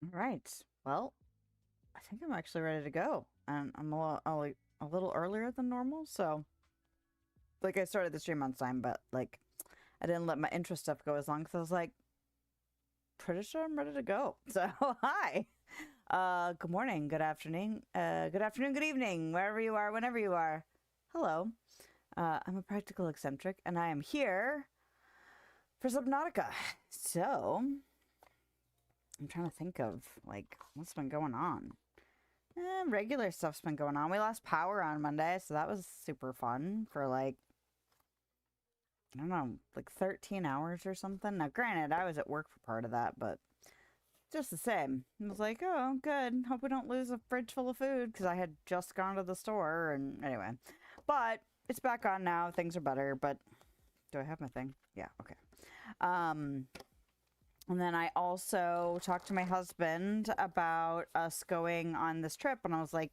All right. Well, I think I'm actually ready to go. And I'm a little earlier than normal, so like I started the stream on time, but like I didn't let my intro stuff go as long because I was like pretty sure I'm ready to go. So hi. Good morning, good afternoon, good evening, wherever you are, whenever you are. Hello. I'm a practical eccentric and I am here for Subnautica. So I'm trying to think of like what's been going on. Regular stuff's been going on. We lost power on Monday, so that was super fun for like, I don't know, like 13 hours or something. Now, granted, I was at work for part of that, but just the same. I was like, oh, good. Hope we don't lose a fridge full of food because I had just gone to the store. And anyway, but it's back on now. Things are better, but do I have my thing? Yeah, okay. Um, and then I also talked to my husband about us going on this trip, and I was like,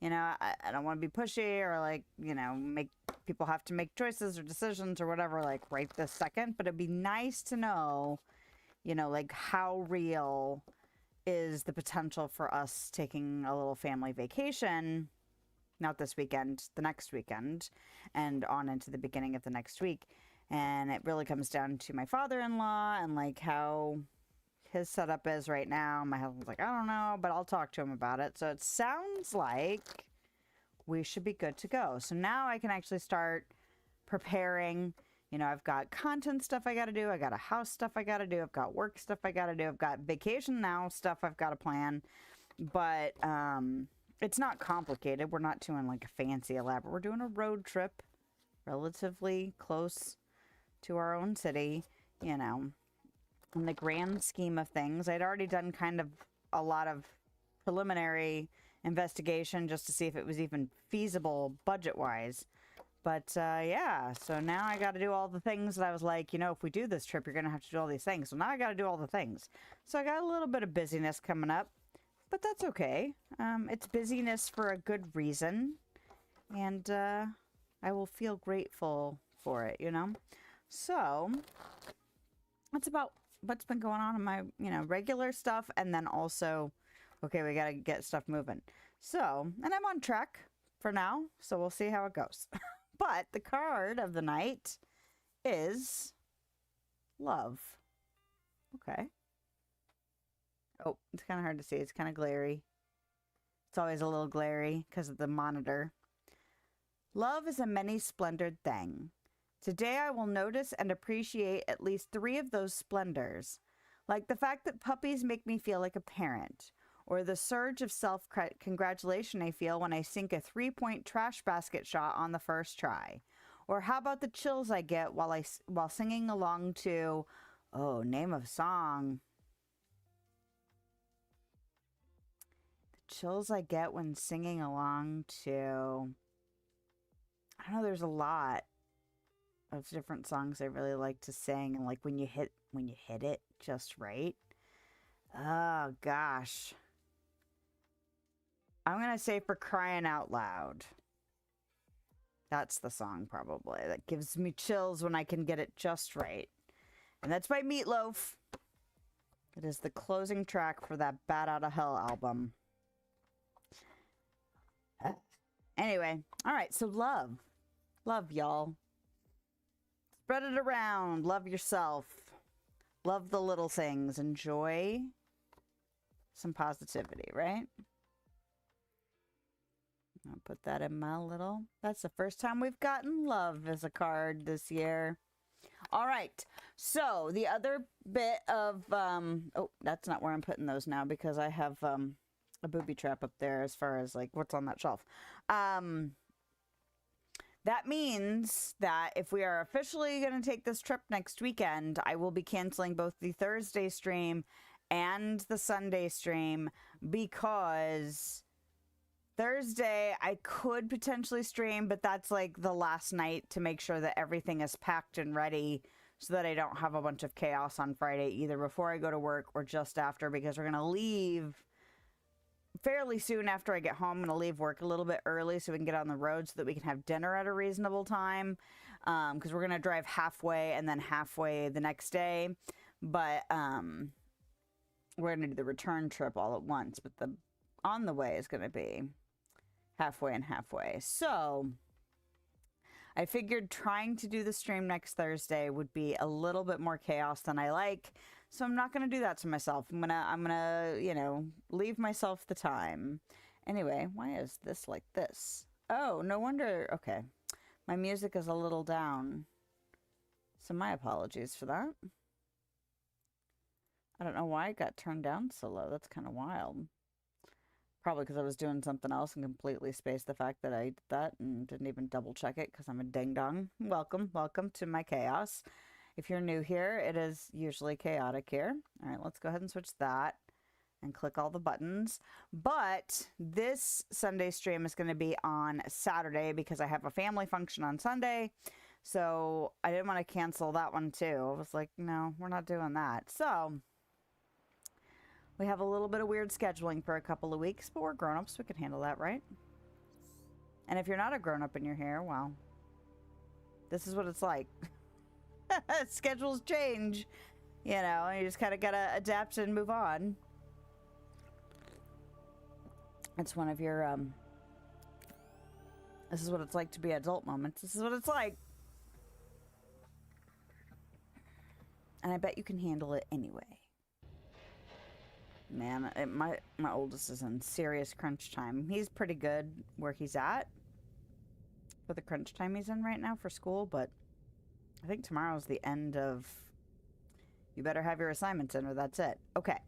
I don't want to be pushy or like, make people have to make choices or decisions or whatever, like right this second. But it'd be nice to know, like how real is the potential for us taking a little family vacation, not this weekend, the next weekend, and on into the beginning of the next week. And it really comes down to my father-in-law and like how his setup is right now. My husband's like, I don't know, but I'll talk to him about it. So it sounds like we should be good to go. So now I can actually start preparing. I've got content stuff I got to do. I got a house stuff I got to do. I've got work stuff I got to do. I've got vacation now stuff I've got to plan. But it's not complicated. We're not doing like a fancy elaborate. We're doing a road trip relatively close to our own city, in the grand scheme of things. I'd already done kind of a lot of preliminary investigation just to see if it was even feasible budget-wise. But yeah, so now I got to do all the things that I was like, if we do this trip, you're going to have to do all these things. So now I got to do all the things. So I got a little bit of busyness coming up, but that's okay. It's busyness for a good reason. And I will feel grateful for it, So that's about what's been going on in my, regular stuff. And then also, okay, we got to get stuff moving. So, and I'm on track for now. So we'll see how it goes. But the card of the night is love. Okay. Oh, it's kind of hard to see. It's kind of glary. It's always a little glary because of the monitor. Love is a many-splendored thing. Today I will notice and appreciate at least 3 of those splendors, like the fact that puppies make me feel like a parent, or the surge of self-congratulation I feel when I sink a 3-point trash basket shot on the first try. Or how about the chills I get while singing along to, oh, name of song. The chills I get when singing along to, I don't know, there's a lot of different songs I really like to sing, and like when you hit it just right. Oh gosh. I'm going to say For Crying Out Loud. That's the song probably that gives me chills when I can get it just right. And that's by Meatloaf. It is the closing track for that Bat Out of Hell album. Anyway, all right, so love. Love, y'all. Spread it around. Love yourself. Love the little things. Enjoy some positivity, right? I'll put that in my little... That's the first time we've gotten love as a card this year. All right. So the other bit of... oh, that's not where I'm putting those now because I have a booby trap up there as far as like what's on that shelf. That means that if we are officially going to take this trip next weekend, I will be canceling both the Thursday stream and the Sunday stream because Thursday I could potentially stream, but that's like the last night to make sure that everything is packed and ready so that I don't have a bunch of chaos on Friday, either before I go to work or just after, because we're going to leave fairly soon after I get home. I'm going to leave work a little bit early so we can get on the road so that we can have dinner at a reasonable time. Because we're going to drive halfway and then halfway the next day. But we're going to do the return trip all at once, but the on the way is going to be halfway and halfway. So I figured trying to do the stream next Thursday would be a little bit more chaos than I like. So I'm not going to do that to myself. I'm going to, you know, leave myself the time. Anyway, why is this like this? Oh, no wonder. Okay. My music is a little down. So my apologies for that. I don't know why it got turned down so low. That's kind of wild. Probably because I was doing something else and completely spaced the fact that I did that and didn't even double check it because I'm a ding-dong. Welcome to my chaos. If you're new here, it is usually chaotic here. All right, let's go ahead and switch that and click all the buttons. But this Sunday stream is going to be on Saturday because I have a family function on Sunday. So I didn't want to cancel that one too. I was like, no, we're not doing that. So we have a little bit of weird scheduling for a couple of weeks, but we're grown-ups. We can handle that, right? And if you're not a grown-up and you're here, well, this is what it's like. Schedules change, you know, and you just kind of got to adapt and move on. It's one of your, this is what it's like to be adult moments. This is what it's like. And I bet you can handle it anyway. Man, my oldest is in serious crunch time. He's pretty good where he's at for the crunch time he's in right now for school, but I think tomorrow's the end of you better have your assignments in or that's it. Okay.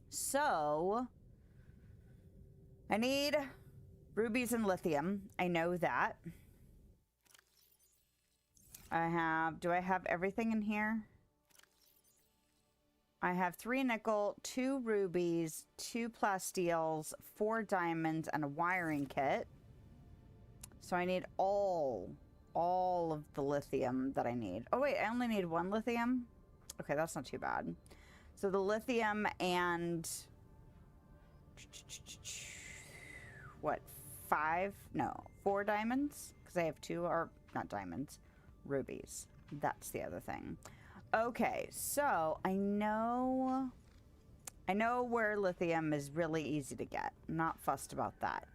So I need rubies and lithium. I know that. Do I have everything in here? I have 3 nickel, 2 rubies, 2 plastiles, 4 diamonds, and a wiring kit. So I need all of the lithium that I need. Oh wait, I only need 1 lithium? Okay, that's not too bad. So the lithium and what, 4 diamonds? Because I have 2, or not diamonds, rubies. That's the other thing. Okay, so I know where lithium is really easy to get. I'm not fussed about that.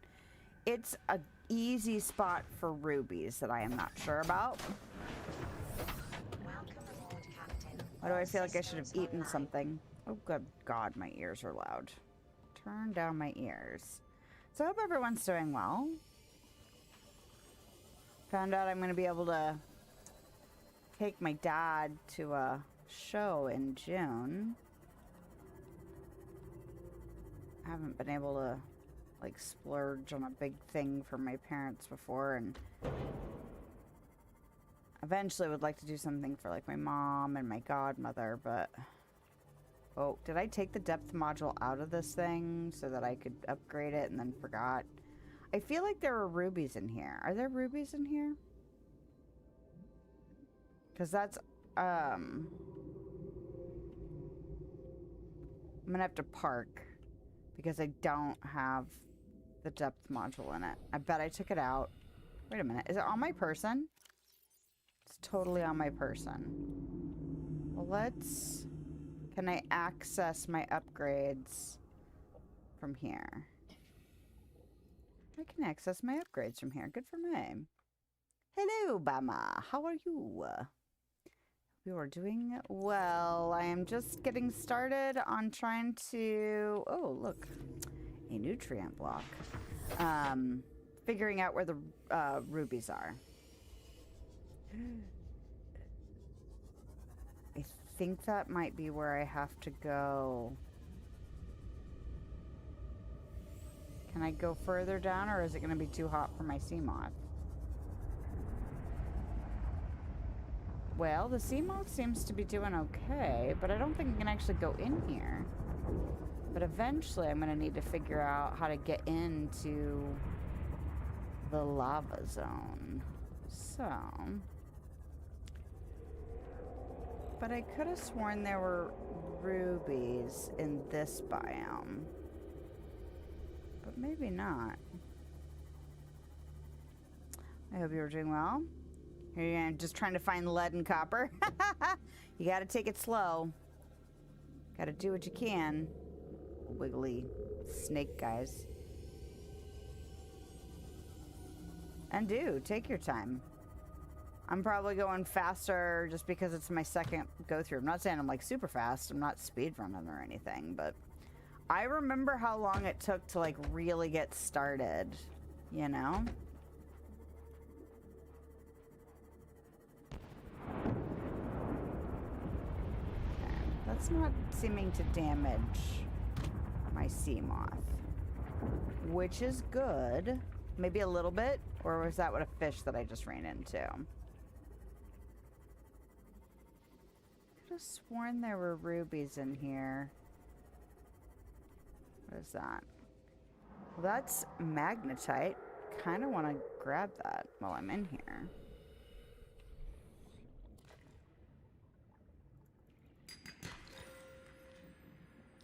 It's an easy spot for rubies that I am not sure about. Why do I feel like I should have eaten something? Oh, good God, my ears are loud. Turn down my ears. So I hope everyone's doing well. Found out I'm going to be able to take my dad to a show in June. I haven't been able to like splurge on a big thing for my parents before, and eventually would like to do something for like my mom and my godmother, but oh, did I take the depth module out of this thing so that I could upgrade it and then forgot? I feel like there were rubies in here. Are there rubies in here? Because that's, I'm gonna have to park because I don't have the depth module in it. I bet I took it out. Wait a minute, is it on my person? It's totally on my person. Well, can I access my upgrades from here? I can access my upgrades from here. Good for me. Hello, Bama. How are you? You are doing well. I am just getting started on trying to... Oh, look. A nutrient block. Figuring out where the rubies are. I think that might be where I have to go. Can I go further down, or is it going to be too hot for my sea moth? Well, the sea moth seems to be doing okay, but I don't think I can actually go in here. But eventually I'm going to need to figure out how to get into the lava zone. So... But I could have sworn there were rubies in this biome. But maybe not. I hope you were doing well. Here I am just trying to find lead and copper. You gotta take it slow. Gotta do what you can. Wiggly snake guys. And do, take your time. I'm probably going faster just because it's my second go through. I'm not saying I'm like super fast. I'm not speedrunning or anything, but I remember how long it took to like really get started, you know? Okay. That's not seeming to damage my sea moth, which is good. Maybe a little bit, or was that what a fish that I just ran into? Could have sworn there were rubies in here. What is that? Well, that's magnetite. Kind of want to grab that while I'm in here.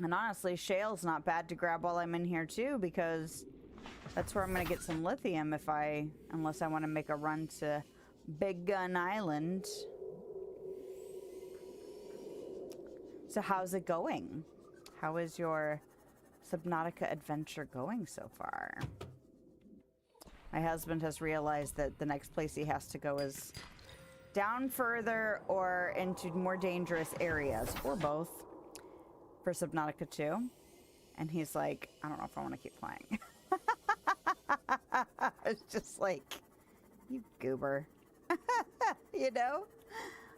And honestly, shale's not bad to grab while I'm in here too, because that's where I'm going to get some lithium unless I want to make a run to Big Gun Island. So how's it going? How is your Subnautica adventure going so far? My husband has realized that the next place he has to go is down further or into more dangerous areas, or both, for Subnautica 2. And he's like, I don't know if I want to keep playing. It's just like, you goober. You know?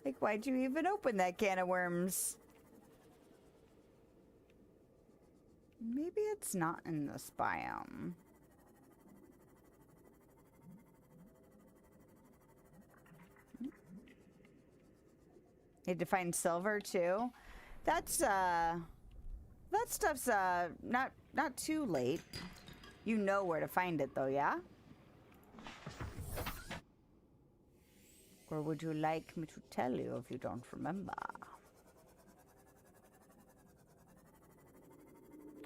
Like, why'd you even open that can of worms? Maybe it's not in this biome. Need to find silver too. That stuff's not too late. You know where to find it though, yeah? Or would you like me to tell you if you don't remember?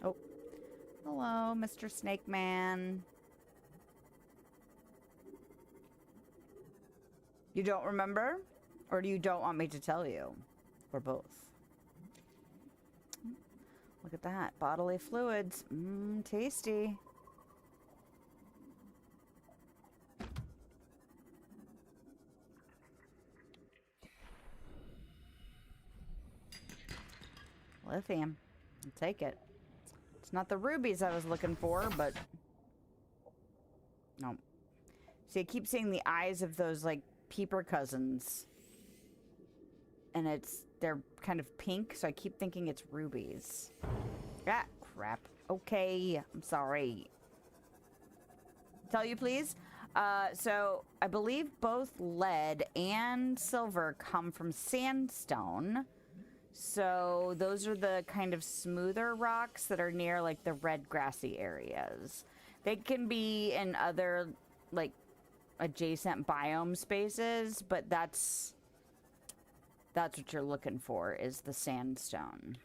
Oh. Hello, Mr. Snake Man. You don't remember? Or do you don't want me to tell you? Or both? Look at that. Bodily fluids. Mmm, tasty. Lithium. I'll take it. It's not the rubies I was looking for, but... No. See, I keep seeing the eyes of those, like, peeper cousins. And they're kind of pink, so I keep thinking it's rubies. Ah, crap. Okay, I'm sorry. Tell you, please? So, I believe both lead and silver come from sandstone. So, those are the kind of smoother rocks that are near, like, the red grassy areas. They can be in other, like, adjacent biome spaces, but that's what you're looking for, is the sandstone.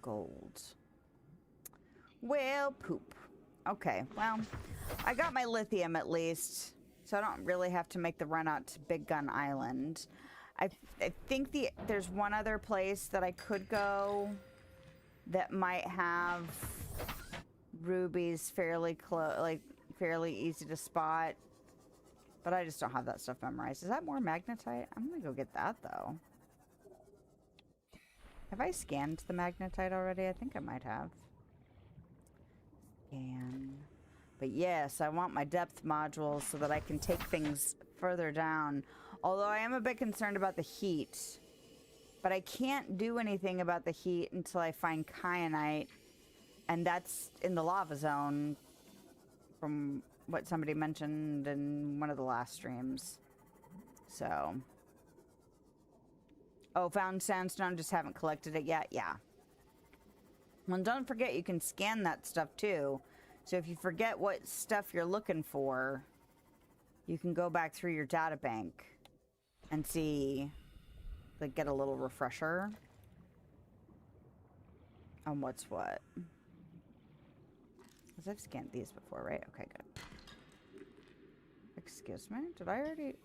Gold. Well, poop. Okay, well, I got my lithium at least, so I don't really have to make the run out to Big Gun Island. I think there's one other place that I could go that might have rubies fairly close, like fairly easy to spot, but I just don't have that stuff memorized. Is that more magnetite? I'm gonna go get that though. Have I scanned the magnetite already? I think I might have. Scan. But yes, I want my depth modules so that I can take things further down. Although I am a bit concerned about the heat. But I can't do anything about the heat until I find kyanite. And that's in the lava zone, from what somebody mentioned in one of the last streams. So. Oh, found sandstone, just haven't collected it yet? Yeah. Well, don't forget you can scan that stuff too. So if you forget what stuff you're looking for, you can go back through your data bank and see, like, get a little refresher on what's what. Because I've scanned these before, right? Okay, good. Excuse me? Did I already...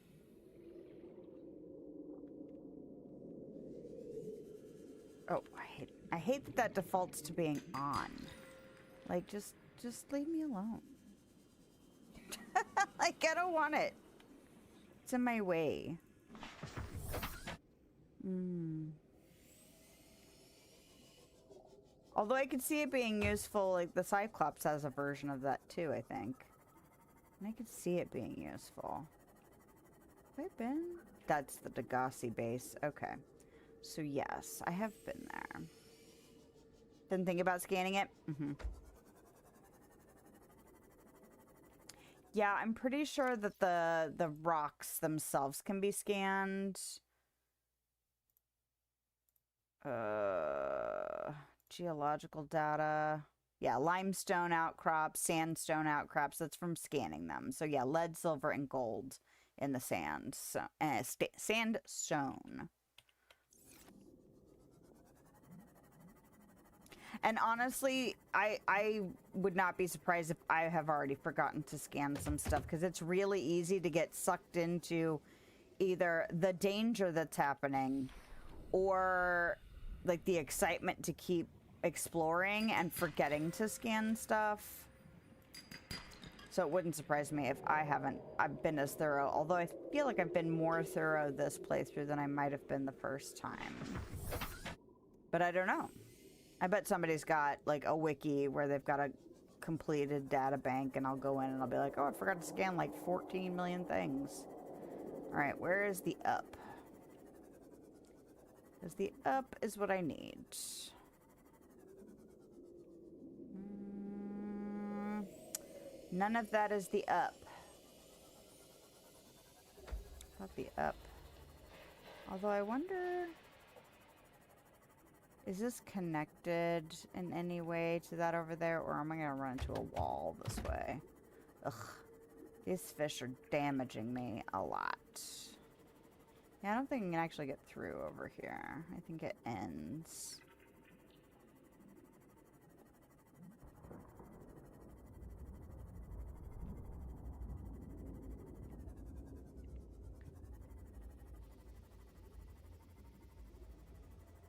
Oh, I hate that that defaults to being on. Like, just leave me alone. Like, I don't want it. It's in my way. Although I could see it being useful, like the Cyclops has a version of that too, I think. And I could see it being useful. Have I been? That's the Degassi base. Okay. So yes, I have been there. Didn't think about scanning it? Yeah, I'm pretty sure that the rocks themselves can be scanned. Geological data. Yeah, limestone outcrops, sandstone outcrops. That's from scanning them. So yeah, lead, silver, and gold in the sand. So, sandstone. And honestly, I would not be surprised if I have already forgotten to scan some stuff, because it's really easy to get sucked into either the danger that's happening or like the excitement to keep exploring and forgetting to scan stuff. So it wouldn't surprise me if I've been as thorough, although I feel like I've been more thorough this playthrough than I might have been the first time. But I don't know. I bet somebody's got like a wiki where they've got a completed data bank, and I'll go in and I'll be like, oh, I forgot to scan like 14 million things. All right, where is the up? Because the up is what I need. None of that is the up. Not the up. Although I wonder... Is this connected in any way to that over there, or am I going to run into a wall this way? Ugh. These fish are damaging me a lot. Yeah, I don't think I can actually get through over here. I think it ends.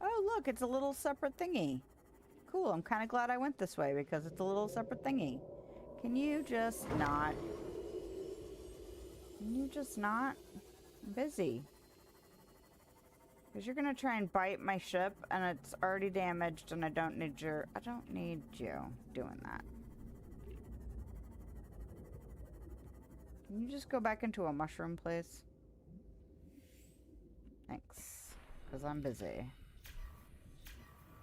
Oh, look, it's a little separate thingy. Cool, I'm kind of glad I went this way because it's a little separate thingy. Can you just not? Can you just not? I'm busy. Because you're going to try and bite my ship and it's already damaged and I don't need you doing that. Can you just go back into a mushroom, please? Thanks. Because I'm busy.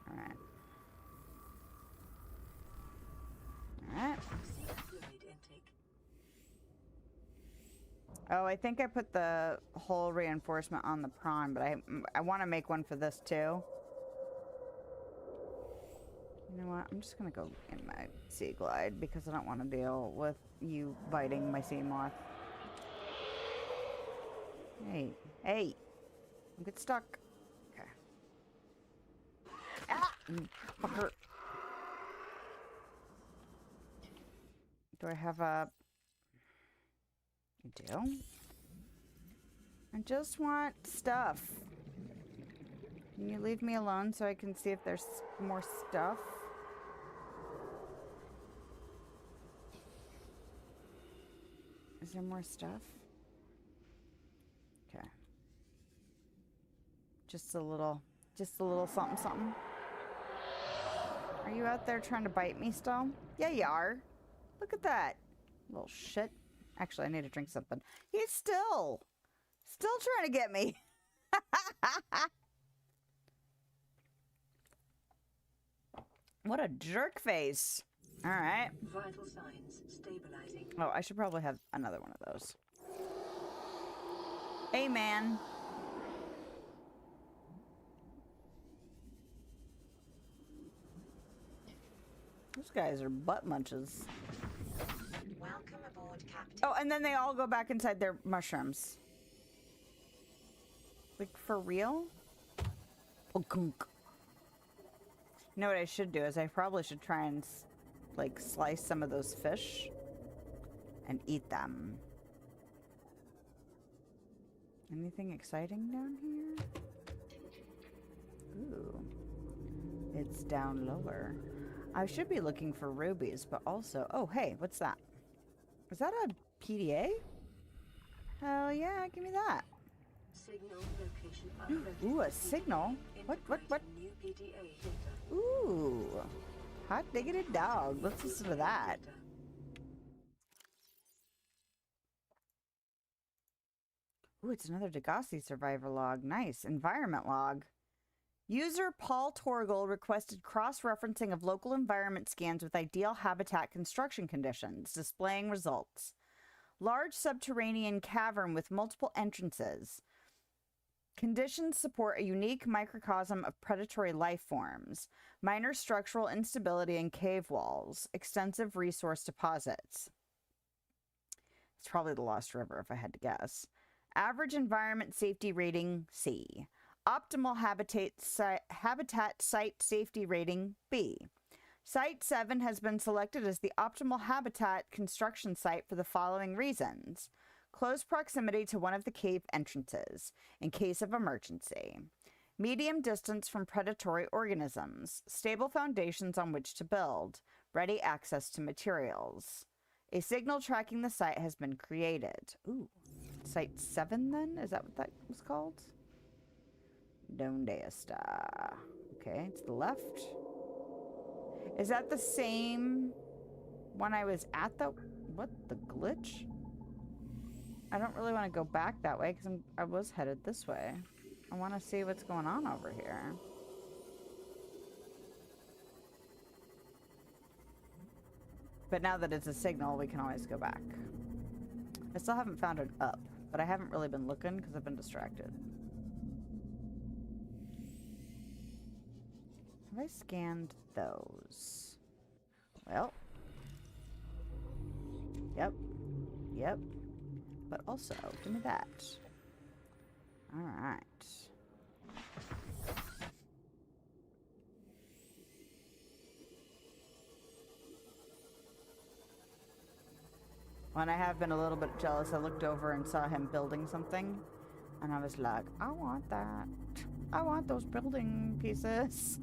Alright. Alright. Oh, I think I put the whole reinforcement on the prawn, but I want to make one for this too. You know what? I'm just going to go in my sea glide because I don't want to deal with you biting my sea moth. Hey. Hey. Don't get stuck. Okay. Ah! Fucker. Do I have a... I do? I just want stuff. Can you leave me alone so I can see if there's more stuff? Is there more stuff? Okay. Just a little something something. Are you out there trying to bite me still? Yeah, you are. Look at that. Little shit. Actually, I need to drink something. He's still trying to get me. What a jerk face. All right. Vital signs stabilizing. Oh, I should probably have another one of those. Hey, man. Those guys are butt munches. Welcome aboard, Captain. Oh, and then they all go back inside their mushrooms. Like, for real? You know what I should do is I probably should try and, like, slice some of those fish and eat them. Anything exciting down here? Ooh. It's down lower. I should be looking for rubies, but also... Oh, hey, what's that? Is that a PDA? Hell yeah, give me that. Signal location uploaded. Ooh, a signal? What? New PDA data. Ooh. Hot diggity dog. Let's listen to that. Ooh, it's another Degassi survivor log. Nice. Environment log. User Paul Torgal requested cross-referencing of local environment scans with ideal habitat construction conditions, displaying results. Large subterranean cavern with multiple entrances. Conditions support a unique microcosm of predatory life forms. Minor structural instability in cave walls. Extensive resource deposits. It's probably the Lost River if I had to guess. Average environment safety rating, C. Optimal habitat site safety rating, B. Site 7 has been selected as the optimal habitat construction site for the following reasons. Close proximity to one of the cave entrances, in case of emergency. Medium distance from predatory organisms. Stable foundations on which to build. Ready access to materials. A signal tracking the site has been created. Ooh. Site 7 then? Is that what that was called? Donde está? Okay, it's the left. Is that the same one I was at the... What? The glitch? I don't really want to go back that way because I was headed this way. I want to see what's going on over here. But now that it's a signal, we can always go back. I still haven't found an up, but I haven't really been looking because I've been distracted. Have I scanned those? Well. Yep. Yep. But also, give me that. Alright. When I have been a little bit jealous, I looked over and saw him building something. And I was like, I want that. I want those building pieces.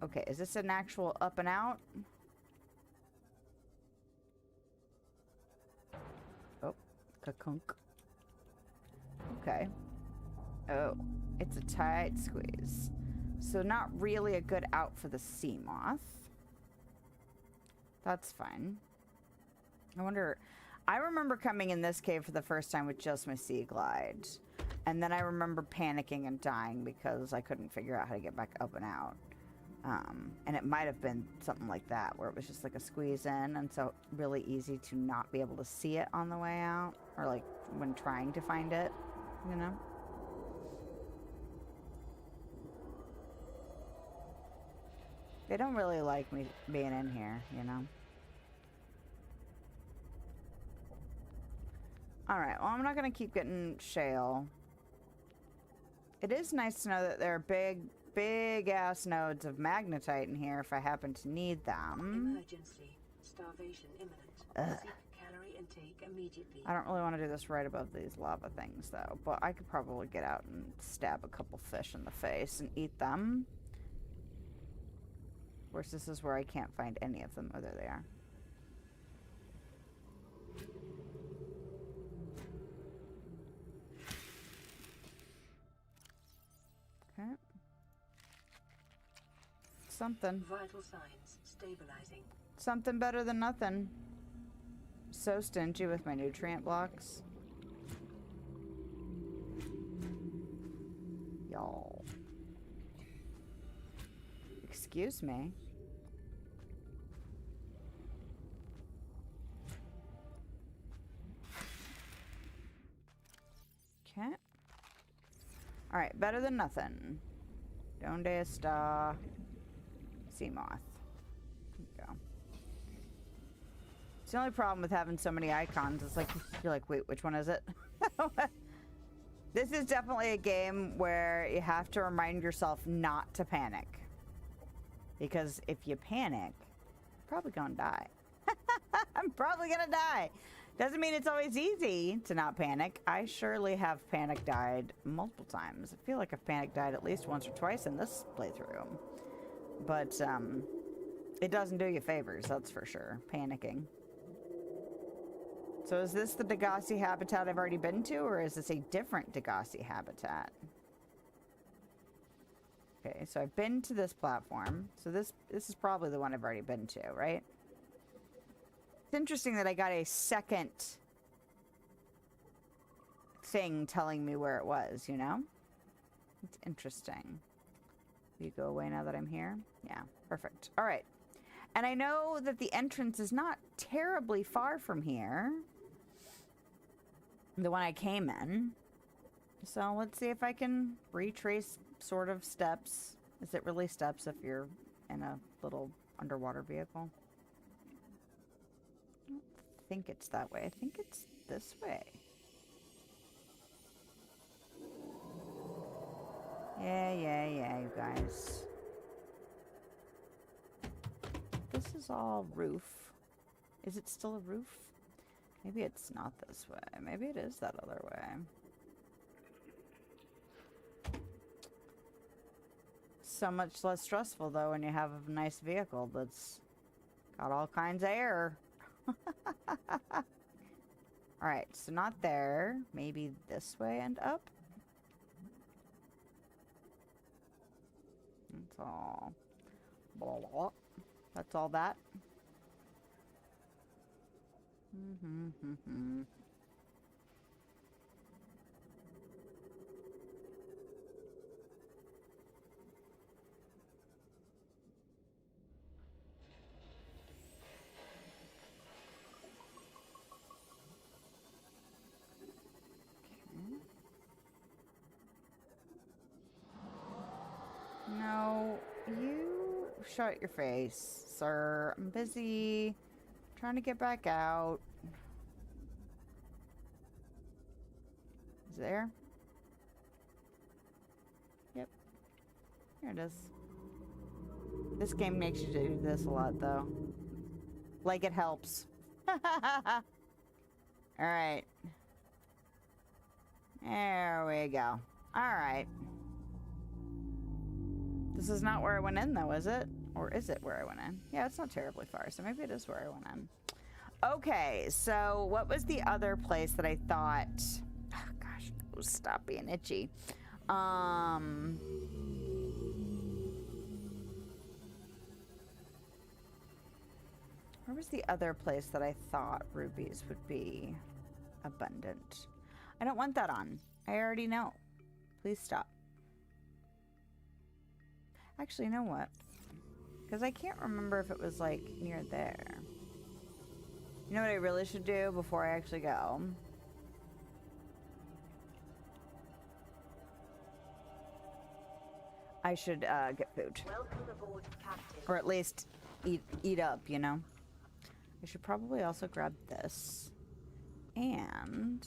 Okay, is this an actual up and out? Oh, kakunk. Okay. Oh, it's a tight squeeze. So not really a good out for the sea moth. That's fine. I wonder... I remember coming in this cave for the first time with just my sea glide. And then I remember panicking and dying because I couldn't figure out how to get back up and out. And it might have been something like that, where it was just like a squeeze in, and so really easy to not be able to see it on the way out, or like when trying to find it, you know? They don't really like me being in here, you know? Alright, well, I'm not going to keep getting shale. It is nice to know that there are big-ass nodes of magnetite in here if I happen to need them. Emergency. Starvation imminent. Ugh. Seek calorie intake immediately. I don't really want to do this right above these lava things, though. But I could probably get out and stab a couple fish in the face and eat them. Of course, this is where I can't find any of them. Oh, there they are. Okay. Something. Vital signs stabilizing. Something better than nothing. So stingy with my nutrient blocks. Y'all. Excuse me. Okay. Alright, better than nothing. Donde está sea moth. There you go. It's the only problem with having so many icons. It's like, you're like, wait, which one is it? This is definitely a game where you have to remind yourself not to panic. Because if you panic, you're probably gonna die. I'm probably gonna die. Doesn't mean it's always easy to not panic. I surely have panic died multiple times. I feel like I've panic died at least once or twice in this playthrough. But, it doesn't do you favors, that's for sure. Panicking. So is this the Degassi habitat I've already been to, or is this a different Degassi habitat? Okay, so I've been to this platform. So this is probably the one I've already been to, right? It's interesting that I got a second thing telling me where it was, you know? It's interesting. You go away now that I'm here? Yeah, perfect. All right. And I know that the entrance is not terribly far from here. The one I came in. So let's see if I can retrace sort of steps. Is it really steps if you're in a little underwater vehicle? I don't think it's that way. I think it's this way. Yeah, you guys. This is all roof. Is it still a roof? Maybe it's not this way. Maybe it is that other way. So much less stressful, though, when you have a nice vehicle that's got all kinds of air. Alright, so not there. Maybe this way and up? That's all. Blah, blah. That's all that. No, you shut your face, sir. I'm busy trying to get back out. Is it there? Yep. Here it is. This game makes you do this a lot, though. Like it helps. Alright. There we go. Alright. This is not where I went in, though, is it? Or is it where I went in? Yeah, it's not terribly far, so maybe it is where I went in. Okay, so what was the other place that I thought... Oh, gosh, stop being itchy. Where was the other place that I thought rubies would be abundant? I don't want that on. I already know. Please stop. Actually, you know what? Because I can't remember if it was, like, near there. You know what I really should do before I actually go? I should, get food. Welcome aboard, Captain. Or at least eat up, you know? I should probably also grab this. And...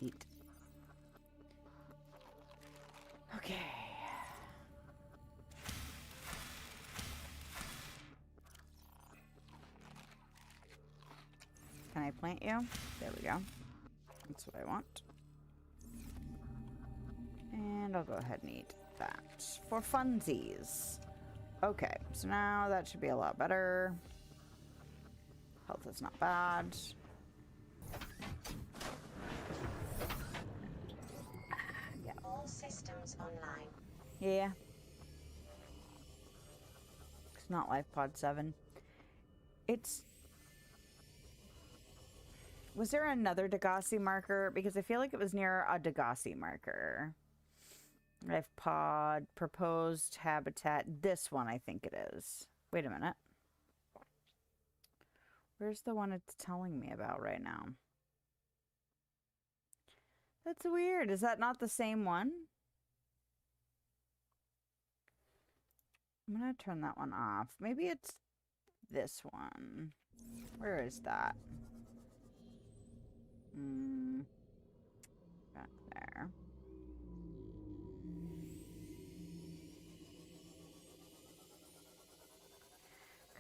Eat. Okay. Can I plant you? There we go. That's what I want. And I'll go ahead and eat that for funsies. Okay, so now that should be a lot better. Health is not bad. All systems online. Yeah. It's not Life Pod 7. It's... Was there another Degassi marker? Because I feel like it was near a Degassi marker. Life Pod, proposed habitat. This one, I think it is. Wait a minute. Where's the one it's telling me about right now? That's weird. Is that not the same one? I'm gonna turn that one off. Maybe it's this one. Where is that? Back there.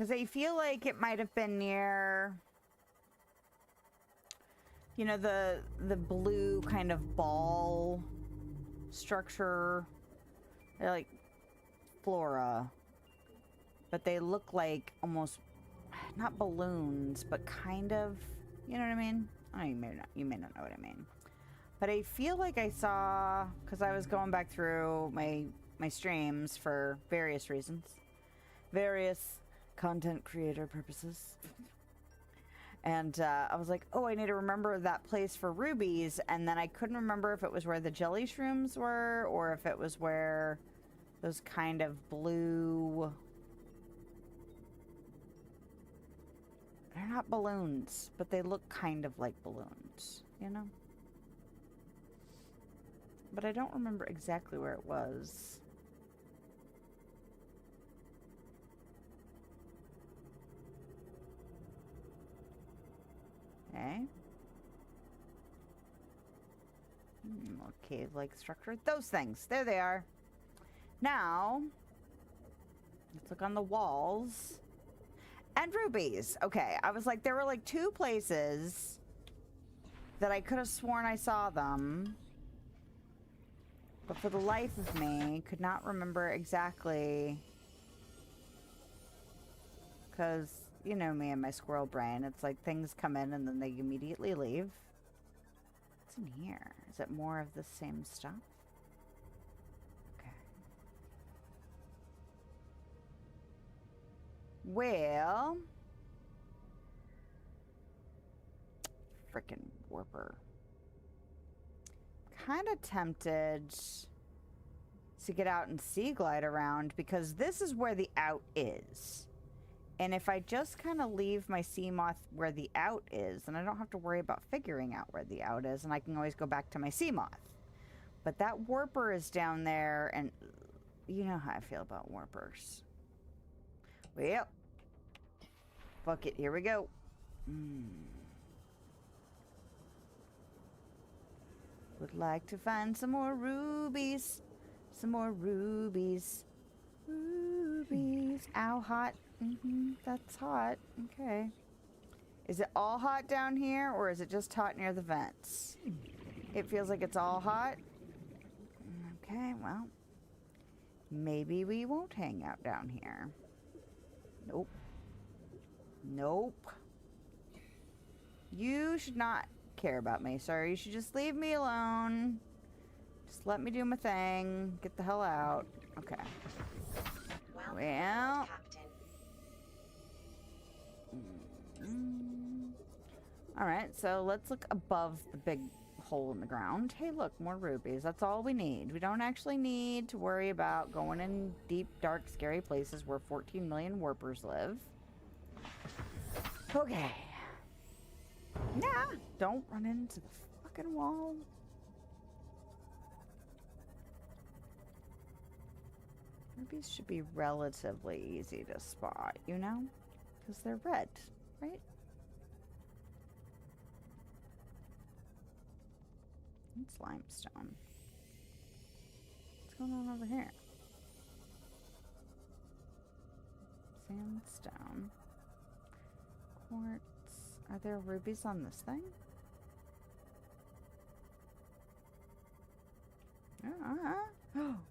Because I feel like it might have been near, you know, the blue kind of ball structure. They're like flora, but they look like almost not balloons, but kind of, you know what I mean? Oh, you may not know what I mean. But I feel like I saw, because I was going back through my streams for various reasons, various content creator purposes. And I was like, oh, I need to remember that place for rubies. And then I couldn't remember if it was where the jelly shrooms were or if it was where those kind of blue... They're not balloons, but they look kind of like balloons, you know? But I don't remember exactly where it was. Okay. More cave-like structure. Those things. There they are. Now, let's look on the walls. And rubies. Okay, I was like, there were like 2 places that I could have sworn I saw them. But for the life of me, could not remember exactly. Because, you know me and my squirrel brain. It's like things come in and then they immediately leave. What's in here? Is it more of the same stuff? Okay. Well... Frickin' warper. Kind of tempted to get out and sea glide around because this is where the out is. And if I just kind of leave my sea moth where the out is, then I don't have to worry about figuring out where the out is, and I can always go back to my sea moth. But that warper is down there, and you know how I feel about warpers. Well, fuck it, here we go. Would like to find some more rubies. Some more rubies. Rubies. Ow, hot. That's hot. Okay. Is it all hot down here, or is it just hot near the vents? It feels like it's all hot. Okay, well. Maybe we won't hang out down here. Nope. Nope. You should not care about me, sir. You should just leave me alone. Just let me do my thing. Get the hell out. Okay. Well. Alright, so let's look above the big hole in the ground. Hey, look, more rubies. That's all we need. We don't actually need to worry about going in deep, dark, scary places where 14 million warpers live. Okay. Nah, don't run into the fucking wall. Rubies should be relatively easy to spot, you know? Because they're red, right? It's limestone. What's going on over here? Sandstone. Quartz. Are there rubies on this thing?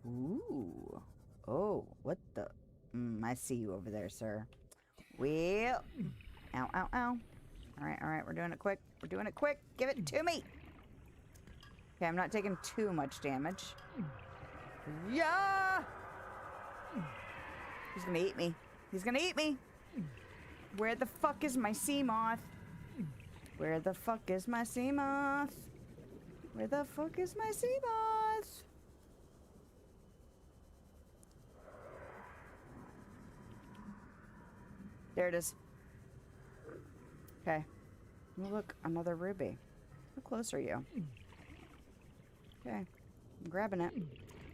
Ooh. Oh, what the? I see you over there, sir. Well. Ow, ow, ow. Alright, we're doing it quick. We're doing it quick. Give it to me. Okay, I'm not taking too much damage. Yeah! He's gonna eat me. He's gonna eat me. Where the fuck is my sea moth? Where the fuck is my sea moth? Where the fuck is my sea moth? There it is. Okay. Oh, look, another ruby. How close are you? Okay. I'm grabbing it.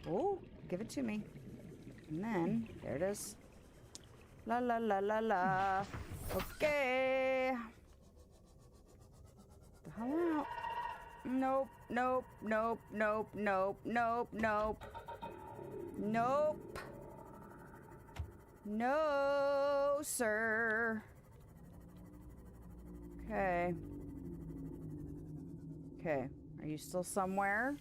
Oh, give it to me. And then, there it is. La la la la la. Okay. The hell out. Nope, nope, nope, nope, nope, nope, nope. Nope. Nope. closer. Okay. Okay. Are you still somewhere?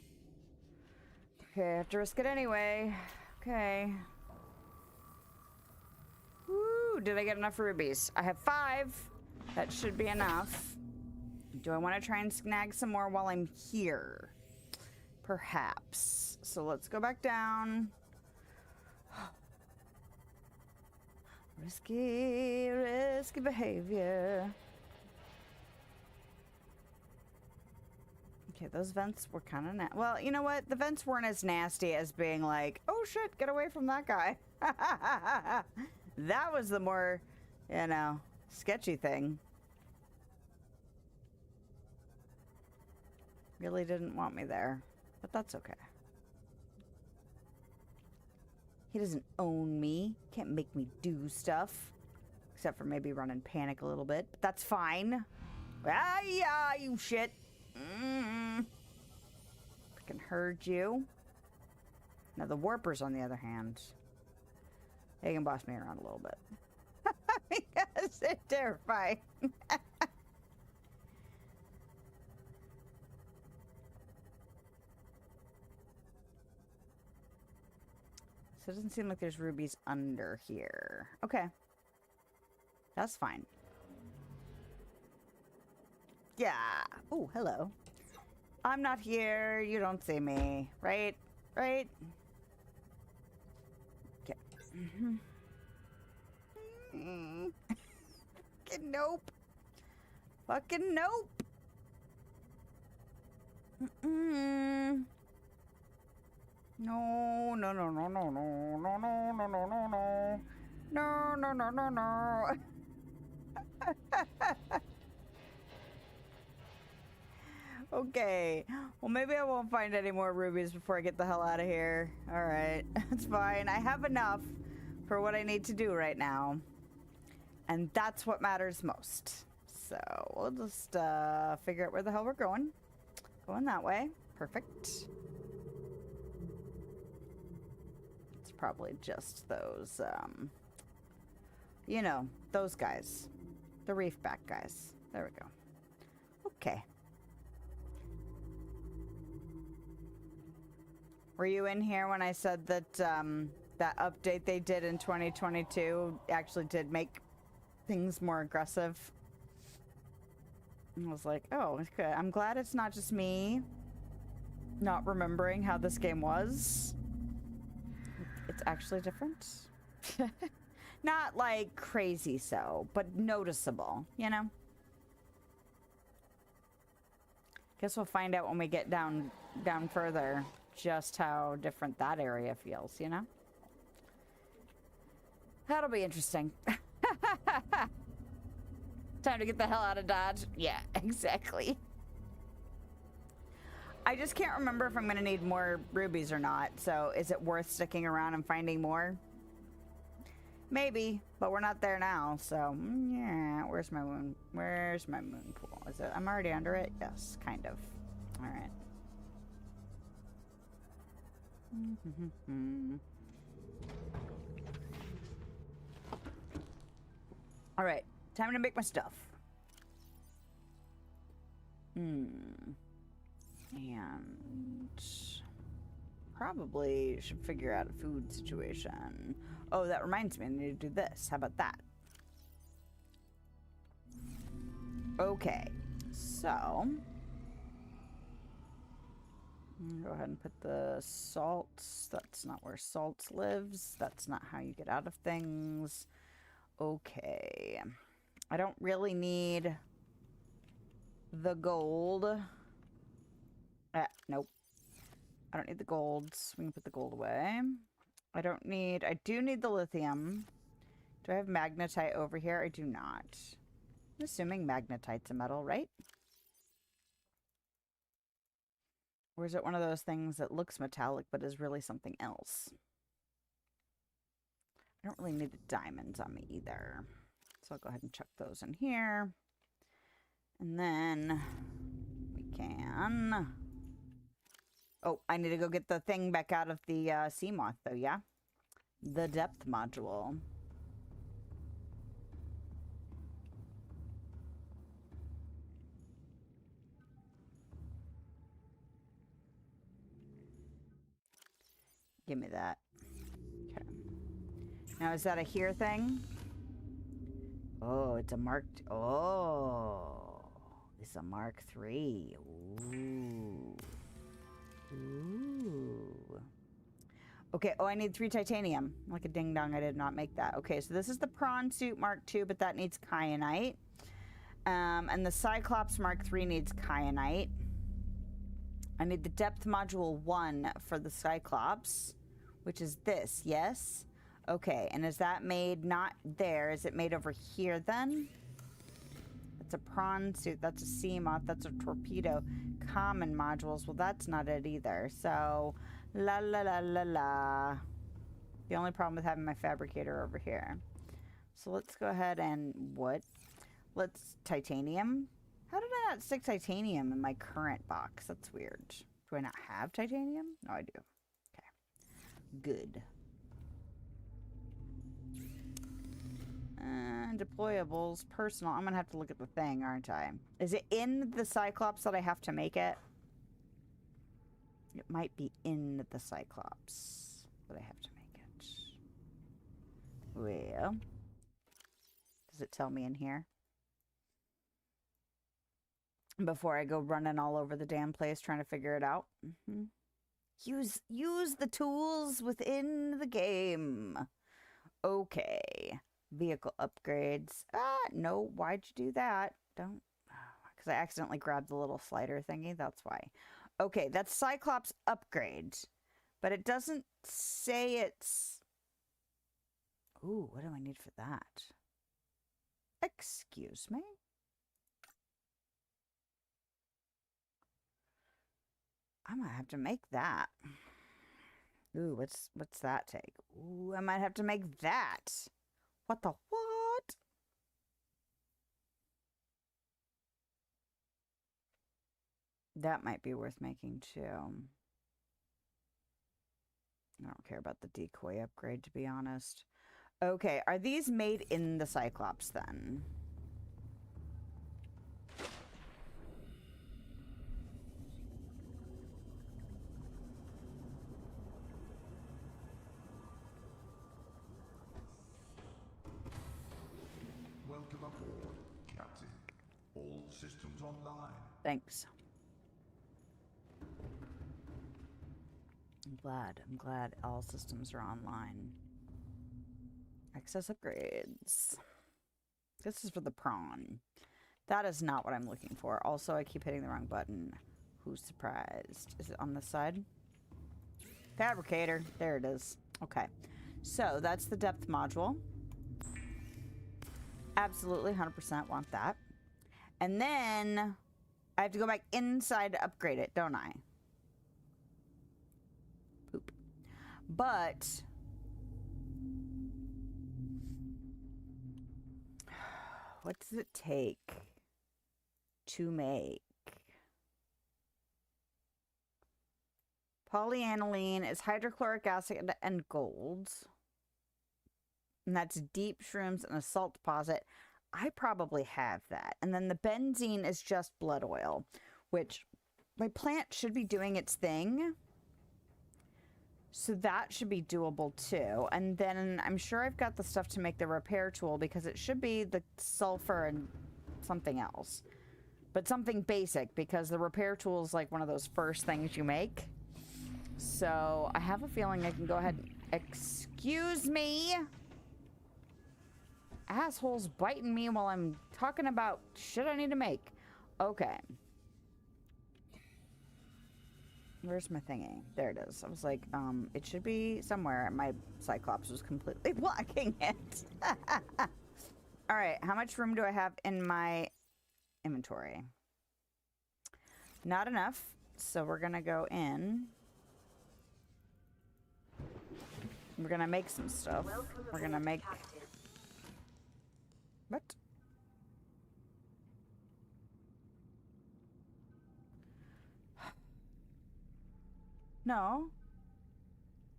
Okay, I have to risk it anyway. Okay. Woo! Did I get enough rubies? I have 5. That should be enough. Do I want to try and snag some more while I'm here? Perhaps. So let's go back down. Risky, risky behavior. Okay, those vents were kind of well, you know what? The vents weren't as nasty as being like, oh shit, get away from that guy. That was the more, you know, sketchy thing. Really didn't want me there, but that's okay. He doesn't own me. Can't make me do stuff. Except for maybe run and panic a little bit, but that's fine. Ah, yeah, you shit. Freaking heard you. Now the warpers, on the other hand, they can boss me around a little bit. Because they're terrifying. So it doesn't seem like there's rubies under here. Okay. That's fine. Yeah. Oh, hello. I'm not here. You don't see me. Right? Right? Okay. Fucking nope. Fucking nope. No, no, no, no, no, no, no, no, no, no, no, no. No, no, no, no, no. Okay. Well, maybe I won't find any more rubies before I get the hell out of here. Alright. That's fine. I have enough for what I need to do right now. And that's what matters most. So, we'll just figure out where the hell we're going. Going that way. Perfect. It's probably just those, you know, those guys. The reefback guys. There we go. Okay. Were you in here when I said that that update they did in 2022 actually did make things more aggressive? I was like, oh, okay. I'm glad it's not just me not remembering how this game was. It's actually different. Not like crazy so, but noticeable, you know? Guess we'll find out when we get down further just how different that area feels, you know? That'll be interesting. Time to get the hell out of Dodge. Yeah, exactly. I just can't remember if I'm going to need more rubies or not. So is it worth sticking around and finding more? Maybe, but we're not there now. So yeah, where's my moon? Where's my moon pool? Is it? I'm already under it. Yes, kind of. All right. All right, time to make my stuff. And probably should figure out a food situation. Oh, that reminds me, I need to do this. How about that? Okay, so go ahead and put the salts. That's not where salt lives. That's not how you get out of things. Okay. I don't really need the gold. Nope. I don't need the golds. We can put the gold away. I do need the lithium. Do I have magnetite over here? I do not. I'm assuming magnetite's a metal, right? Or is it one of those things that looks metallic but is really something else? I don't really need the diamonds on me either. So I'll go ahead and chuck those in here. And then we can... Oh, I need to go get the thing back out of the sea moth though, yeah? The depth module. Give me that. Okay. Now, is that a here thing? Oh, it's a Mark... Oh. It's a Mark III. Ooh. Ooh. Okay, oh, I need 3 titanium. Like a ding-dong, I did not make that. Okay, so this is the Prawn Suit Mark II, but that needs kyanite. And the Cyclops Mark III needs kyanite. I need the Depth Module 1 for the Cyclops, which is this, yes? Okay, and is that made not there? Is it made over here then? That's a Prawn Suit, that's a Sea Moth, that's a Torpedo. Common modules, well, that's not it either. So, la la la la la. The only problem with having my fabricator over here. So let's go ahead and what? Let's titanium. How did I not stick titanium in my current box? That's weird. Do I not have titanium? No, I do. Okay. Good. Deployables, personal. I'm gonna have to look at the thing, aren't I? Is it in the Cyclops that I have to make it? It might be in the Cyclops that I have to make it. Well, does it tell me in here? Before I go running all over the damn place trying to figure it out. Use the tools within the game. Okay. Vehicle upgrades. No, why'd you do that? Don't. Because I accidentally grabbed the little slider thingy. That's why. Okay, that's Cyclops upgrade. But it doesn't say it's... Ooh, what do I need for that? Excuse me? I might have to make that. Ooh, what's that take? Ooh, I might have to make that. What the what? That might be worth making too. I don't care about the decoy upgrade, to be honest. Okay, are these made in the Cyclops then? Welcome aboard, Captain. All systems online. Thanks. I'm glad all systems are online. Access upgrades. This is for the prawn. That is not what I'm looking for. Also, I keep hitting the wrong button. Who's surprised? Is it on this side? Fabricator. There it is. Okay. So, that's the depth module. Absolutely 100% want that. And then I have to go back inside to upgrade it, don't I? Poop. But what does it take to make? Polyaniline is hydrochloric acid and gold. And that's deep shrooms and a salt deposit. I probably have that. And then the benzene is just blood oil, which my plant should be doing its thing. So that should be doable too. And then I'm sure I've got the stuff to make the repair tool because it should be the sulfur and something else. But something basic because the repair tool is like one of those first things you make. So I have a feeling I can go ahead and... Excuse me! Assholes biting me while I'm talking about shit I need to make. Okay. Where's my thingy? There it is. I was like, it should be somewhere. My Cyclops was completely blocking it. All right, how much room do I have in my inventory? Not enough, so we're gonna go in. We're gonna make some stuff. We're gonna make... What? No.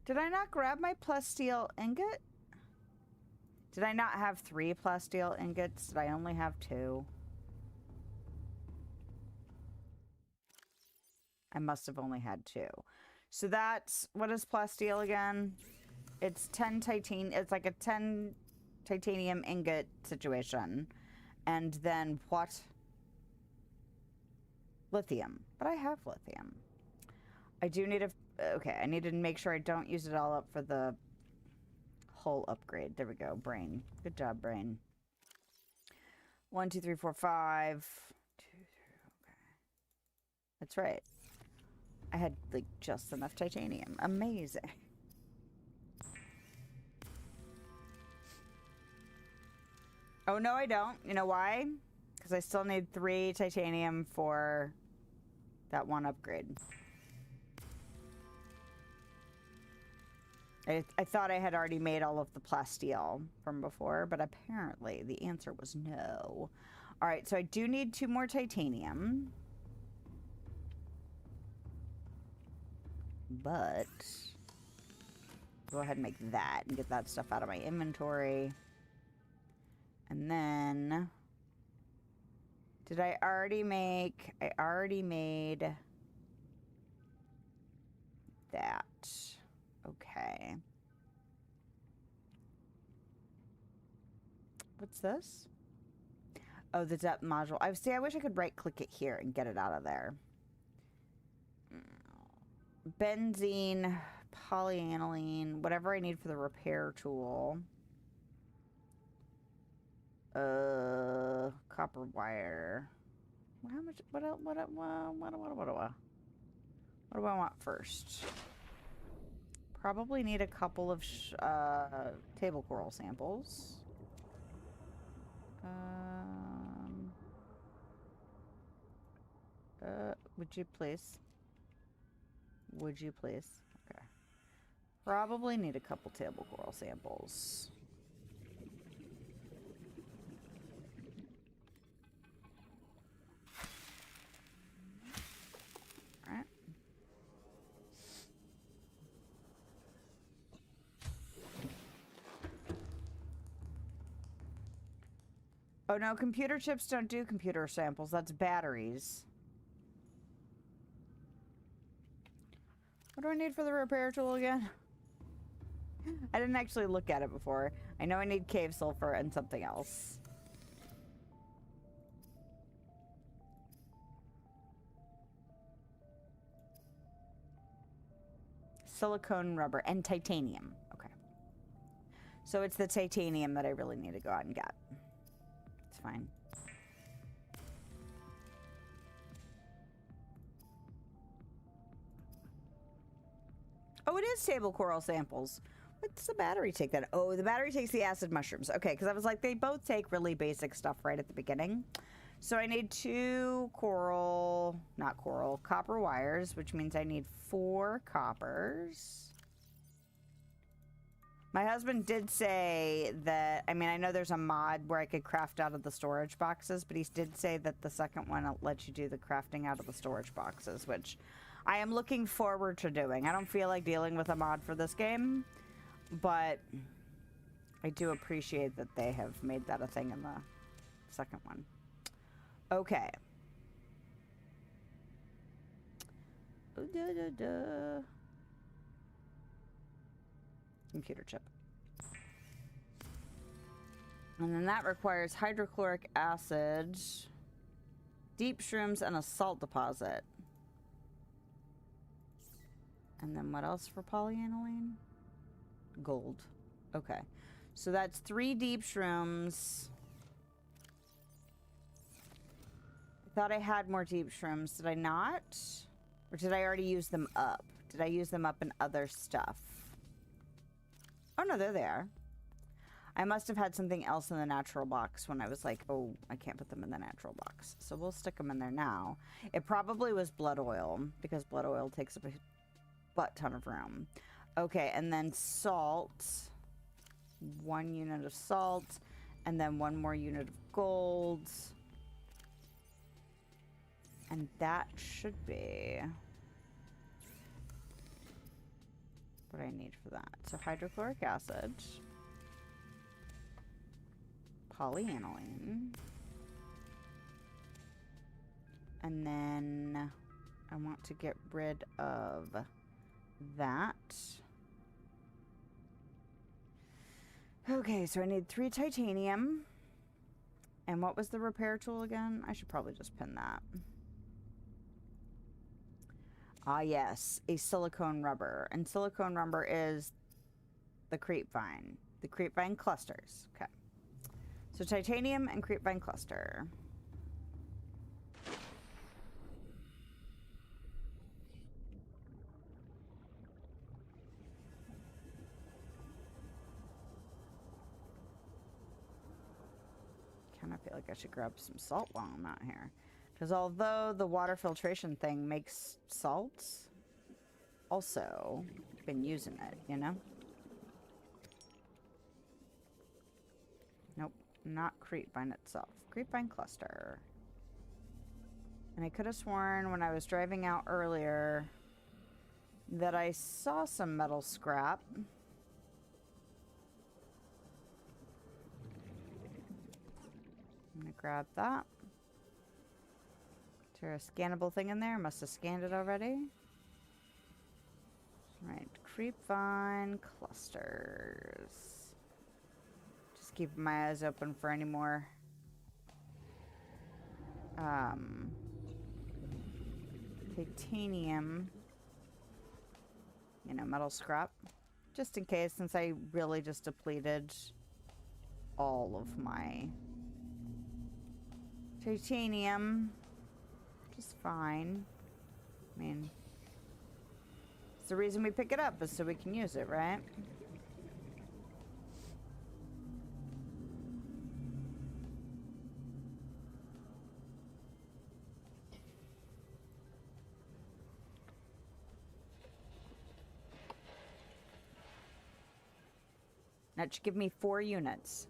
Did I not grab my plasteel ingot? Did I not have 3 plasteel ingots? Did I only have 2? I must have only had 2. So that's, what is plasteel again? It's 10 titanium, it's like a 10 titanium ingot situation. And then what? Lithium. But I have lithium. I do need a, okay, I need to make sure I don't use it all up for the hull upgrade. There we go, brain. Good job, brain. 1, 2, 3, 4, 5. 2, 3, okay. That's right. I had, like, just enough titanium. Amazing. Oh, no, I don't. You know why? Because I still need 3 titanium for that one upgrade. I thought I had already made all of the plasteel from before, but apparently the answer was no. All right, so I do need 2 more titanium. But go ahead and make that and get that stuff out of my inventory. And then did I already make, I already made that. Okay. What's this? Oh, the depth module. I wish I could right click it here and get it out of there. Benzene, polyaniline, whatever I need for the repair tool. Copper wire. How much? What do I want first? Probably need a couple of table coral samples. Would you please? Would you please? Okay. Probably need a couple table coral samples. Alright. Oh no, computer chips don't do computer samples. That's batteries. What do I need for the repair tool again? I didn't actually look at it before. I know I need cave sulfur and something else. Silicone rubber and titanium. Okay. So it's the titanium that I really need to go out and get. It's fine. Oh, it is table coral samples. What's the battery take then? Oh, the battery takes the acid mushrooms. Okay, because I was like, they both take really basic stuff right at the beginning. So I need 2 coral, not coral, copper wires, which means I need 4 coppers. My husband did say that, I mean, I know there's a mod where I could craft out of the storage boxes, but he did say that the second one lets you do the crafting out of the storage boxes, which I am looking forward to doing. I don't feel like dealing with a mod for this game, but I do appreciate that they have made that a thing in the second one. Okay. Computer chip. And then that requires hydrochloric acid, deep shrooms, and a salt deposit. And then what else for polyaniline? Gold. Okay. So that's 3 deep shrooms. I thought I had more deep shrooms. Did I not? Or did I already use them up? Did I use them up in other stuff? Oh no, there they are. I must have had something else in the natural box when I was like, oh, I can't put them in the natural box. So we'll stick them in there now. It probably was blood oil, because blood oil takes up a butt ton of room. Okay, and then salt. 1 unit of salt, and then 1 more unit of gold. And that should be what I need for that. So hydrochloric acid, polyaniline, and then I want to get rid of that. Okay, so I need 3 titanium. And what was the repair tool again? I should probably just pin that. Ah, yes, a silicone rubber. And silicone rubber is the creepvine. The creepvine clusters. Okay. So titanium and creepvine cluster. Kind of feel like I should grab some salt while I'm out here. Because although the water filtration thing makes salt, also been using it, you know? Nope, not creepvine itself. Creepvine cluster. And I could have sworn when I was driving out earlier that I saw some metal scrap. I'm gonna grab that. Is there a scannable thing in there? Must have scanned it already. Right, creepvine clusters. Just keep my eyes open for any more titanium, you know, metal scrap, just in case, since I really just depleted all of my titanium, which is fine. I mean, it's the reason we pick it up is so we can use it, right? That should give me 4 units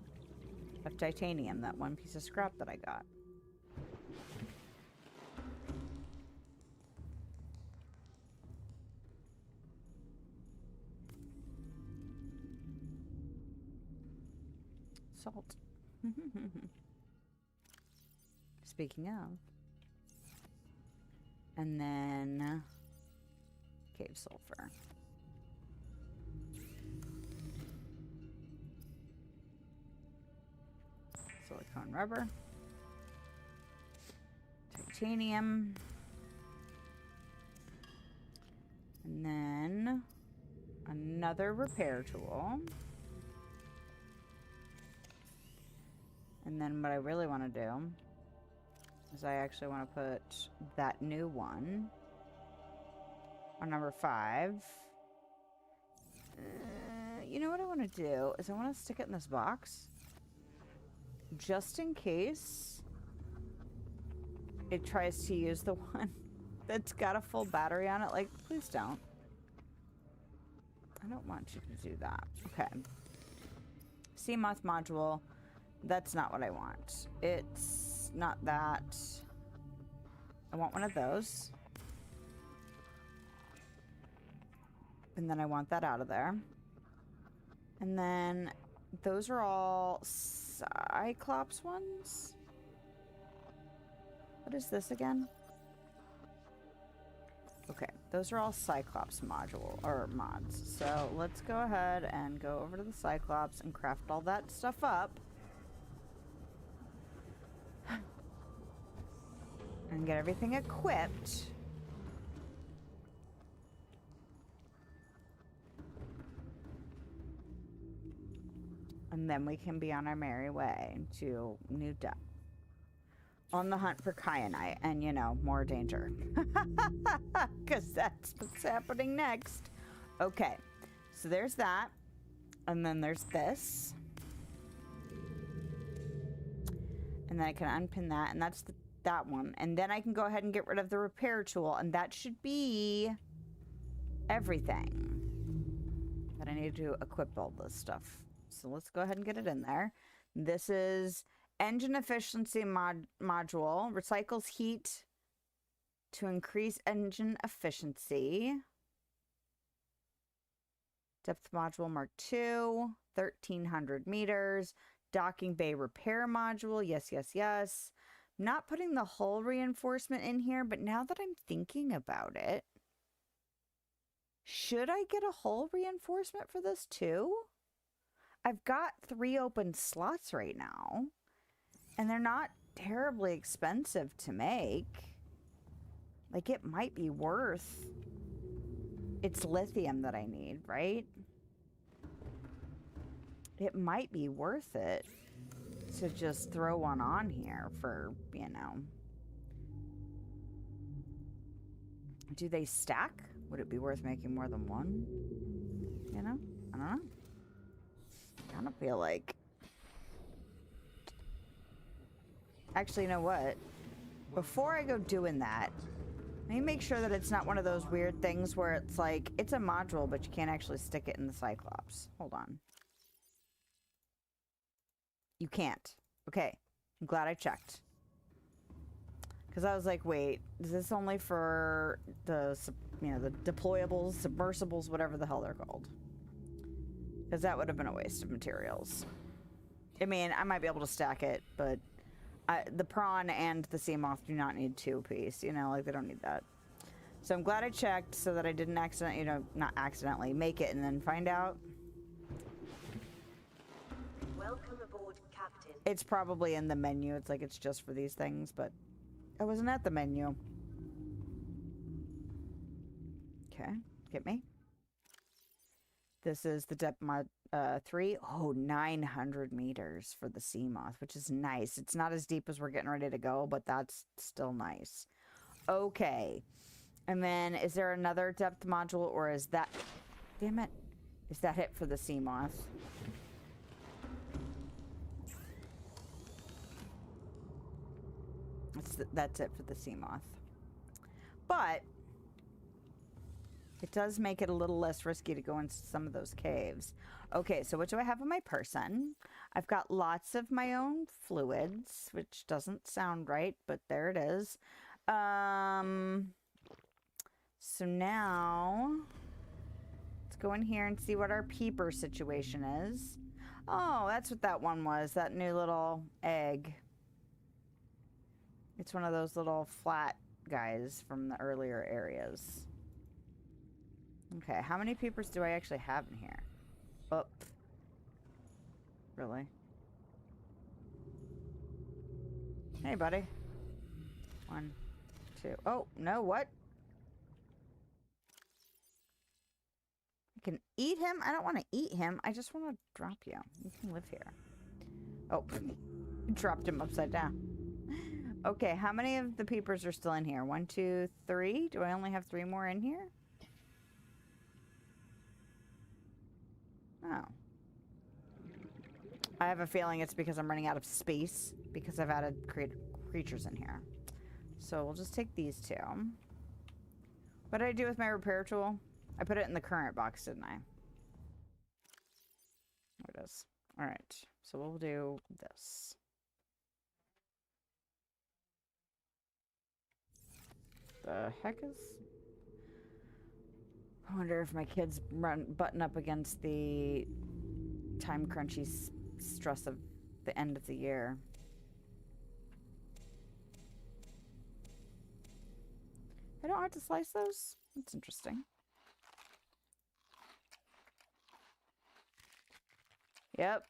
of titanium, that one piece of scrap that I got. Salt. Speaking of. And then cave sulfur. Silicone rubber. Titanium. And then another repair tool. And then what I really want to do is I actually want to put that new one on number 5. You know what I want to do is I want to stick it in this box. Just in case it tries to use the one that's got a full battery on it. Like, please don't. I don't want you to do that. Okay. CMOS module. That's not what I want. It's not that. I want one of those. And then I want that out of there. And then those are all Cyclops ones. What is this again? Okay, those are all Cyclops module or mods. So let's go ahead and go over to the Cyclops and craft all that stuff up. And get everything equipped. And then we can be on our merry way to new depth. On the hunt for kyanite and, you know, more danger. Because that's what's happening next. Okay, so there's that. And then there's this. And then I can unpin that, and that's that one. And then I can go ahead and get rid of the repair tool, and that should be everything that I need to equip all this stuff. So let's go ahead and get it in there. This is engine efficiency module. Recycles heat to increase engine efficiency. Depth module Mark II, 1,300 meters. Docking bay repair module. Yes, yes, yes. Not putting the hull reinforcement in here, but now that I'm thinking about it, Should I get a hull reinforcement for this too? I've got 3 open slots right now, and they're not terribly expensive to make. Like, it might be worth... It's lithium that I need, right? It might be worth it to just throw one on here for, you know... Do they stack? Would it be worth making more than one? You know? I don't know. I kind of feel like... Actually, you know what? Before I go doing that, let me make sure that it's not one of those weird things where it's like, it's a module, but you can't actually stick it in the Cyclops. Hold on. You can't. Okay. I'm glad I checked. Because I was like, wait, is this only for the, you know, the deployables, submersibles, whatever the hell they're called? Because that would have been a waste of materials. I mean, I might be able to stack it, but the prawn and the sea moth do not need 2 apiece. You know, like, they don't need that. So I'm glad I checked so that I didn't accidentally, you know, not accidentally make it and then find out. Welcome aboard, Captain. It's probably in the menu. It's like it's just for these things, but I wasn't at the menu. Okay, get me. This is the depth mod 3. Oh, 900 meters for the sea moth, which is nice. It's not as deep as we're getting ready to go, but that's still nice. Okay. And then is there another depth module, or is that... Damn it. Is that it for the sea moth? That's it for the sea moth. But it does make it a little less risky to go into some of those caves. Okay, so what do I have on my person? I've got lots of my own fluids, which doesn't sound right, but there it is. So now let's go in here and see what our peeper situation is. Oh, that's what that one was, that new little egg. It's one of those little flat guys from the earlier areas. Okay, how many peepers do I actually have in here? Oh. Really? Hey, buddy. 1, 2. Oh, no, what? I can eat him? I don't want to eat him. I just want to drop you. You can live here. Oh, dropped him upside down. Okay, how many of the peepers are still in here? 1, 2, 3? Do I only have 3 more in here? Oh. I have a feeling it's because I'm running out of space because I've added creatures in here. So we'll just take these 2. What did I do with my repair tool? I put it in the current box, didn't I? There it is. Alright, so we'll do this. The heck is... I wonder if my kids button up against the time crunchy stress of the end of the year. I don't have to slice those? That's interesting. Yep.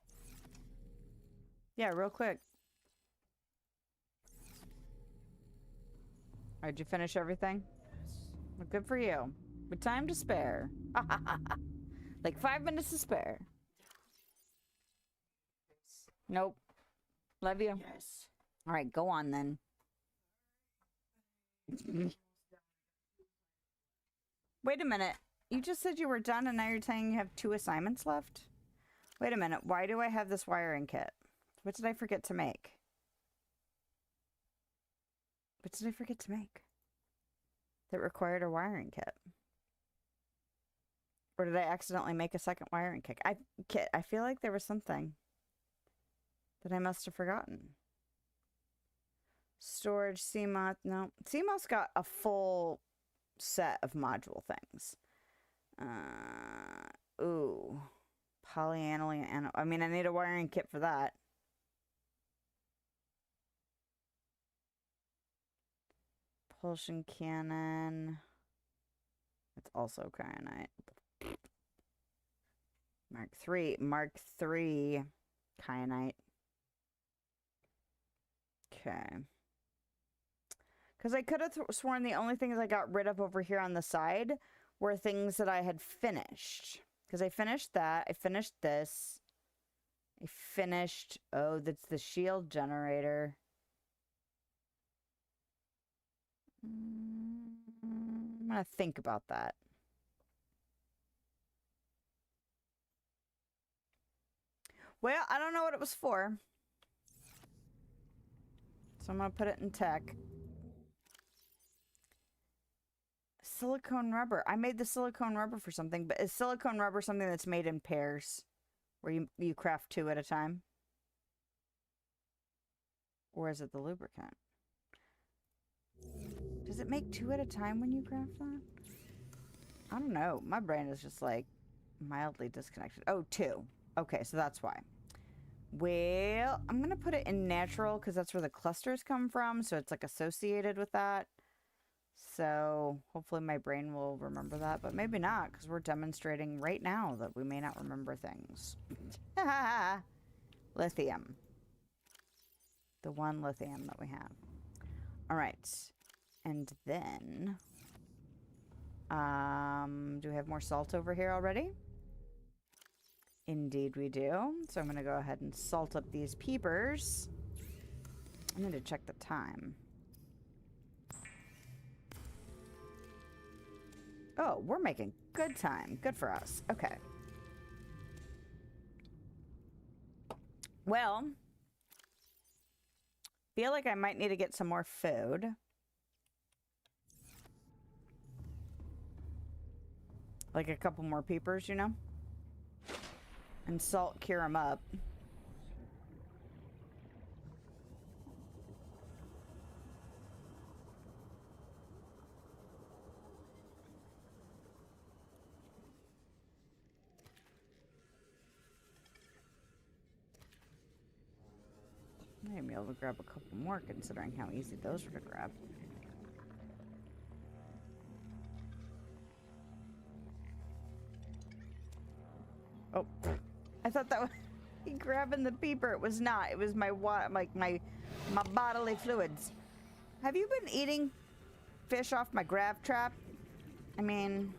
Yeah, real quick. Did you finish everything? Well, good for you. With time to spare. Like 5 minutes to spare. Nope. Love you. Yes. All right, go on then. Wait a minute. You just said you were done and now you're saying you have 2 assignments left? Wait a minute. Why do I have this wiring kit? What did I forget to make? What did I forget to make that required a wiring kit? Or did I accidentally make a second wiring kit? I feel like there was something that I must have forgotten. Storage, CMOS, no. CMOS got a full set of module things. Ooh. Polyaniline, I mean, I need a wiring kit for that. Propulsion cannon. That's also kyanite. Mark 3 kyanite. Okay. Because I could have sworn the only things I got rid of over here on the side were things that I had finished. Because I finished that. I finished this. I finished... Oh, that's the shield generator. I'm going to think about that. Well, I don't know what it was for. So I'm going to put it in tech. Silicone rubber. I made the silicone rubber for something, but is silicone rubber something that's made in pairs? Where you craft 2 at a time? Or is it the lubricant? Does it make 2 at a time when you craft that? I don't know. My brain is just like mildly disconnected. Oh, 2. Okay, so that's why. Well, I'm going to put it in natural because that's where the clusters come from. So it's like associated with that. So hopefully my brain will remember that, but maybe not because we're demonstrating right now that we may not remember things. Lithium. The one lithium that we have. All right. And then, do we have more salt over here already? Indeed we do. So I'm going to go ahead and salt up these peepers. I need to check the time. Oh, we're making good time. Good for us. Okay. Well, feel like I might need to get some more food. Like a couple more peepers, you know? And salt cure them up. I may be able to grab a couple more considering how easy those were to grab. Oh, I thought that was grabbing the peeper. It was not. It was my bodily fluids. Have you been eating fish off my grav trap? I mean,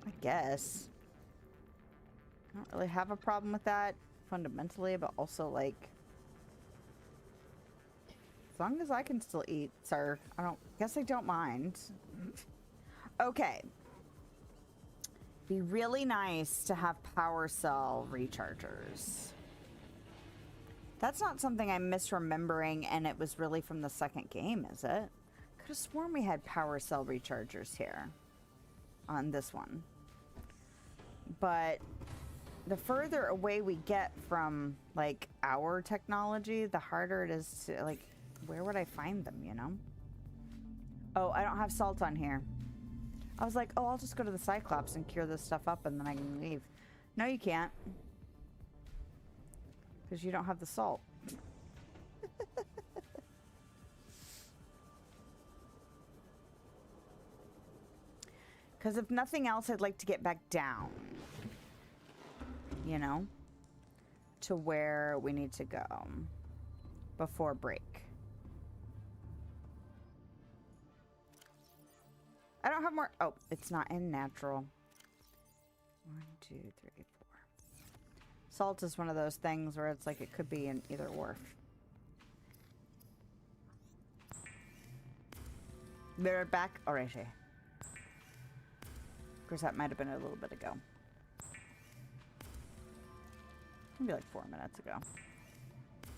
I guess. I don't really have a problem with that fundamentally, but also like, as long as I can still eat, sir. I don't mind. Okay. Be really nice to have power cell rechargers. That's not something I'm misremembering, and it was really from the second game, is it? Could have sworn we had power cell rechargers here on this one. But the further away we get from, like, our technology, the harder it is to, like, where would I find them, you know? Oh, I don't have salt on here. I was like, oh, I'll just go to the Cyclops and cure this stuff up and then I can leave. No, you can't. Because you don't have the salt. Because if nothing else, I'd like to get back down. You know? To where we need to go. Before break. I don't have more. Oh, it's not in natural. 1, 2, 3, 4. Salt is one of those things where it's like it could be in either or. We're back already. Of course, that might have been a little bit ago. Maybe like 4 minutes ago.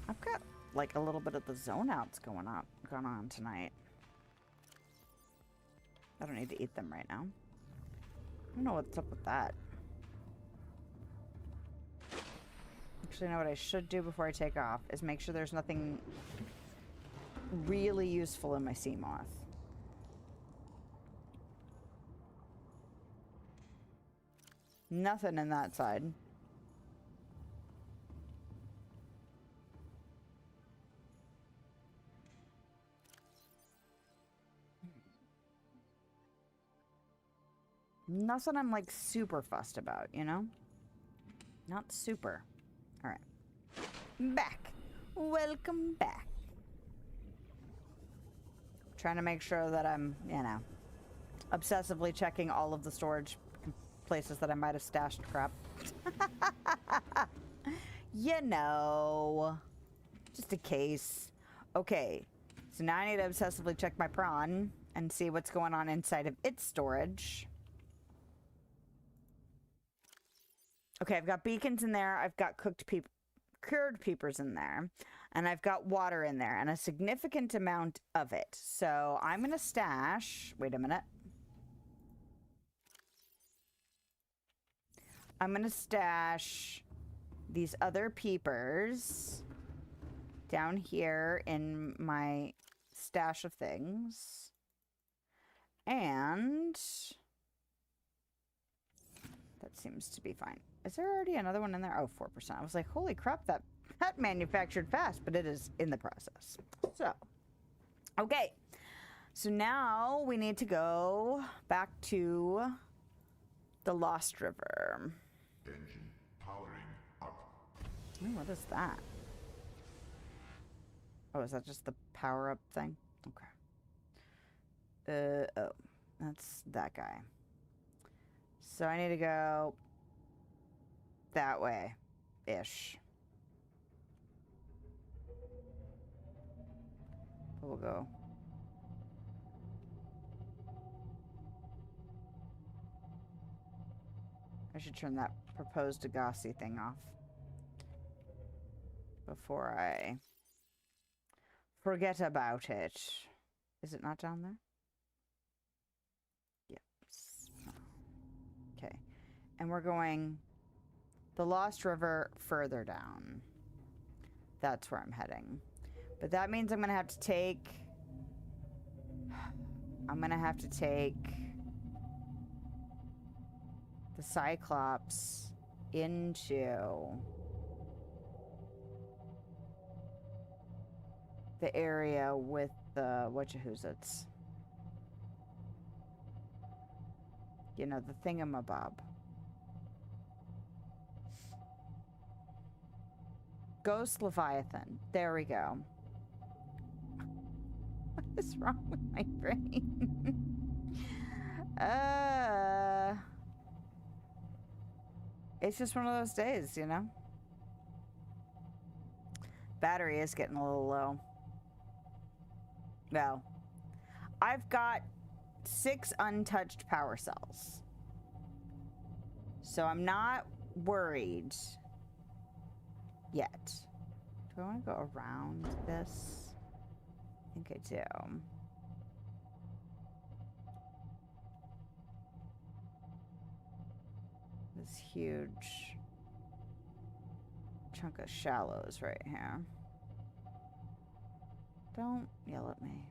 I've got like a little bit of the zone outs going on tonight. I don't need to eat them right now. I don't know what's up with that. Actually, you know what I should do before I take off is make sure there's nothing really useful in my sea moth. Nothing in that side. That's what I'm like super fussed about, you know? Not super. All right. Back. Welcome back. Trying to make sure that I'm, you know, obsessively checking all of the storage places that I might have stashed crap. You know, just a case. Okay, so now I need to obsessively check my prawn and see what's going on inside of its storage. Okay, I've got beacons in there. I've got cured peepers in there. And I've got water in there and a significant amount of it. So I'm going to stash... Wait a minute. I'm going to stash these other peepers down here in my stash of things. And that seems to be fine. Is there already another one in there? Oh, 4%. I was like, holy crap, that manufactured fast, but it is in the process. So, okay. So now we need to go back to the Lost River. Engine powering up. Ooh, what is that? Oh, is that just the power-up thing? Okay. Oh, that's that guy. So I need to go that way-ish. We'll go. I should turn that proposed Agassi thing off before I forget about it. Is it not down there? Yes. Okay. And we're going the Lost River further down. That's where I'm heading. But that means I'm going to have to take... the Cyclops into the area with the whatchahoozits. You know, the thingamabob. Ghost Leviathan. There we go. What is wrong with my brain? It's just one of those days, you know? Battery is getting a little low. Well, I've got 6 untouched power cells. So I'm not worried yet. Do I want to go around this? I think I do. This huge chunk of shallows right here. Don't yell at me.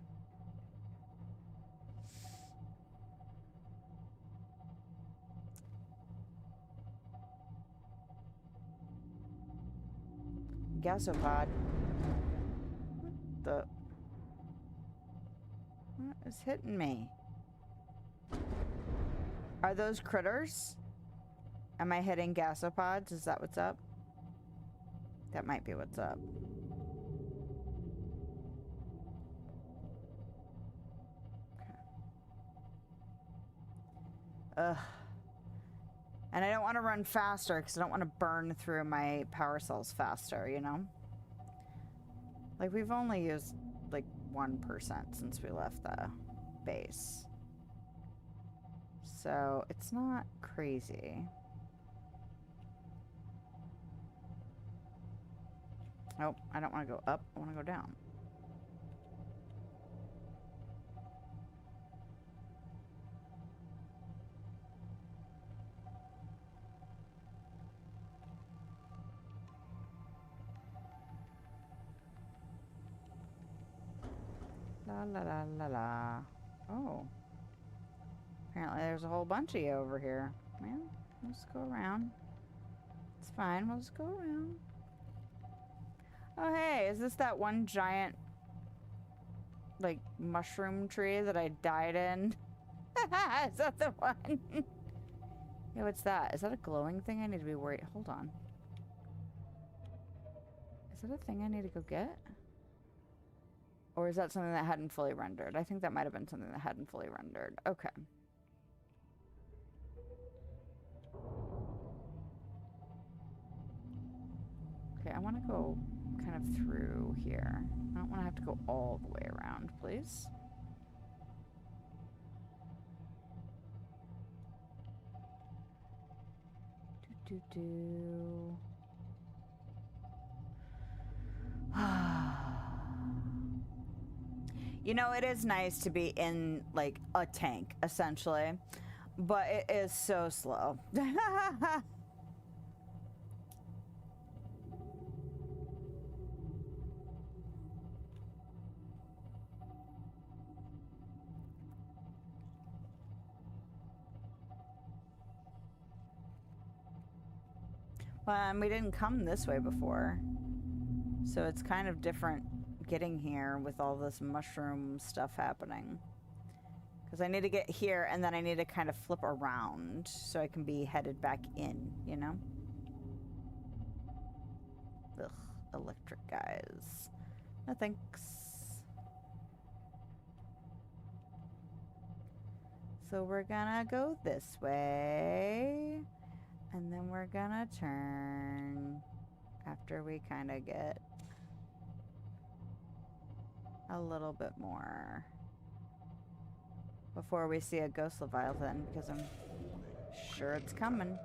Gasopod. What the? What is hitting me? Are those critters? Am I hitting gasopods? Is that what's up? That might be what's up. Okay. Ugh. And I don't want to run faster because I don't want to burn through my power cells faster, you know? Like, we've only used, like, 1% since we left the base. So, it's not crazy. Nope, I don't want to go up. I want to go down. La la la la la. Oh. Apparently there's a whole bunch of you over here. Well, we'll just go around. It's fine, we'll just go around. Oh, hey, is this that one giant, like, mushroom tree that I died in? Is that the one? Hey, what's that? Is that a glowing thing I need to be worried? Hold on. Is that a thing I need to go get? Or is that something that hadn't fully rendered? I think that might have been something that hadn't fully rendered. Okay. Okay, I want to go kind of through here. I don't want to have to go all the way around, please. Do. You know, it is nice to be in, like, a tank, essentially. But it is so slow. Well, we didn't come this way before. So it's kind of different getting here with all this mushroom stuff happening. Because I need to get here, and then I need to kind of flip around so I can be headed back in, you know? Ugh, electric guys. No thanks. So we're gonna go this way, and then we're gonna turn after we kind of get a little bit more before we see a ghost Leviathan, because I'm sure it's coming.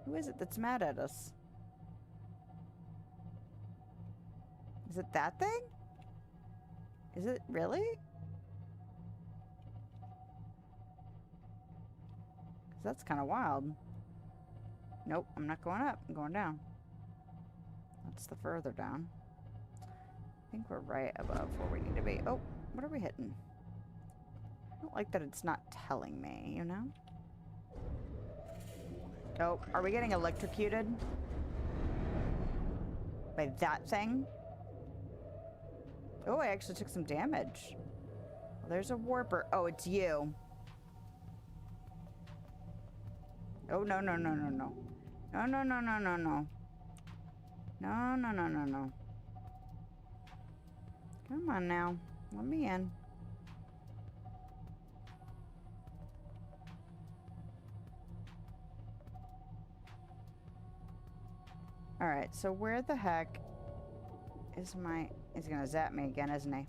Who is it that's mad at us? Is it that thing? Is it really? Because that's kind of wild. Nope, I'm not going up. I'm going down. That's the further down. I think we're right above where we need to be. Oh, what are we hitting? I don't like that it's not telling me, you know? Oh, are we getting electrocuted? By that thing? Oh, I actually took some damage. Well, there's a warper. Oh, it's you. Oh, no, no, no, no, no. No, no, no, no, no, no. No, no, no, no, no. Come on now. Let me in. Alright, so where the heck is my... He's gonna zap me again, isn't he?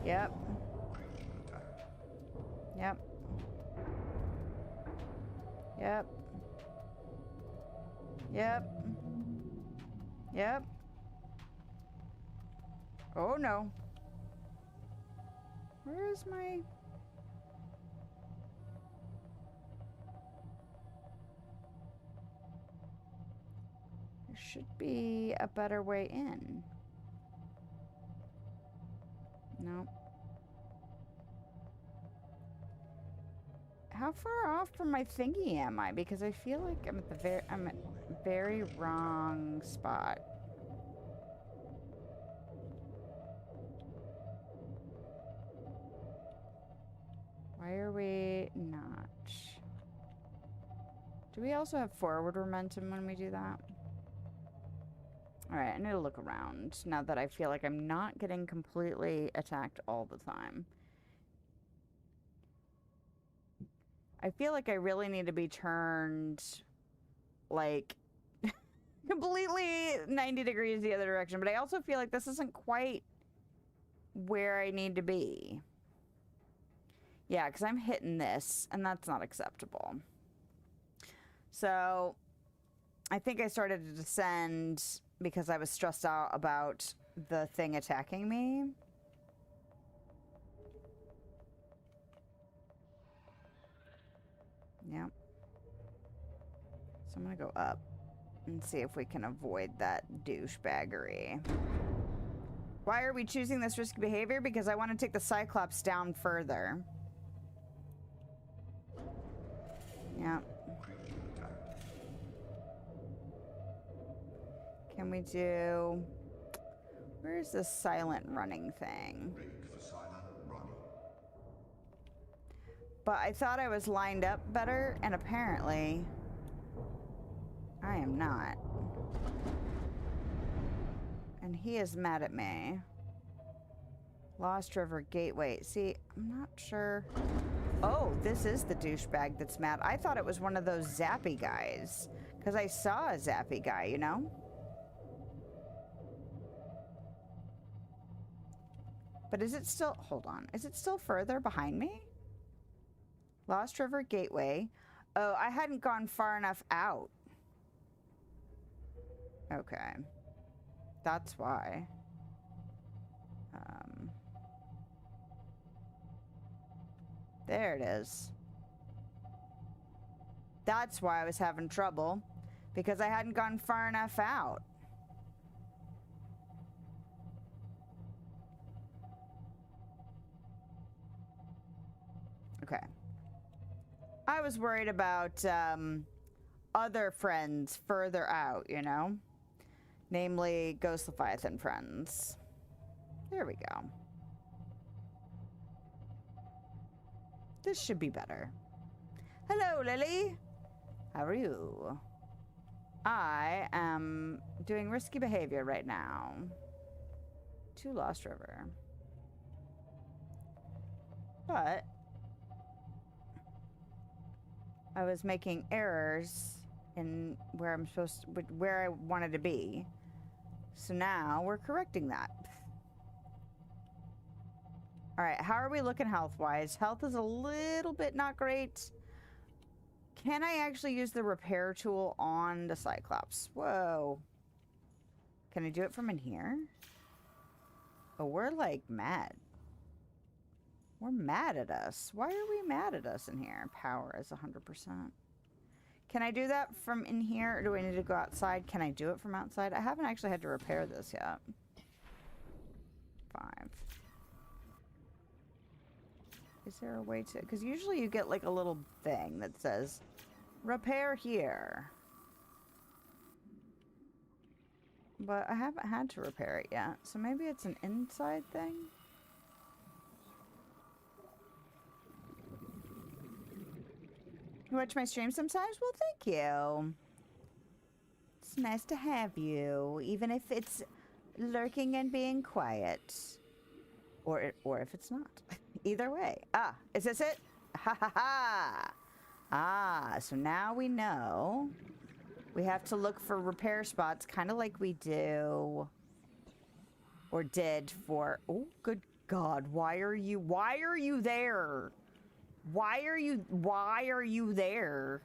Yep. Yep. Yep. Yep. Yep. Oh no. Where is my... There should be a better way in. Nope. How far off from my thingy am I? Because I feel like I'm at the very wrong spot. Why are we not? Do we also have forward momentum when we do that? Alright, I need to look around now that I feel like I'm not getting completely attacked all the time. I feel like I really need to be turned, like, completely 90 degrees the other direction. But I also feel like this isn't quite where I need to be. Yeah, because I'm hitting this, and that's not acceptable. So, I think I started to descend because I was stressed out about the thing attacking me. Yep. So I'm gonna go up and see if we can avoid that douchebaggery. Why are we choosing this risky behavior? Because I want to take the Cyclops down further. Yep. Can we do... Where's the silent running thing? Break for silent running. But I thought I was lined up better, and apparently... I am not. And he is mad at me. Lost River Gateway. See, I'm not sure... Oh, this is the douchebag that's mad. I thought it was one of those zappy guys. Because I saw a zappy guy, you know? But is it still... Hold on. Is it still further behind me? Lost River Gateway. Oh, I hadn't gone far enough out. Okay. That's why. There it is. That's why I was having trouble. Because I hadn't gone far enough out. Okay. I was worried about other friends further out, you know? Namely, Ghost Leviathan friends. There we go. This should be better. Hello, Lily. How are you? I am doing risky behavior right now. To Lost River. But I was making errors in where I'm supposed to, where I wanted to be. So now we're correcting that. All right, how are we looking health-wise? Health is a little bit not great. Can I actually use the repair tool on the Cyclops? Whoa. Can I do it from in here? Oh, we're like mad. We're mad at us. Why are we mad at us in here? Power is 100%. Can I do that from in here, or do I need to go outside? Can I do it from outside? I haven't actually had to repair this yet. 5. Is there a way to... Because usually you get like a little thing that says, repair here. But I haven't had to repair it yet. So maybe it's an inside thing? You watch my stream sometimes? Well, thank you. It's nice to have you, even if it's lurking and being quiet. Or if it's not. Either way. Ah, is this it? Ha ha ha! Ah, so now we know. We have to look for repair spots, kind of like we do. Or did for... Oh, good God. Why are you there? Why are you there?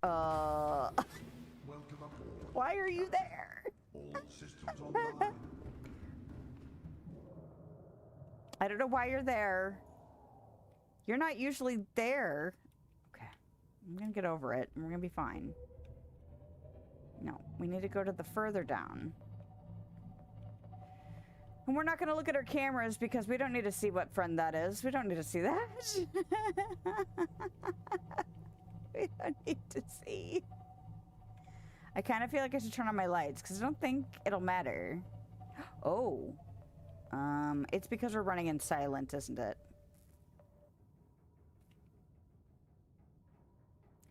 Welcome aboard. Why are you there? All systems online. I don't know why you're there. You're not usually there. Okay. I'm gonna get over it, and we're gonna be fine. No, we need to go to the further down. And we're not going to look at our cameras because we don't need to see what friend that is. We don't need to see that. We don't need to see. I kind of feel like I should turn on my lights because I don't think it'll matter. Oh. It's because we're running in silent, isn't it?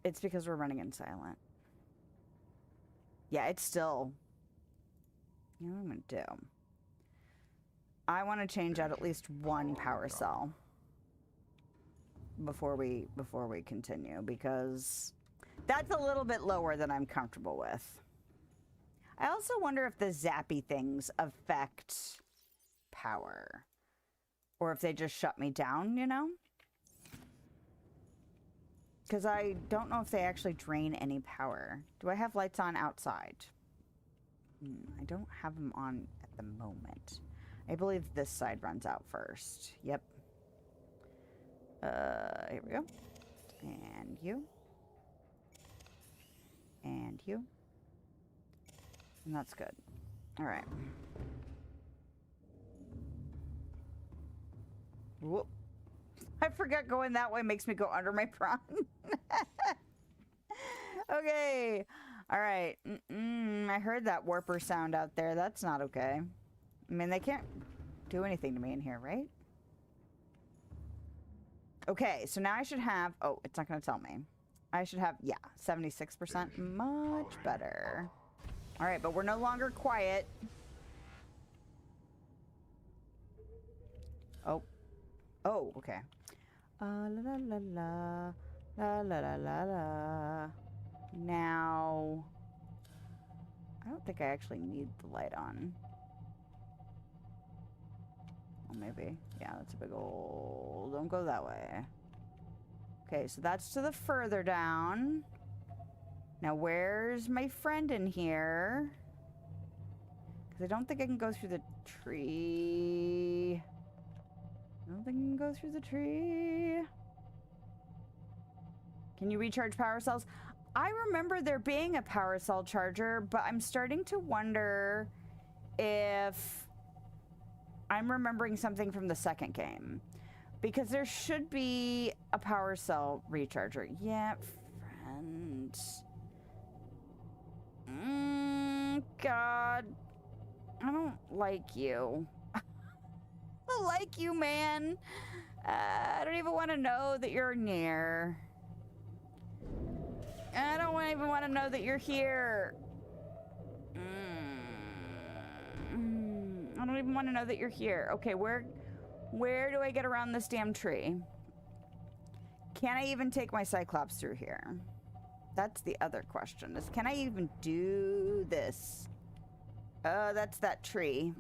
It's because we're running in silent. Yeah, it's still... You know what I'm going to do? I want to change out at least one power cell before we continue, because that's a little bit lower than I'm comfortable with. I also wonder if the zappy things affect power, or if they just shut me down, you know? Because I don't know if they actually drain any power. Do I have lights on outside? I don't have them on at the moment. I believe this side runs out first. Yep. Here we go. And you. And you. And that's good. All right. Whoop. I forgot going that way makes me go under my prawn. Okay. All right. I heard that warper sound out there. That's not okay. I mean, they can't do anything to me in here, right? Okay, so now I should have... Oh, it's not going to tell me. I should have, yeah, 76%. Much better. All right, but we're no longer quiet. Oh. Oh, okay. La la la la. La la la la la. Now... I don't think I actually need the light on. Well, maybe. Yeah, that's a big old... Don't go that way. Okay, so that's to the further down. Now, where's my friend in here? Because I don't think I can go through the tree. I don't think I can go through the tree. Can you recharge power cells? I remember there being a power cell charger, but I'm starting to wonder if I'm remembering something from the second game. Because there should be a power cell recharger. Yeah, friend. God. I don't like you. I don't like you, man. I don't even want to know that you're near. I don't even want to know that you're here. I don't even want to know that you're here. Okay, where do I get around this damn tree? Can I even take my Cyclops through here? That's the other question, is can I even do this? That's that tree.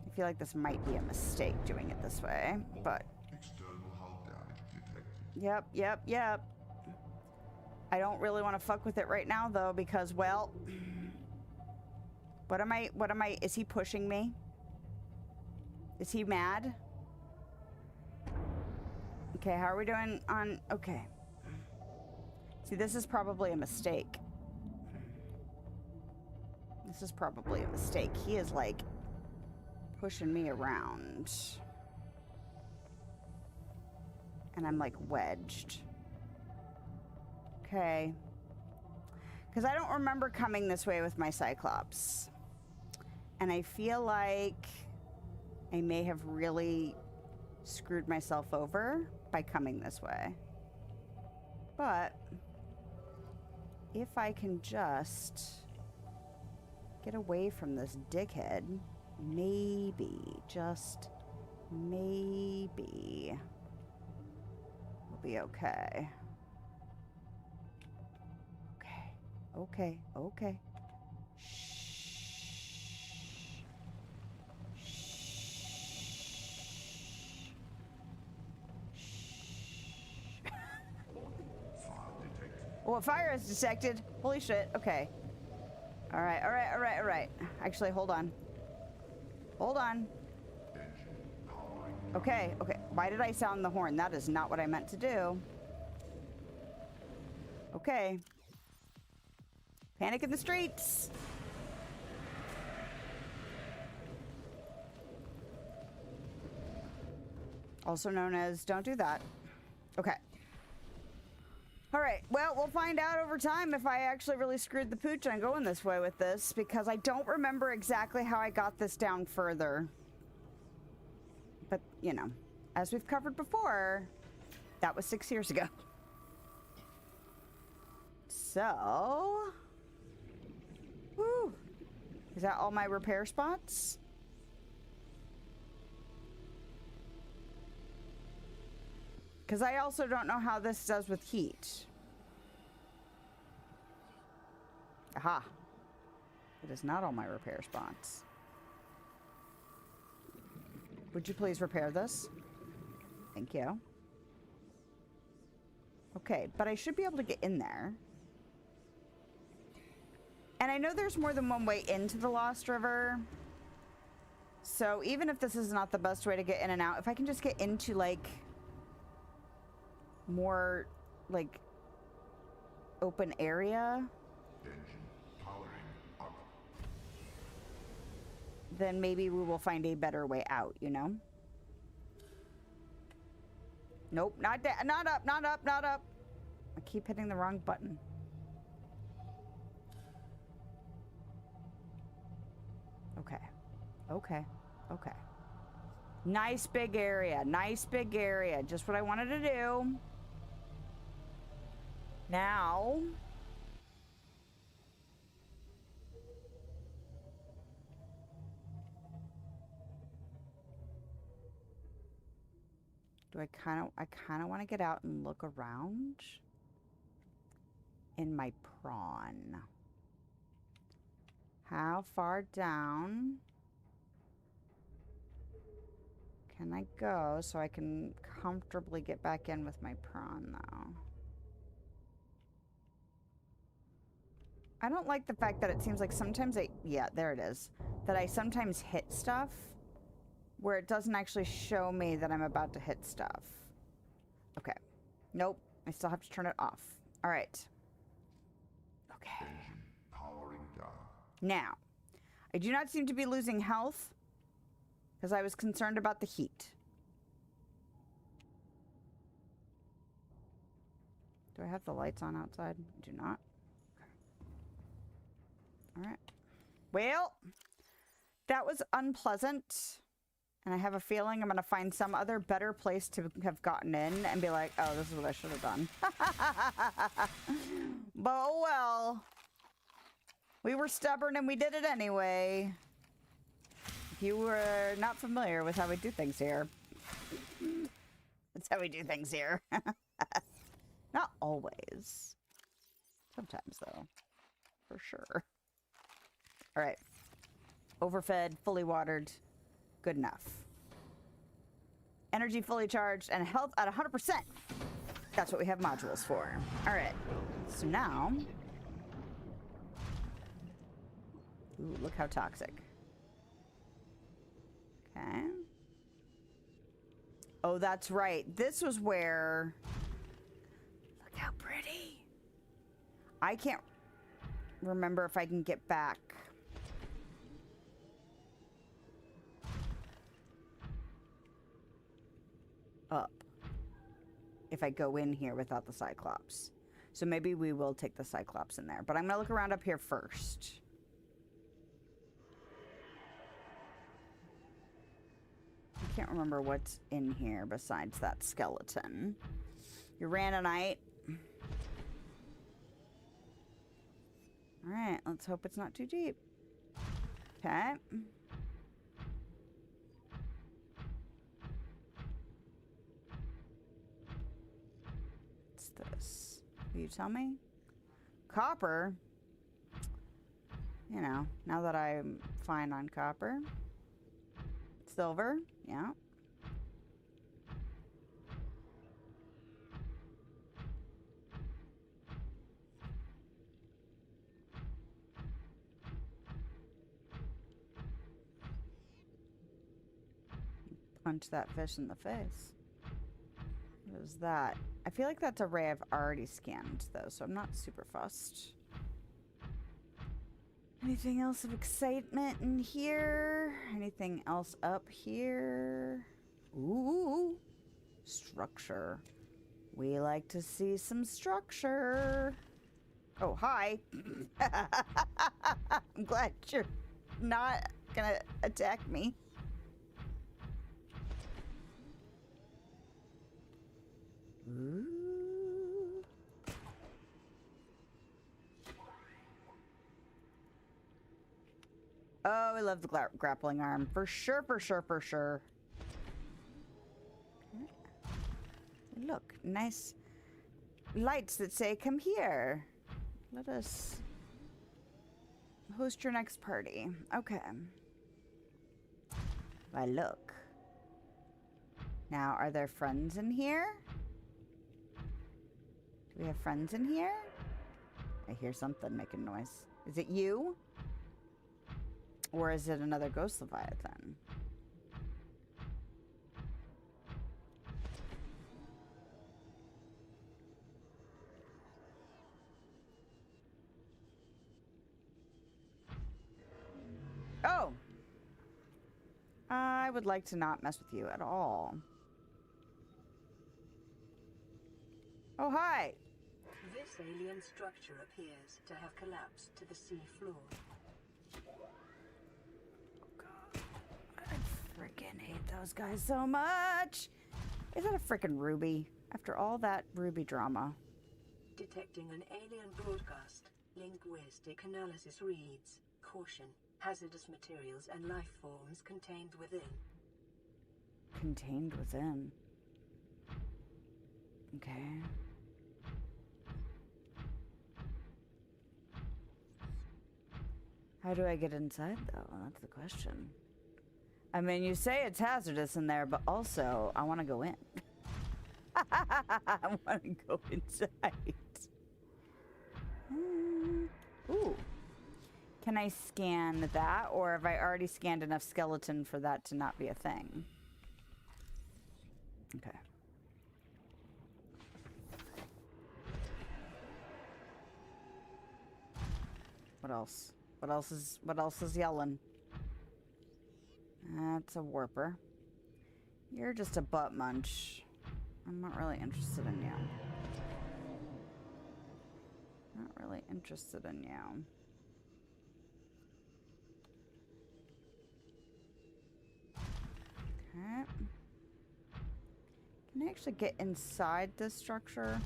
I feel like this might be a mistake doing it this way, but... External hull damage detected. Yep. I don't really want to fuck with it right now, though, because, well... What am I... Is he pushing me? Is he mad? Okay, how are we doing on... Okay. See, this is probably a mistake. This is probably a mistake. He is, like, pushing me around. And I'm, like, wedged. Okay. Because I don't remember coming this way with my Cyclops. And I feel like I may have really screwed myself over by coming this way. But if I can just get away from this dickhead, maybe, just maybe, we'll be okay. Okay. Oh, a fire is detected. Holy shit. Okay. All right. Actually, hold on. Okay. Why did I sound the horn? That is not what I meant to do. Okay. Panic in the streets. Also known as don't do that. Okay. All right, well, we'll find out over time if I actually really screwed the pooch on going this way with this, because I don't remember exactly how I got this down further. But, you know, as we've covered before, that was 6 years ago. So... Whew. Is that all my repair spots? Because I also don't know how this does with heat. Aha. It is not all my repair spots. Would you please repair this? Thank you. Okay, but I should be able to get in there. And I know there's more than one way into the Lost River. So even if this is not the best way to get in and out, if I can just get into, like, more, like, open area, Engine powering up. then maybe we will find a better way out, you know? Nope, not up. I keep hitting the wrong button. Okay. Okay. Nice big area. Nice big area. Just what I wanted to do. Now... I kind of want to get out and look around in my prawn. How far down can I go so I can comfortably get back in with my prawn, though? I don't like the fact that it seems like sometimes yeah, there it is. That I sometimes hit stuff where it doesn't actually show me that I'm about to hit stuff. Okay. Nope. I still have to turn it off. All right. Okay. Engine powering down. Now, I do not seem to be losing health because I was concerned about the heat. Do I have the lights on outside? I do not. All right. Well, that was unpleasant. And I have a feeling I'm going to find some other better place to have gotten in and be like, oh, this is what I should have done. But oh well. We were stubborn and we did it anyway. If you were not familiar with how we do things here. That's how we do things here. Not always. Sometimes, though. For sure. All right. Overfed, fully watered. Good enough. Energy fully charged and health at 100%. That's what we have modules for. All right. So now... Ooh, look how toxic. Okay. Oh, that's right. This was where... Look how pretty. I can't remember if I can get back. Up. If I go in here without the Cyclops. So maybe we will take the Cyclops in there. But I'm going to look around up here first. I can't remember what's in here besides that skeleton. Uranite. Alright, let's hope it's not too deep. Okay. What's this? Will you tell me? Copper? You know, now that I'm fine on copper. Silver, yeah. Punch that fish in the face. What is that? I feel like that's a ray I've already scanned, though, so I'm not super fussed. Anything else of excitement in here? Anything else up here? Ooh, structure. We like to see some structure. Oh, hi. I'm glad you're not gonna attack me. Ooh. Oh, I love the grappling arm. For sure, for sure, for sure. Look, nice lights that say, come here. Let us host your next party. Okay. Why, look. Now, are there friends in here? Do we have friends in here? I hear something making noise. Is it you? Or is it another ghost Leviathan? Oh! I would like to not mess with you at all. Oh, hi! This alien structure appears to have collapsed to the sea floor. those guys so much. Is that a freaking ruby? After all that ruby drama. Detecting an alien broadcast. Linguistic analysis reads, caution, hazardous materials and life forms contained within. Contained within. Okay. How do I get inside, though? That's the question. I mean, you say it's hazardous in there, but also, I want to go in. I want to go inside. Ooh. Can I scan that, or have I already scanned enough skeleton for that to not be a thing? Okay. What else? What else is yelling? That's a warper. You're just a butt munch. I'm not really interested in you. Not really interested in you. Okay. Can I actually get inside this structure?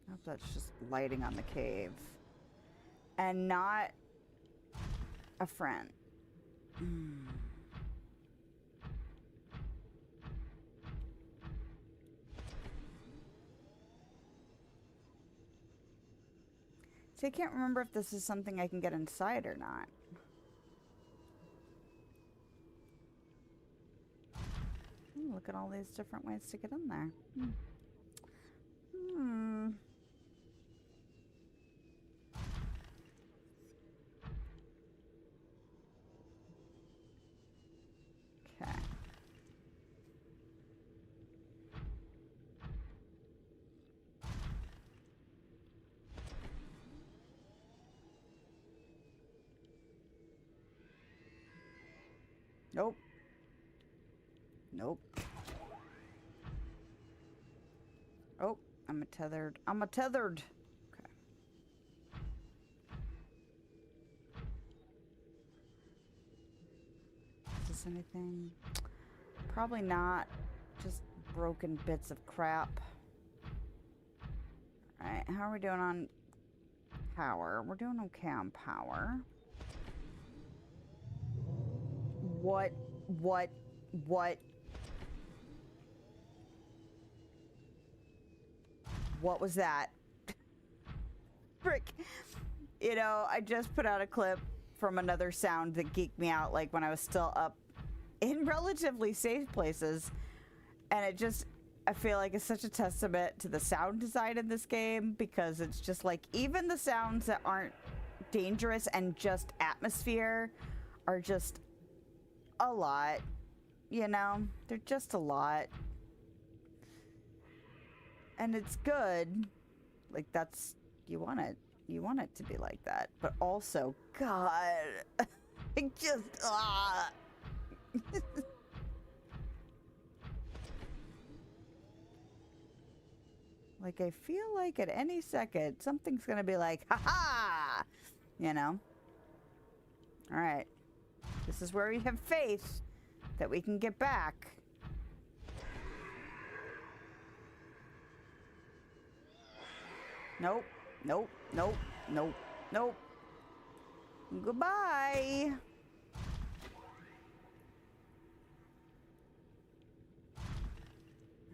I hope that's just lighting on the cave. And not a friend. See, I can't remember if this is something I can get inside or not. Look at all these different ways to get in there. Okay. Nope. Nope. Oh, I'm tethered. I'm tethered. Okay. Is this anything? Probably not. Just broken bits of crap. Alright, how are we doing on power? We're doing okay on power. What? What was that? Frick. You know, I just put out a clip from another sound that geeked me out, like when I was still up in relatively safe places. And it just, I feel like it's such a testament to the sound design in this game, because it's just like, even the sounds that aren't dangerous and just atmosphere are just a lot. You know, they're just a lot. And it's good. Like, that's, you want it to be like that. But also, God, it just, like, I feel like at any second, something's gonna be like, ha-ha! You know? Alright. This is where we have faith that we can get back. Nope. Nope. Nope. Nope. Nope. Goodbye.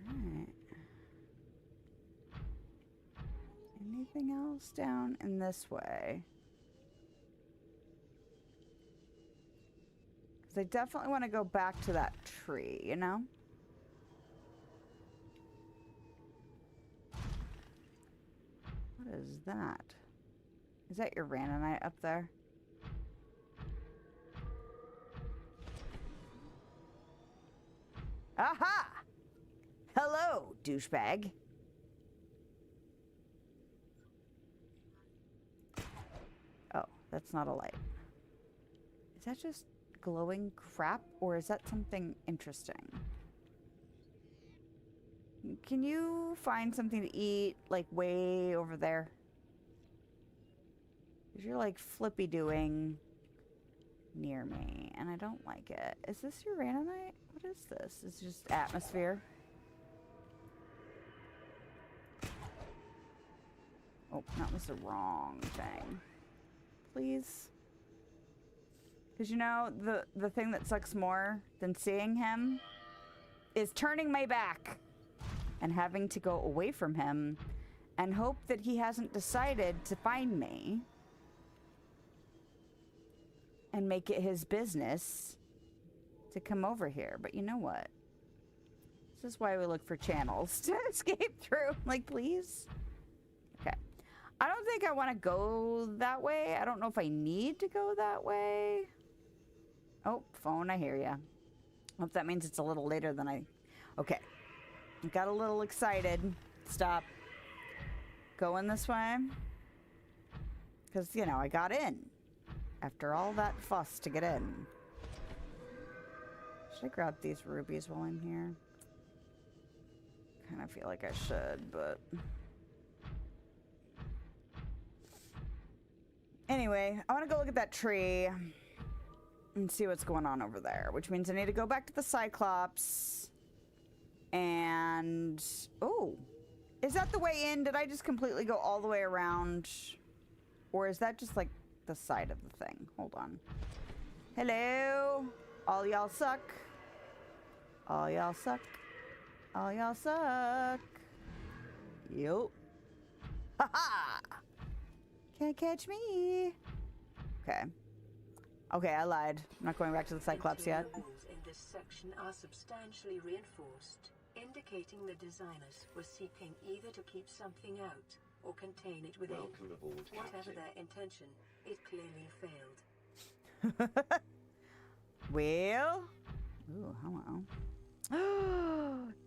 Alright. Anything else down in this way? Because I definitely want to go back to that tree, you know? What is that? Is that your Ranonite up there? Aha! Hello, douchebag. Oh, that's not a light. Is that just glowing crap, or is that something interesting? Can you find something to eat, like, way over there? 'Cause you're, like, flippy doing near me, and I don't like it. Is this Uranite? What is this? It's just atmosphere. Oh, that was the wrong thing. Please. Because you know, the thing that sucks more than seeing him is turning my back and having to go away from him and hope that he hasn't decided to find me and make it his business to come over here. But you know what? This is why we look for channels to escape through. Like, please? Okay. I don't think I want to go that way. I don't know if I need to go that way. Oh, phone, I hear ya. Hope that means it's a little later than I... Okay. I got a little excited. Stop. Going this way. Because, you know, I got in. After all that fuss to get in. Should I grab these rubies while I'm here? Kind of feel like I should, but... Anyway, I want to go look at that tree and see what's going on over there, which means I need to go back to the Cyclops. And... Oh! Is that the way in? Did I just completely go all the way around? Or is that just, like, the side of the thing? Hold on. Hello? All y'all suck. All y'all suck. All y'all suck. Yup. Ha-ha! Can't catch me. Okay. Okay, I lied. I'm not going back to the Cyclops yet. Interior walls in this section are substantially reinforced, indicating the designers were seeking either to keep something out or contain it within. Welcome aboard, Whatever Captain. their intention, it clearly failed. Well. Ooh, hello.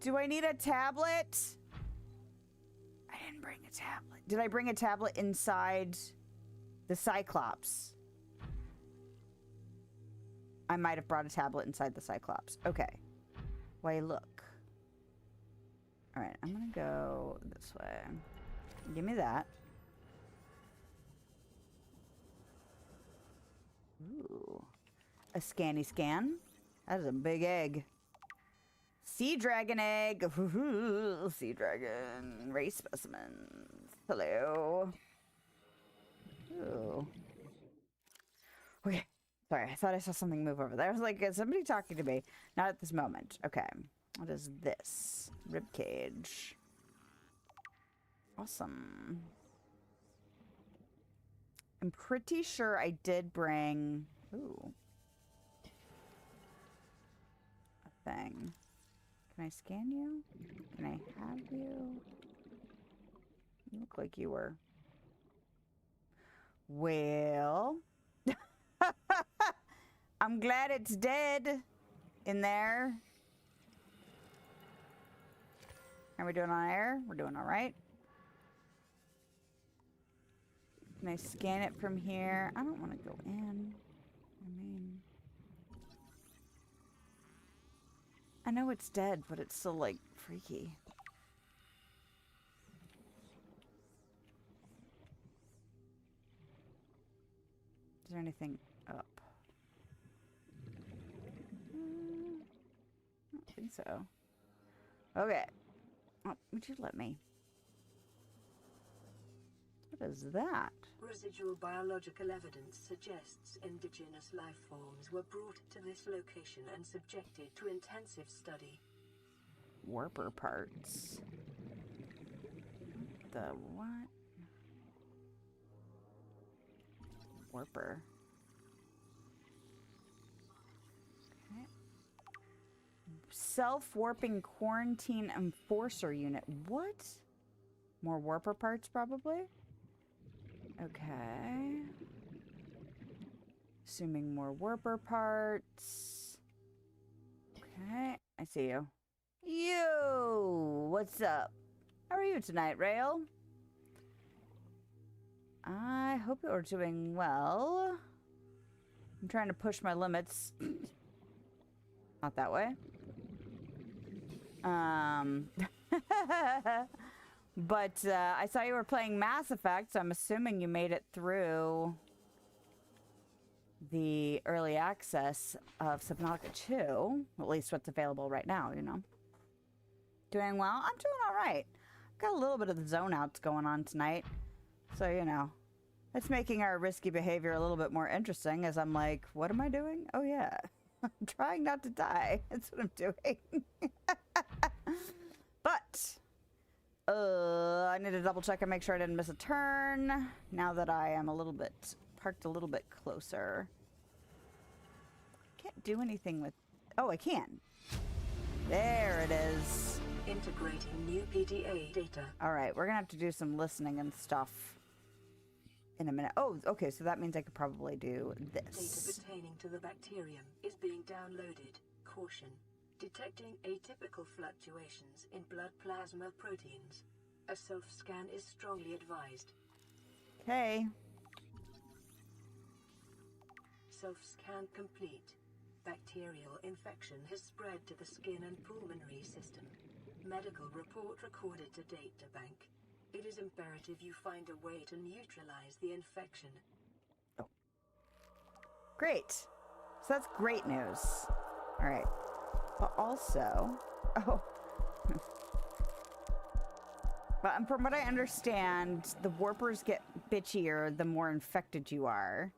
Do I need a tablet? I didn't bring a tablet. Did I bring a tablet inside the Cyclops? I might have brought a tablet inside the Cyclops. Okay. Why look. Alright, I'm gonna go this way. Give me that. Ooh. A scanny scan. That is a big egg. Sea dragon egg. Ooh, sea dragon. Race specimens. Hello. Ooh. Okay. Sorry, I thought I saw something move over there. I was like, is somebody talking to me? Not at this moment. Okay. What is this? Ribcage. Awesome. I'm pretty sure I did bring... Ooh. A thing. Can I scan you? Can I have you? You look like you were... Well... I'm glad it's dead in there. Are we doing on air? We're doing all right. Can I scan it from here? I don't want to go in. I know it's dead, but it's still, like, freaky. Is there anything up? I don't think so. Okay. Oh, would you let me? What is that? Residual biological evidence suggests indigenous life forms were brought to this location and subjected to intensive study. Warper parts. The what? Warper. Okay. Self-warping quarantine enforcer unit. What? More warper parts, probably? Okay. Assuming more warper parts. Okay, I see you. You! What's up? How are you tonight, Rail? I hope you're doing well. I'm trying to push my limits. Not that way. But I saw you were playing Mass Effect, so I'm assuming you made it through the early access of Subnautica 2, at least what's available right now, you know. Doing well? I'm doing all right. Got a little bit of the zone outs going on tonight. So, you know, it's making our risky behavior a little bit more interesting as I'm like, what am I doing? Oh, yeah. I'm trying not to die. That's what I'm doing. But, I need to double check and make sure I didn't miss a turn. Now that I am parked a little bit closer. Can't do anything with... Oh, I can. There it is. Integrating new PDA data. All right, we're gonna have to do some listening and stuff in a minute. Oh, okay, so that means I could probably do this. Data pertaining to the bacterium is being downloaded. Caution. Detecting atypical fluctuations in blood plasma proteins. A self-scan is strongly advised. Okay. Self-scan complete. Bacterial infection has spread to the skin and pulmonary system. Medical report recorded to databank. It is imperative you find a way to neutralize the infection. Oh. Great. So that's great news. All right. But also... Oh. But from what I understand, the warpers get bitchier the more infected you are.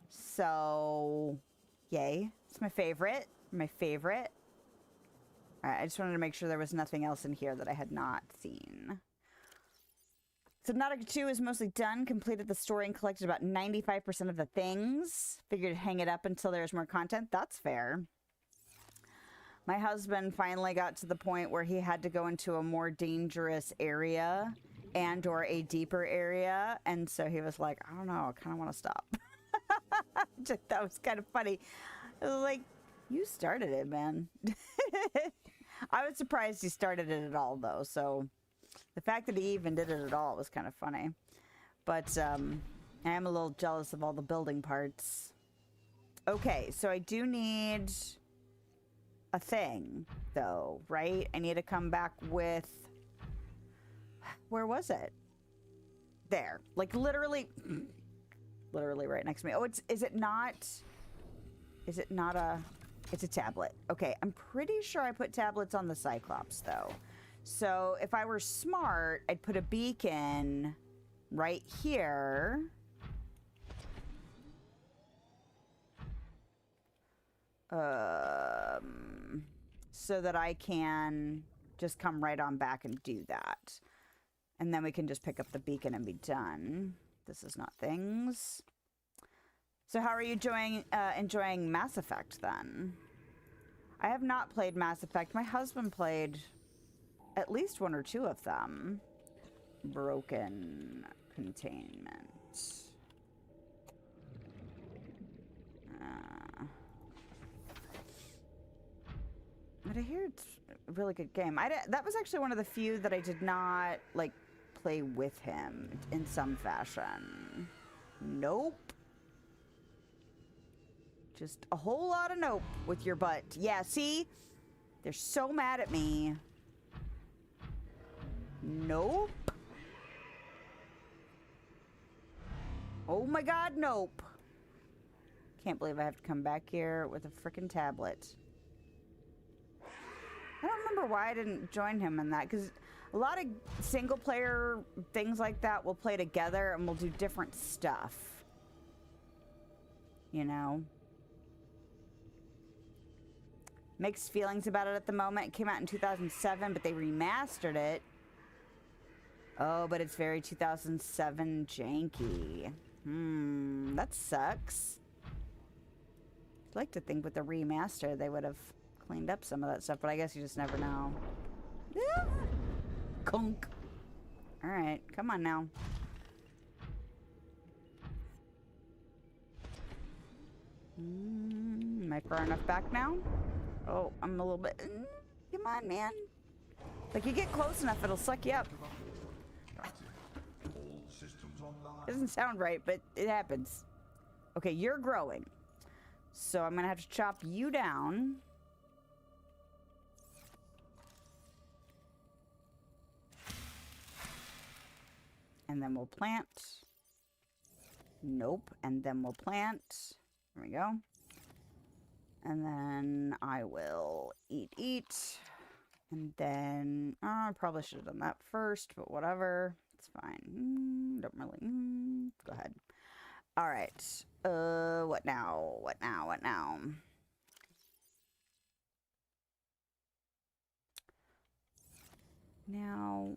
So... Yay. It's my favorite. My favorite. Alright, I just wanted to make sure there was nothing else in here that I had not seen. Subnautica 2 is mostly done. Completed the story and collected about 95% of the things. Figured to hang it up until there's more content. That's fair. My husband finally got to the point where he had to go into a more dangerous area and or a deeper area. And so he was like, I don't know, I kind of want to stop. That was kind of funny. I was like, you started it, man. I was surprised he started it at all, though. So the fact that he even did it at all was kind of funny. But I am a little jealous of all the building parts. Okay, so I do need a thing, though, right? I need to come back with... Where was it? There. Like, literally... Literally right next to me. Oh, is it not a... It's a tablet. Okay, I'm pretty sure I put tablets on the Cyclops, though. So if I were smart, I'd put a beacon right here. So that I can just come right on back and do that. And then we can just pick up the beacon and be done. This is not things. So how are you enjoying Mass Effect, then? I have not played Mass Effect. My husband played at least one or two of them. Broken containment. But I hear it's a really good game. That was actually one of the few that I did not, like, play with him in some fashion. Nope. Just a whole lot of nope with your butt. Yeah, see? They're so mad at me. Nope. Oh my god, nope. Can't believe I have to come back here with a frickin' tablet. I don't remember why I didn't join him in that, because a lot of single player things like that will play together and we'll do different stuff. You know? Mixed feelings about it at the moment. It came out in 2007, but they remastered it. Oh, but it's very 2007 janky. That sucks. I'd like to think with the remaster they would have cleaned up some of that stuff, but I guess you just never know. Yeah. Conk. Alright, come on now. Am I far enough back now? Oh, I'm a little bit... Come on, man. Like, you get close enough, it'll suck you up. All systems online. Doesn't sound right, but it happens. Okay, you're growing. So I'm gonna have to chop you down. And then we'll plant. Nope. And then we'll plant. There we go. And then I will eat. And then, I probably should have done that first, but whatever. It's fine. Don't really, go ahead. All right. What now? What now? Now,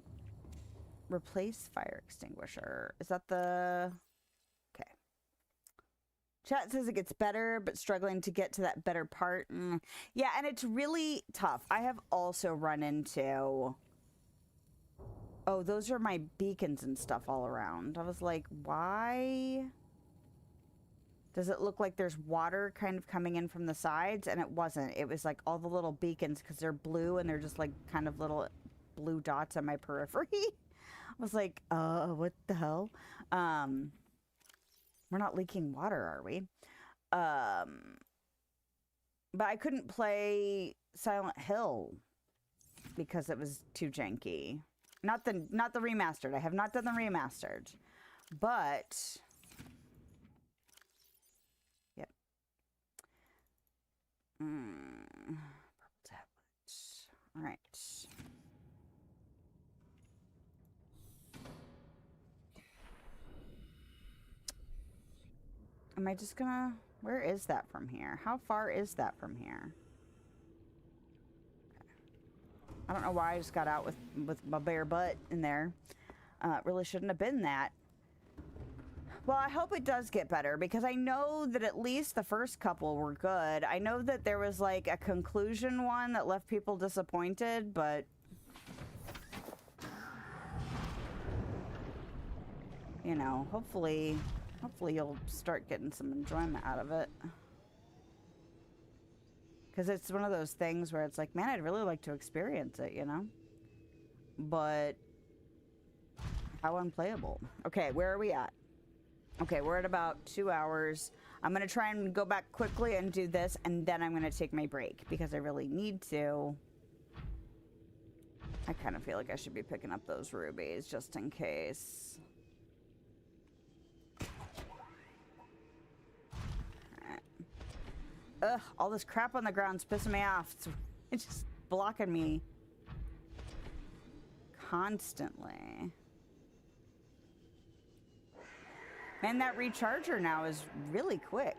replace fire extinguisher. Is that the... Okay. Chat says it gets better, but struggling to get to that better part. Yeah, and it's really tough. I have also run into... Oh, those are my beacons and stuff all around. I was like, why does it look like there's water kind of coming in from the sides? And it wasn't. It was like all the little beacons, because they're blue and they're just like kind of little blue dots on my periphery. I was like, what the hell? We're not leaking water, are we? But I couldn't play Silent Hill because it was too janky. Not the remastered. I have not done the remastered. But yep. Purple tablet. All right. Am I just gonna... Where is that from here? How far is that from here? Okay. I don't know why I just got out with my bare butt in there. Really shouldn't have been that. Well, I hope it does get better, because I know that at least the first couple were good. I know that there was like a conclusion one that left people disappointed, but... You know, hopefully you'll start getting some enjoyment out of it. Because it's one of those things where it's like, man, I'd really like to experience it, you know? But how unplayable. Okay, where are we at? Okay, we're at about 2 hours. I'm going to try and go back quickly and do this, and then I'm going to take my break, because I really need to. I kind of feel like I should be picking up those rubies, just in case. Ugh, all this crap on the ground's pissing me off. It's just blocking me constantly. Man, that recharger now is really quick.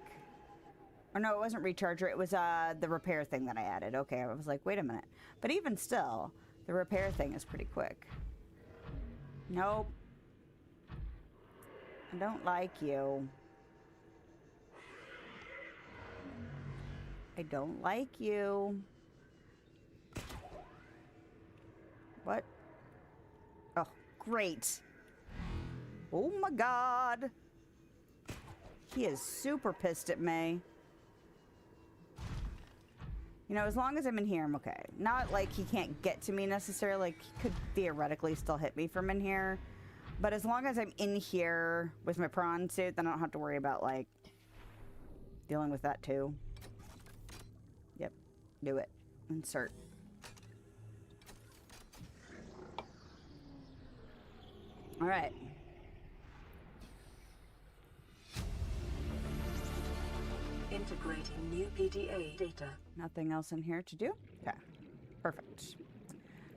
Or no, it wasn't recharger. It was the repair thing that I added. Okay, I was like, wait a minute. But even still, the repair thing is pretty quick. Nope. I don't like you. I don't like you. What? Oh, great. Oh my god. He is super pissed at me. You know, as long as I'm in here, I'm okay. Not like he can't get to me necessarily. Like, he could theoretically still hit me from in here. But as long as I'm in here with my prawn suit, then I don't have to worry about, like, dealing with that too. Yep. Do it. Insert. All right. Integrating new PDA data. Nothing else in here to do? Okay. Perfect.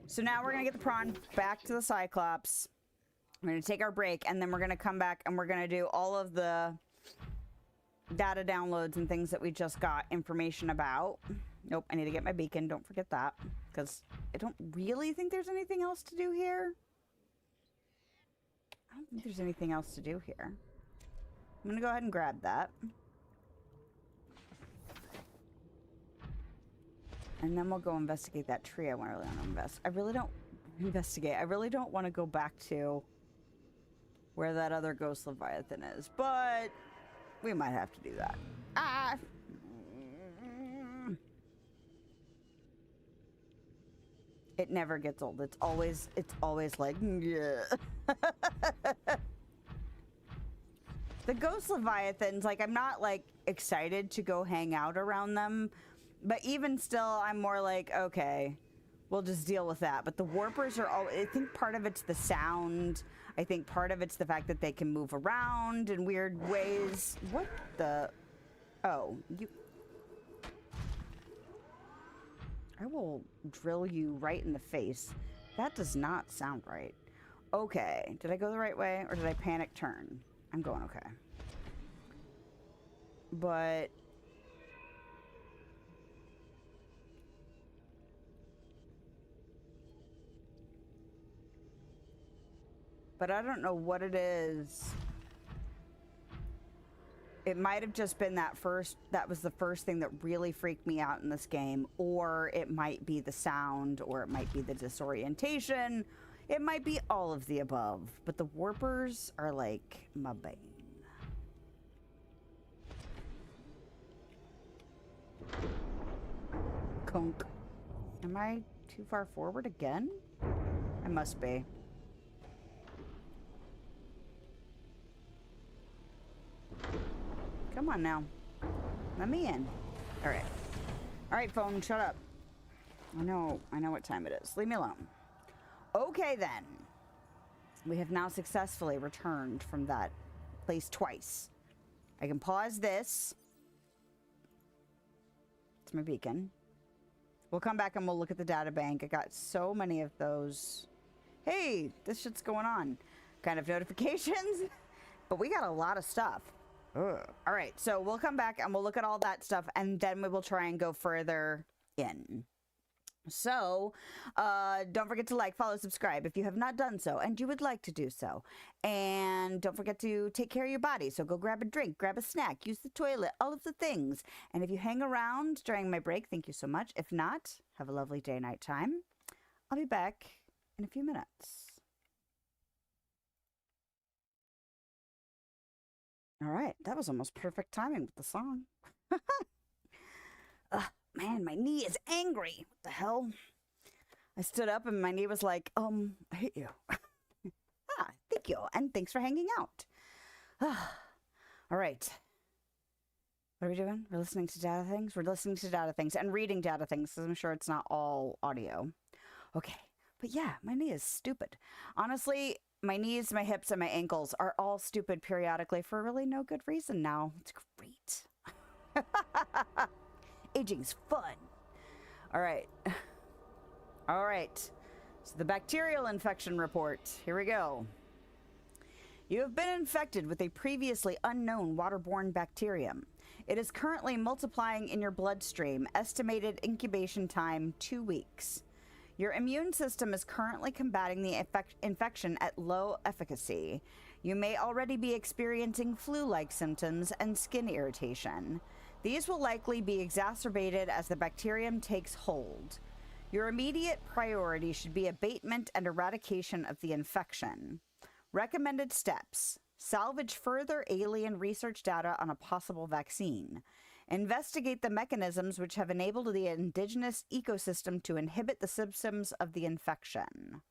So now we're going to get the prawn back to the Cyclops. We're going to take our break, and then we're going to come back and we're going to do all of the data downloads and things that we just got information about. Nope, I need to get my beacon. Don't forget that, because I don't really think there's anything else to do here. I don't think there's anything else to do here. I'm going to go ahead and grab that. And then we'll go investigate that tree I really want to invest. I really don't investigate. I really don't want to go back to where that other ghost Leviathan is, but we might have to do that. Ah! It never gets old. It's always like, yeah. The ghost Leviathans, like, I'm not, like, excited to go hang out around them, but even still, I'm more like, okay, we'll just deal with that. But the warpers are all, I think part of it's the sound. I think part of it's the fact that they can move around in weird ways. What the? Oh, you... I will drill you right in the face. That does not sound right. Okay, did I go the right way or did I panic turn? I'm going okay. But... But I don't know what it is. It might have just been that was the first thing that really freaked me out in this game, or it might be the sound, or it might be the disorientation. It might be all of the above, but the warpers are like my bane. Conk. Am I too far forward again? I must be. Come on now. Let me in. All right. All right, phone, shut up. I know what time it is. Leave me alone. Okay, then. We have now successfully returned from that place twice. I can pause this. It's my beacon. We'll come back and we'll look at the data bank. I got so many of those. Hey, this shit's going on. Kind of notifications. But we got a lot of stuff. Ugh. All right, so we'll come back and we'll look at all that stuff, and then we will try and go further in. So, don't forget to like, follow, subscribe if you have not done so and you would like to do so. And don't forget to take care of your body. So go grab a drink, grab a snack, use the toilet, all of the things. And if you hang around during my break, thank you so much. If not, have a lovely day, night time. I'll be back in a few minutes. All right, that was almost perfect timing with the song. Man, my knee is angry. What the hell? I stood up and my knee was like, I hate you. Thank you, and thanks for hanging out. All right. What are we doing? We're listening to data things? We're listening to data things and reading data things, because I'm sure it's not all audio. Okay, but yeah, my knee is stupid. Honestly, my knees, my hips, and my ankles are all stupid periodically for really no good reason now. It's great. Aging's fun. All right. All right. So the bacterial infection report. Here we go. You have been infected with a previously unknown waterborne bacterium. It is currently multiplying in your bloodstream. Estimated incubation time 2 weeks. Your immune system is currently combating the infection at low efficacy. You may already be experiencing flu-like symptoms and skin irritation. These will likely be exacerbated as the bacterium takes hold. Your immediate priority should be abatement and eradication of the infection. Recommended steps: salvage further alien research data on a possible vaccine. Investigate the mechanisms which have enabled the indigenous ecosystem to inhibit the symptoms of the infection.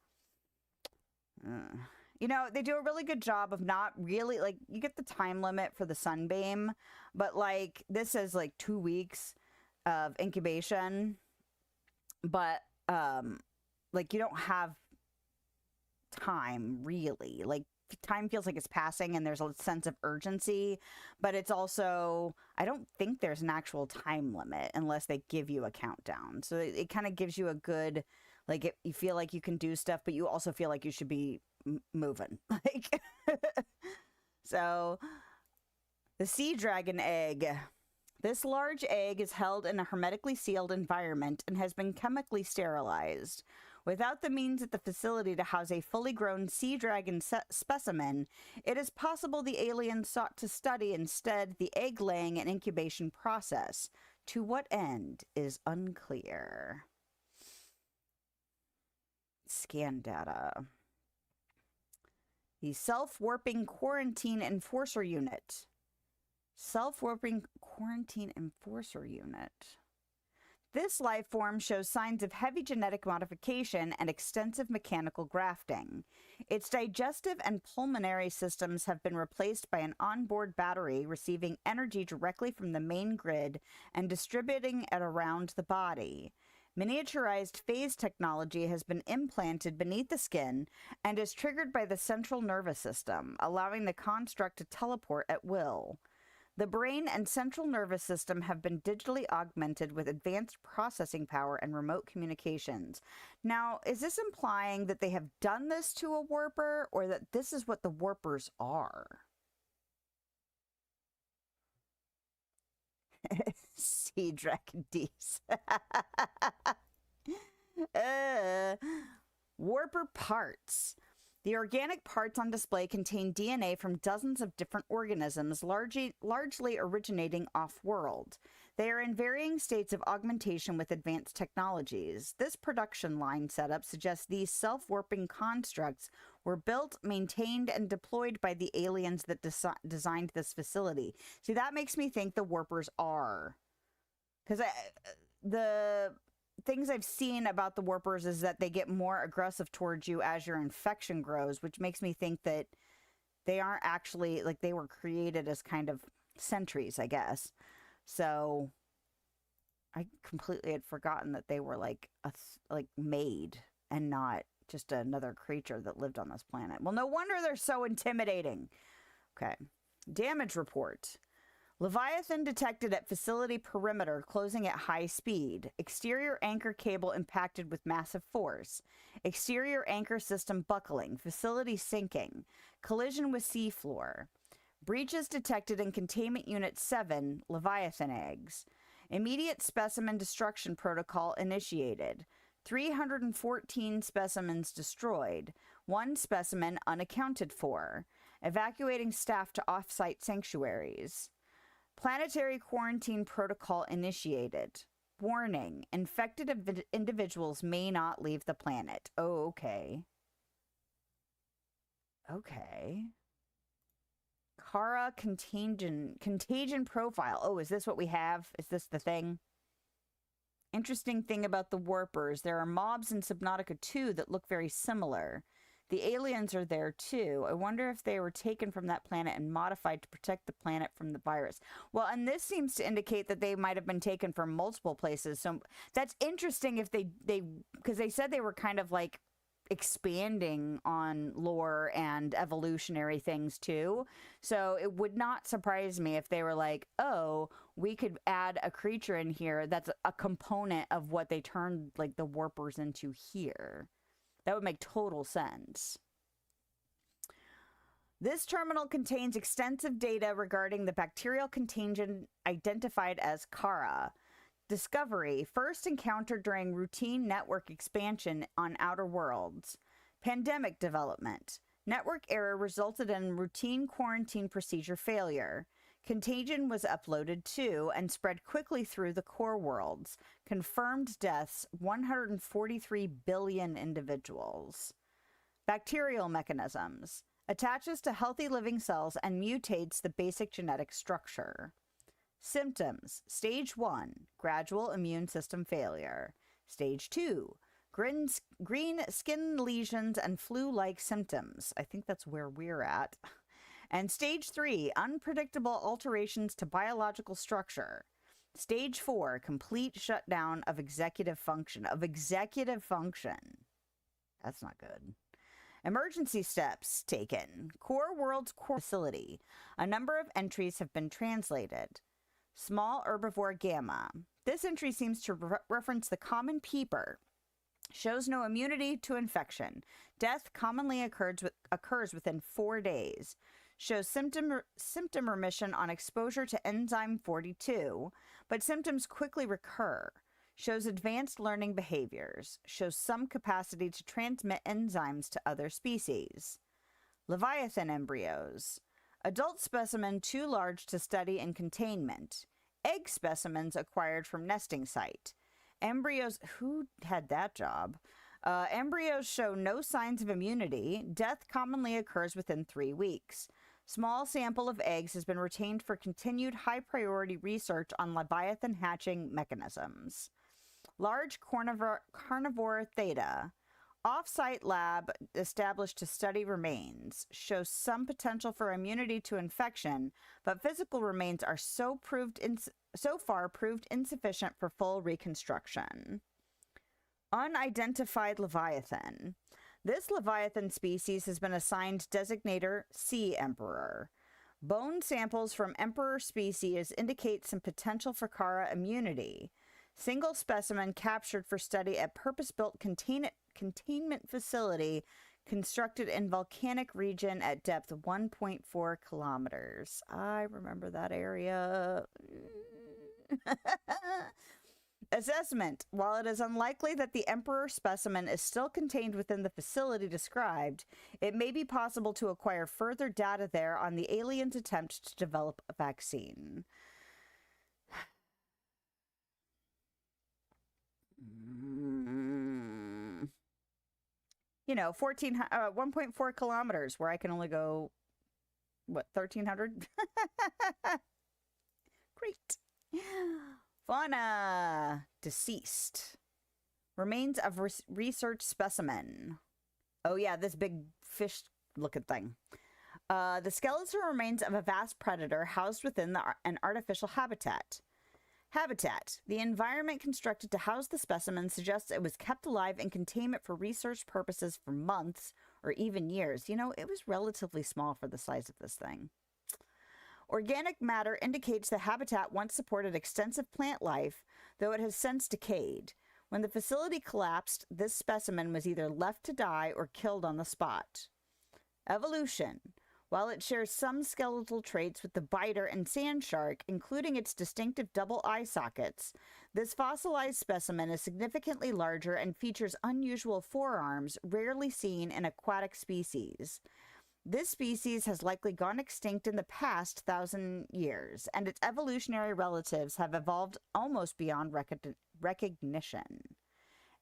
You know, they do a really good job of not really, like, you get the time limit for the sunbeam, but, like, this is, like, 2 weeks of incubation, but, like, you don't have time, really. Like, time feels like it's passing and there's a sense of urgency, but it's also, I don't think there's an actual time limit unless they give you a countdown. So it kind of gives you a good, like, you feel like you can do stuff, but you also feel like you should be moving. Like, so the sea dragon egg. This large egg is held in a hermetically sealed environment and has been chemically sterilized. Without the means at the facility to house a fully grown sea dragon specimen, it is possible the aliens sought to study instead the egg-laying and incubation process. To what end is unclear. Scan data. The Self-Warping Quarantine Enforcer Unit. Self-Warping Quarantine Enforcer Unit. This life form shows signs of heavy genetic modification and extensive mechanical grafting. Its digestive and pulmonary systems have been replaced by an onboard battery receiving energy directly from the main grid and distributing it around the body. Miniaturized phase technology has been implanted beneath the skin and is triggered by the central nervous system, allowing the construct to teleport at will. The brain and central nervous system have been digitally augmented with advanced processing power and remote communications. Now, is this implying that they have done this to a warper, or that this is what the warpers are? Sea Dragon D's. Warper parts. The organic parts on display contain DNA from dozens of different organisms, largely originating off-world. They are in varying states of augmentation with advanced technologies. This production line setup suggests these self-warping constructs were built, maintained, and deployed by the aliens that designed this facility. See, that makes me think the warpers are. Because the things I've seen about the warpers is that they get more aggressive towards you as your infection grows, which makes me think that they aren't actually, like, they were created as kind of sentries, I guess. So I completely had forgotten that they were like made and not just another creature that lived on this planet. Well, no wonder they're so intimidating. Okay. Damage report. Leviathan detected at facility perimeter, closing at high speed. Exterior anchor cable impacted with massive force. Exterior anchor system buckling. Facility sinking. Collision with seafloor. Breaches detected in Containment Unit 7, Leviathan eggs. Immediate specimen destruction protocol initiated. 314 specimens destroyed. 1 specimen unaccounted for. Evacuating staff to off-site sanctuaries. Planetary quarantine protocol initiated. Warning, infected individuals may not leave the planet. Oh, okay. Okay. Kara contagion profile. Oh, is this what we have? Is this the thing? Interesting thing about the warpers. There are mobs in Subnautica 2 that look very similar. The aliens are there too. I wonder if they were taken from that planet and modified to protect the planet from the virus. Well, and this seems to indicate that they might have been taken from multiple places. So that's interesting if they because they said they were kind of like expanding on lore and evolutionary things too. So it would not surprise me if they were like, oh, we could add a creature in here that's a component of what they turned like the warpers into here. That would make total sense. This terminal contains extensive data regarding the bacterial contagion identified as Kara. Discovery, first encountered during routine network expansion on outer worlds. Pandemic development. Network error resulted in routine quarantine procedure failure. Contagion was uploaded to and spread quickly through the core worlds. Confirmed deaths, 143 billion individuals. Bacterial mechanisms. Attaches to healthy living cells and mutates the basic genetic structure. Symptoms. Stage 1, gradual immune system failure. Stage 2, green skin lesions and flu-like symptoms. I think that's where we're at. And Stage 3, unpredictable alterations to biological structure. Stage 4, complete shutdown of executive function. That's not good. Emergency steps taken. Core World's core facility. A number of entries have been translated. Small herbivore gamma. This entry seems to reference the common peeper. Shows no immunity to infection. Death commonly occurs within 4 days. Shows symptom remission on exposure to enzyme 42, but symptoms quickly recur. Shows advanced learning behaviors. Shows some capacity to transmit enzymes to other species. Leviathan embryos. Adult specimen too large to study in containment. Egg specimens acquired from nesting site. Embryos, who had that job? Embryos show no signs of immunity. Death commonly occurs within 3 weeks. Small sample of eggs has been retained for continued high-priority research on Leviathan hatching mechanisms. Large carnivore theta. Off-site lab established to study remains. Shows some potential for immunity to infection, but physical remains are so far proved insufficient for full reconstruction. Unidentified Leviathan. This Leviathan species has been assigned designator Sea Emperor. Bone samples from emperor species indicate some potential for Kara immunity. Single specimen captured for study at purpose-built containment facility constructed in volcanic region at depth 1.4 kilometers. I remember that area. Assessment. While it is unlikely that the emperor specimen is still contained within the facility described, it may be possible to acquire further data there on the aliens' attempt to develop a vaccine. You know, 1.4 kilometers, where I can only go, what, 1,300? Great. Fauna. Deceased. Remains of research specimen. Oh yeah, this big fish-looking thing. The skeletal remains of a vast predator housed within an artificial habitat. Habitat. The environment constructed to house the specimen suggests it was kept alive in containment for research purposes for months or even years. You know, it was relatively small for the size of this thing. Organic matter indicates the habitat once supported extensive plant life, though it has since decayed. When the facility collapsed, this specimen was either left to die or killed on the spot. Evolution. While it shares some skeletal traits with the biter and sand shark, including its distinctive double eye sockets, this fossilized specimen is significantly larger and features unusual forearms rarely seen in aquatic species. This species has likely gone extinct in the past 1,000 years, and its evolutionary relatives have evolved almost beyond recognition.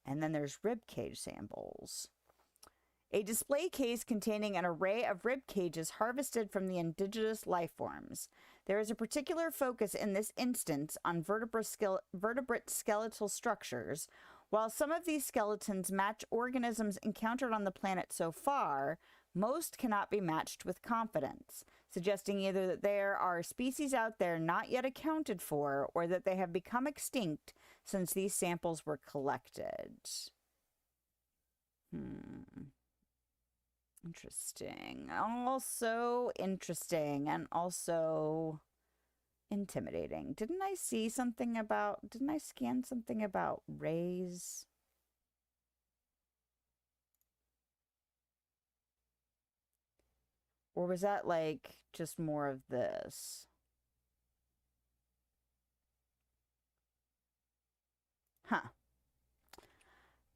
And then there's ribcage samples. A display case containing an array of rib cages harvested from the indigenous life forms. There is a particular focus in this instance on vertebrate skeletal structures. While some of these skeletons match organisms encountered on the planet so far, most cannot be matched with confidence, suggesting either that there are species out there not yet accounted for or that they have become extinct since these samples were collected. Interesting. Also interesting and also intimidating. Didn't I scan something about rays? Or was that like just more of this? Huh.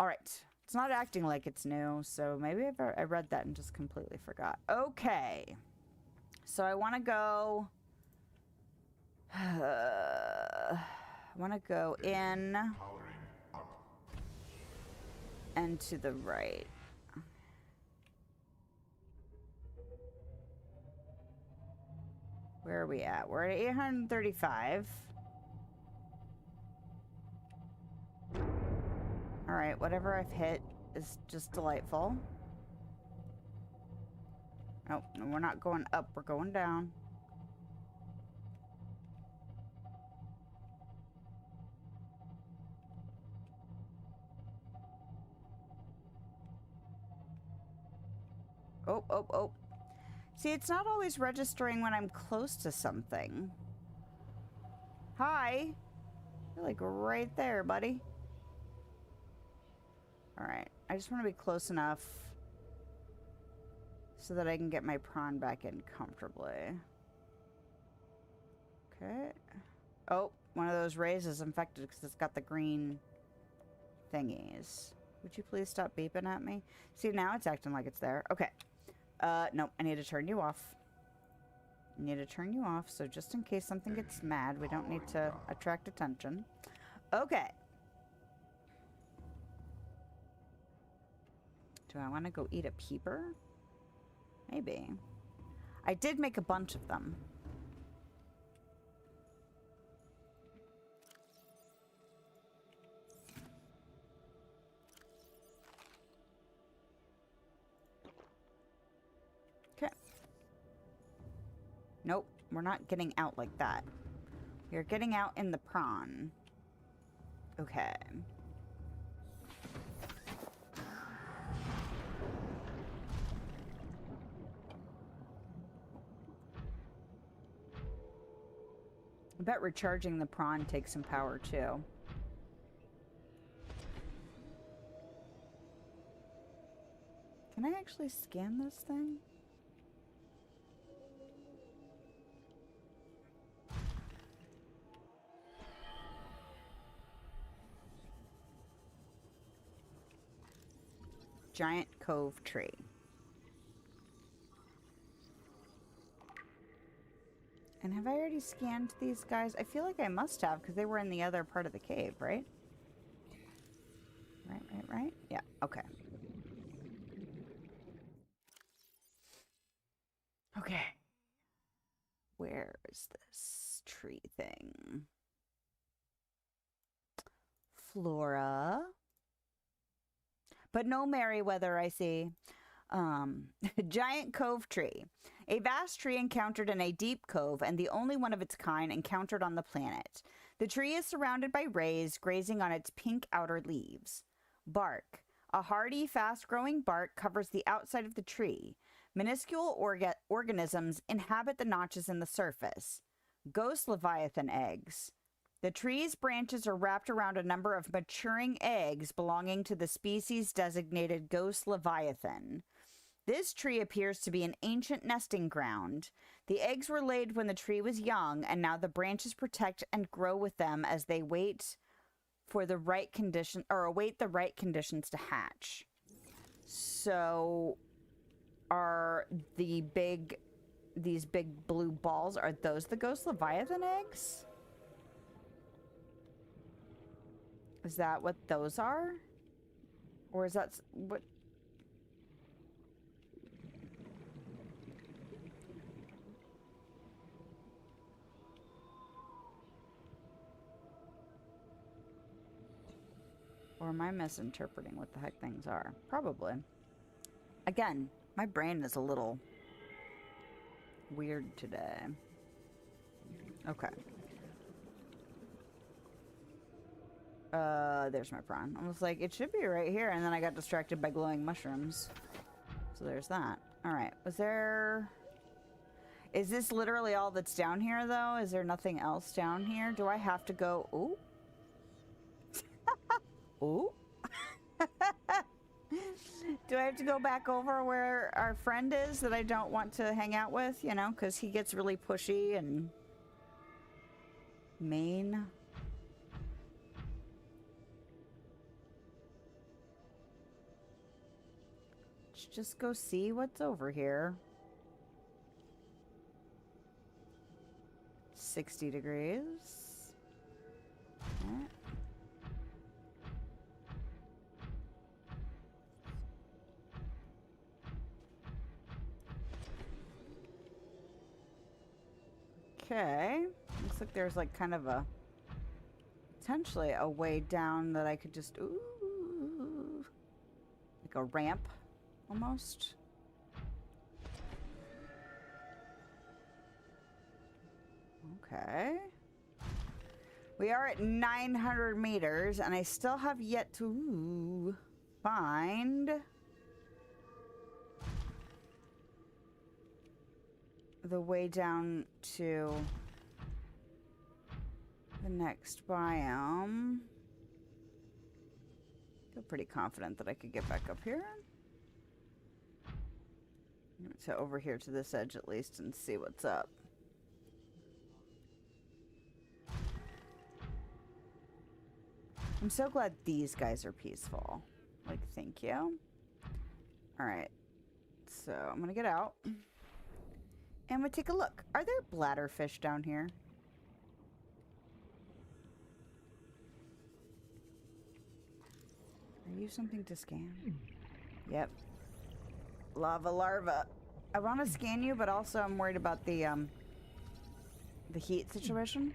All right. It's not acting like it's new, so maybe I read that and just completely forgot. Okay. So I want to go... I want to go in and to the right. Where are we at? We're at 835. Alright, whatever I've hit is just delightful. Nope, no, we're not going up, we're going down. Oh, oh, oh. See, it's not always registering when I'm close to something. Hi. You're like right there, buddy. Alright, I just want to be close enough so that I can get my prawn back in comfortably. Okay. Oh, one of those rays is infected because it's got the green thingies. Would you please stop beeping at me? See, now it's acting like it's there. Okay. Nope, I need to turn you off. I need to turn you off, so just in case something gets mad, we don't need to attract attention. Okay. Do I want to go eat a peeper? Maybe. I did make a bunch of them. Okay. Nope, we're not getting out like that. We're getting out in the prawn. Okay. I bet recharging the prawn takes some power too. Can I actually scan this thing? Giant Cove Tree. And have I already scanned these guys? I feel like I must have, because they were in the other part of the cave, right? Right? Yeah, okay. Okay. Where is this tree thing? Flora. But no Merryweather, I see. Giant Cove Tree. A vast tree encountered in a deep cove and the only one of its kind encountered on the planet. The tree is surrounded by rays grazing on its pink outer leaves. Bark. A hardy, fast-growing bark covers the outside of the tree. Minuscule organisms inhabit the notches in the surface. Ghost leviathan eggs. The tree's branches are wrapped around a number of maturing eggs belonging to the species designated ghost leviathan. This tree appears to be an ancient nesting ground. The eggs were laid when the tree was young, and now the branches protect and grow with them as they wait for the right condition, or await the right conditions to hatch. So, are these big blue balls, are those the ghost leviathan eggs? Is that what those are? Or is that what? Or am I misinterpreting what the heck things are? Probably. Again, my brain is a little weird today. Okay. There's my prawn. I was like, it should be right here, and then I got distracted by glowing mushrooms. So there's that. Alright, is this literally all that's down here, though? Is there nothing else down here? Do I have to go... Ooh. Ooh. Do I have to go back over where our friend is that I don't want to hang out with? You know, because he gets really pushy and mean. Let's just go see what's over here. 60 degrees. Okay. Looks like there's like kind of a potentially a way down that I could just like a ramp almost. Okay. We are at 900 meters and I still have yet to find the way down to the next biome. Feel pretty confident that I could get back up here. To over here to this edge at least and see what's up. I'm so glad these guys are peaceful. Like, thank you. Alright. So, I'm gonna get out. And we'll take a look. Are there bladderfish down here? Are you something to scan? Yep. Lava larva. I want to scan you, but also I'm worried about the heat situation.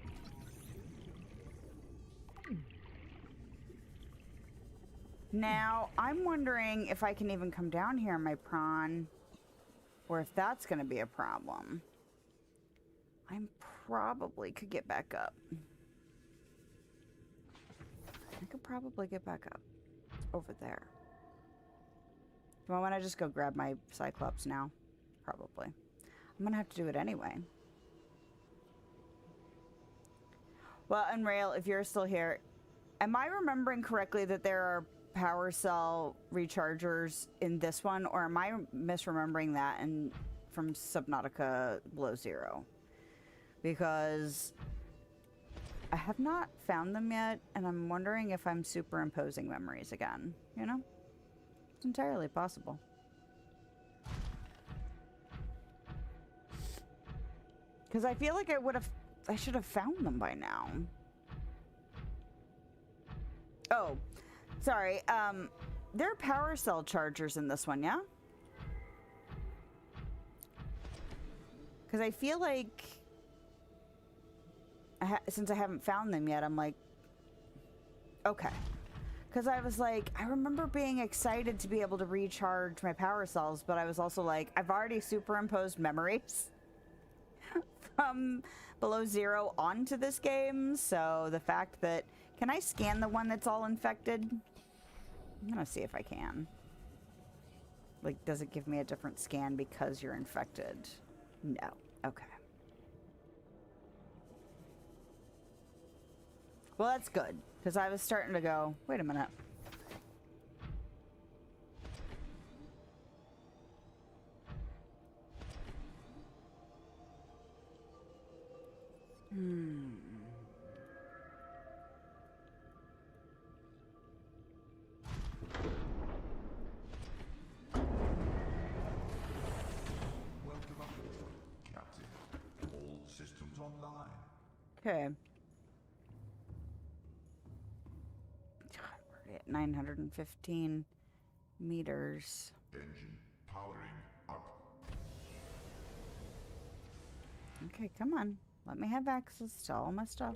Now, I'm wondering if I can even come down here, my prawn, or if that's going to be a problem. I probably could get back up. I could probably get back up. It's over there. Do I want to just go grab my Cyclops now? Probably. I'm going to have to do it anyway. Well, and Rail, if you're still here, am I remembering correctly that there are power cell rechargers in this one, or am I misremembering that from Subnautica Below Zero? Because I have not found them yet, and I'm wondering if I'm superimposing memories again, you know? It's entirely possible. Because I feel like I should have found them by now. Oh, sorry. There are power cell chargers in this one, yeah? Because I feel like since I haven't found them yet, I'm like, okay. Because I was like, I remember being excited to be able to recharge my power cells, but I was also like, I've already superimposed memories from Below Zero onto this game, so the fact that... Can I scan the one that's all infected? I'm gonna see if I can. Like, does it give me a different scan because you're infected? No. Okay. Well, that's good, because I was starting to go, wait a minute. Welcome aboard, Captain. All systems online. Okay. We're at 915 meters. Engine powering up. Okay, come on. Let me have access to all my stuff.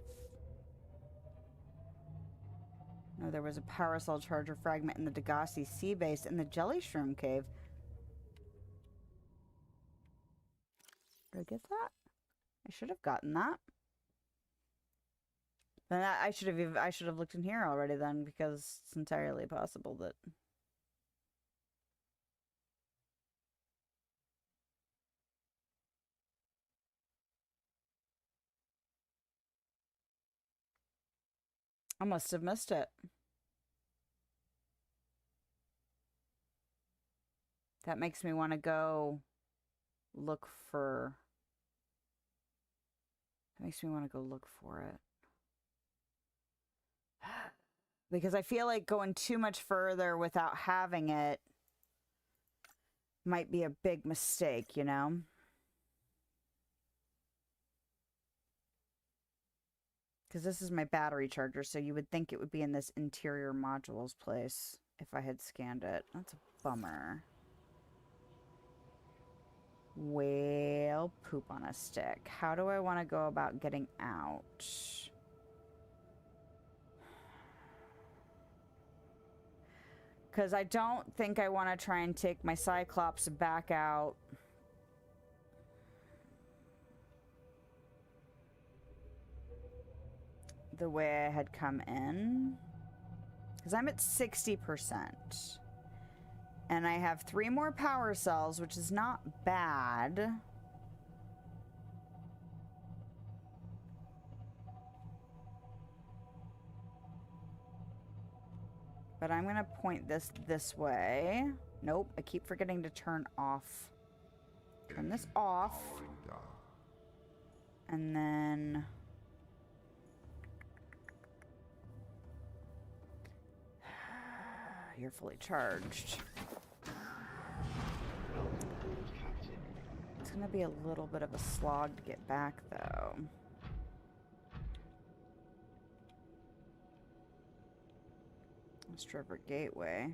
No, there was a power cell charger fragment in the Degassi sea base in the Jelly Shroom Cave. Did I get that? I should have gotten that. Then I should have looked in here already then, because it's entirely possible that... I must have missed it. That makes me want to go look for... That makes me want to go look for it. Because I feel like going too much further without having it might be a big mistake, you know? Because this is my battery charger, so you would think it would be in this interior modules place if I had scanned it. That's a bummer. Well, poop on a stick. How do I want to go about getting out? Because I don't think I want to try and take my Cyclops back out. The way I had come in. Because I'm at 60%. And I have 3 more power cells, which is not bad. But I'm going to point this way. Nope, I keep forgetting to turn off. Turn this off. Powering down. And then... You're fully charged. It's going to be a little bit of a slog to get back, though. Lost River Gateway.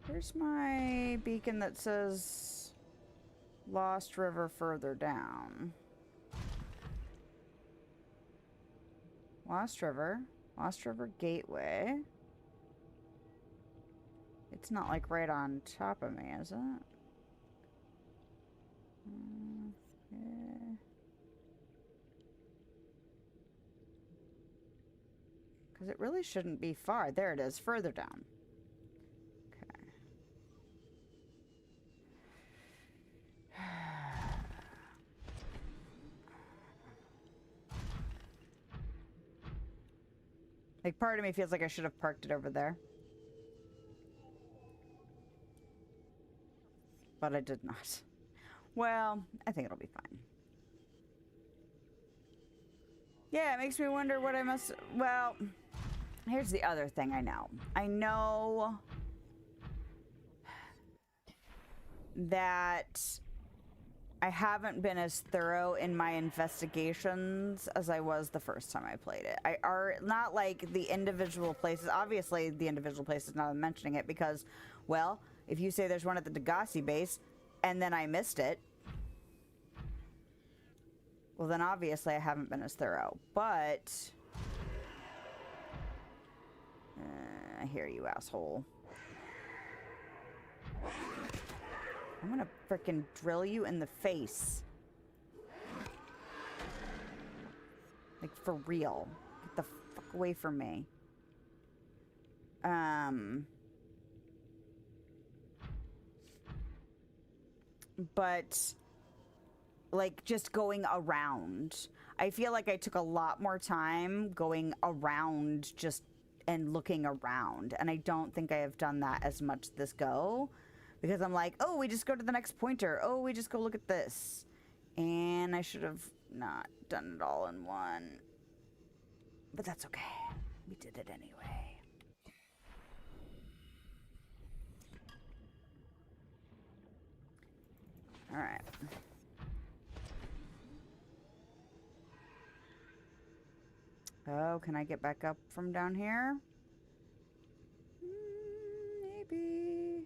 Here's my beacon that says Lost River further down. Lost River Gateway. It's not like right on top of me, is it? Yeah. Because it really shouldn't be far. There it is, further down. Okay. Like, part of me feels like I should have parked it over there. But I did not. Well, I think it'll be fine. Yeah, it makes me wonder what I must... Well, here's the other thing I know. I know that I haven't been as thorough in my investigations as I was the first time I played it. I are not like the individual places. Obviously, the individual places, not mentioning it because, well, if you say there's one at the Degassi base and then I missed it, well, then obviously I haven't been as thorough. But I hear you, asshole. I'm gonna frickin' drill you in the face. Like, for real. Get the fuck away from me. But, like, just going around. I feel like I took a lot more time going around just and looking around. And I don't think I have done that as much this go. Because I'm like, oh, we just go to the next pointer. Oh, we just go look at this. And I should have not done it all in one. But that's okay. We did it anyway. All right. Oh, can I get back up from down here? Maybe.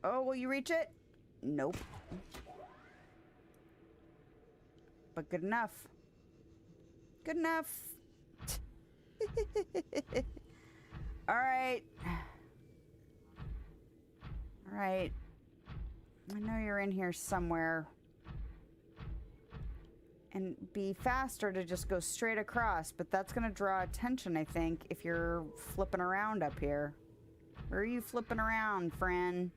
Oh, will you reach it? Nope. But good enough. Good enough. All right. All right. I know you're in here somewhere. And be faster to just go straight across, but that's gonna draw attention, I think, if you're flipping around up here. Where are you flipping around, friend?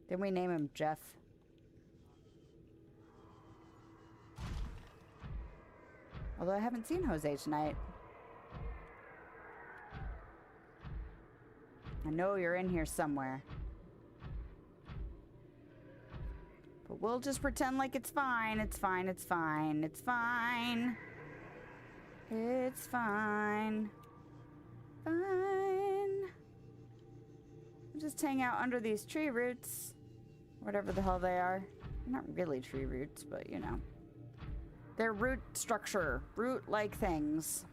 Didn't we name him Jeff? Although I haven't seen Jose tonight. I know you're in here somewhere. But we'll just pretend like it's fine. It's fine. It's fine. It's fine. It's fine. Fine. Just hang out under these tree roots. Whatever the hell they are. Not really tree roots, but you know. They're root structure. Root-like things.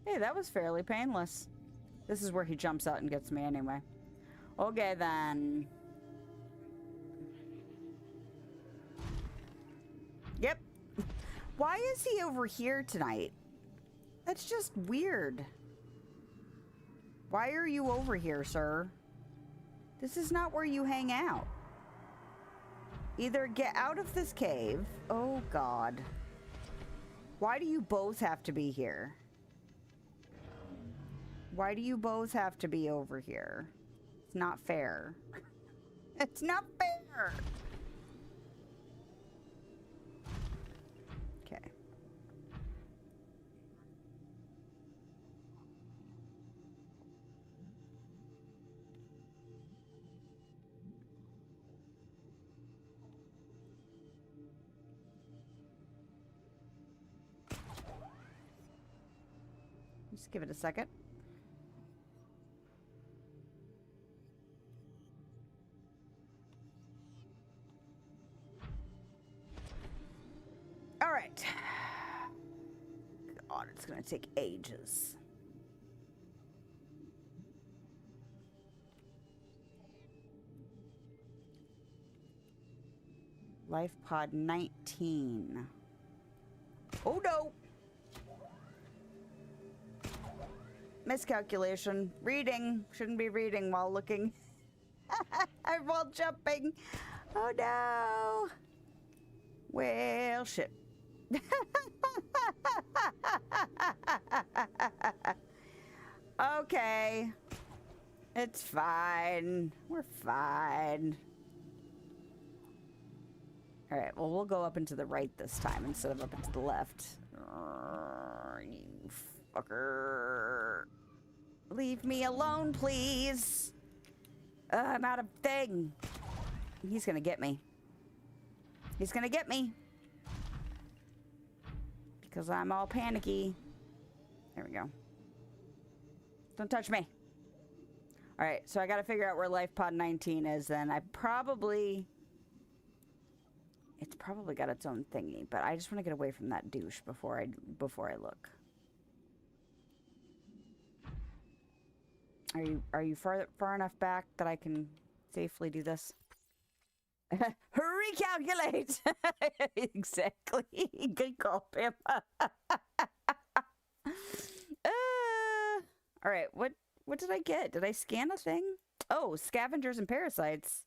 Hey, that was fairly painless. This is where he jumps out and gets me anyway. Okay, then. Yep. Why is he over here tonight? That's just weird. Why are you over here, sir? This is not where you hang out. Either get out of this cave. Oh, God. Why do you both have to be here? Why do you both have to be over here? It's not fair. It's not fair! Okay. Just give it a second. All right. God, it's gonna take ages. Life pod 19. Oh no! Miscalculation. Reading. Shouldn't be reading while looking. While jumping. Oh no! Well, shit. okay. It's fine. We're fine. Alright, well, we'll go up and to the right this time instead of up and to the left. You fucker. Leave me alone, please. I'm out of thing. He's gonna get me. He's gonna get me. Because I'm all panicky. There we go. Don't touch me. Alright, so I gotta figure out where Life Pod 19 is then. It's probably got its own thingy, but I just want to get away from that douche before I look. Are you far enough back that I can safely do this? Recalculate! Exactly. Good call, Pam. Alright, what did I get? Did I scan a thing? Oh, scavengers and parasites.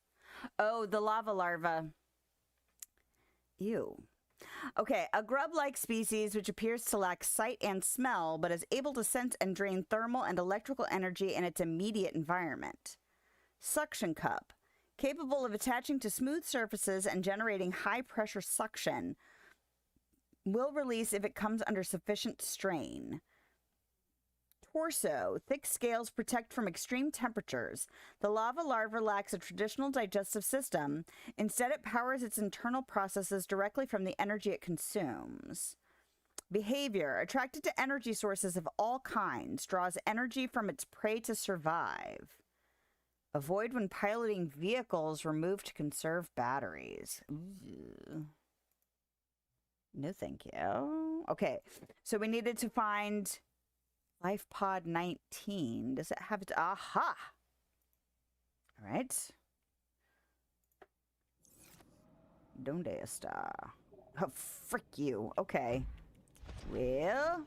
Oh, the lava larva. Ew. Okay, a grub-like species which appears to lack sight and smell, but is able to sense and drain thermal and electrical energy in its immediate environment. Suction cup. Capable of attaching to smooth surfaces and generating high-pressure suction. Will release if it comes under sufficient strain. Torso. Thick scales protect from extreme temperatures. The lava larva lacks a traditional digestive system. Instead, it powers its internal processes directly from the energy it consumes. Behavior. Attracted to energy sources of all kinds. Draws energy from its prey to survive. Avoid when piloting vehicles. Remove to conserve batteries. Ooh. No, thank you. Okay, so we needed to find Life Pod 19. Does it have it? Aha! All right. Donde está? Oh, frick you. Okay. Well,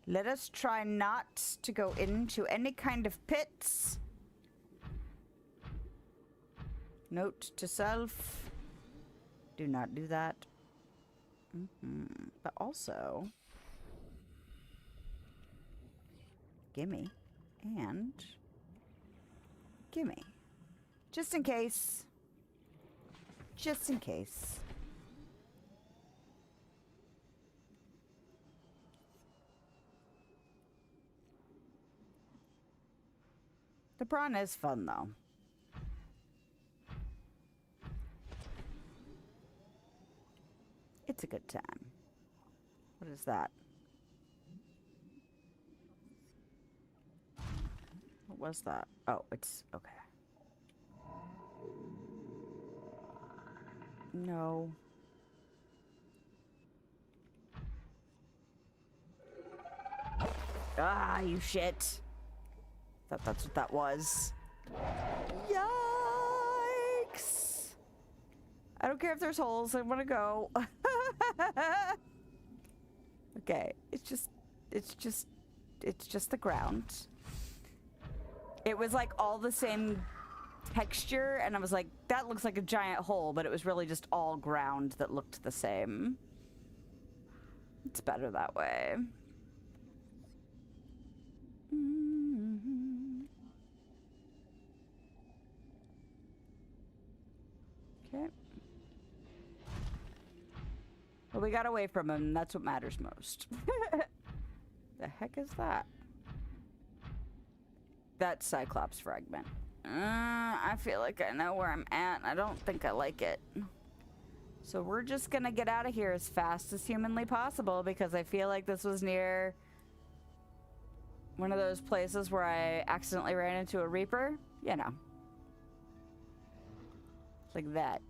let us try not to go into any kind of pits. Note to self. Do not do that. But also, gimme and gimme. Just in case. Just in case. The prawn is fun, though. It's a good time. What is that? What was that? Oh, it's okay. No. Ah, you shit. Thought that's what that was. Yikes! I don't care if there's holes. I want to go. Okay, it's just the ground. It was like all the same texture, and I was like, that looks like a giant hole, but it was really just all ground that looked the same. It's better that way. Okay. Well, we got away from him. That's what matters most. The heck is that? That's Cyclops fragment. I feel like I know where I'm at. I don't think I like it. So we're just gonna get out of here as fast as humanly possible because I feel like this was near one of those places where I accidentally ran into a Reaper. You know. Like that.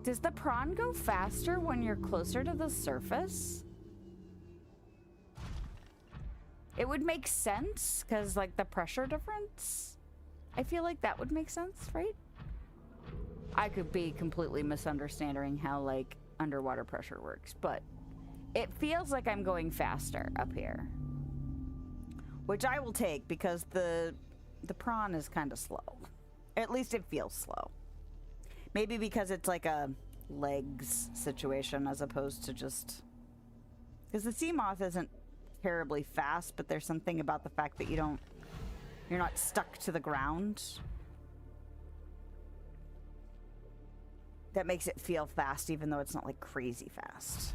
Does the prawn go faster when you're closer to the surface? It would make sense, because, like, the pressure difference? I feel like that would make sense, right? I could be completely misunderstanding how, like, underwater pressure works, but it feels like I'm going faster up here. Which I will take, because the prawn is kind of slow. At least it feels slow. Maybe because it's like a legs situation as opposed to just... Because the sea moth isn't terribly fast, but there's something about the fact that you're not stuck to the ground that makes it feel fast, even though it's not like crazy fast.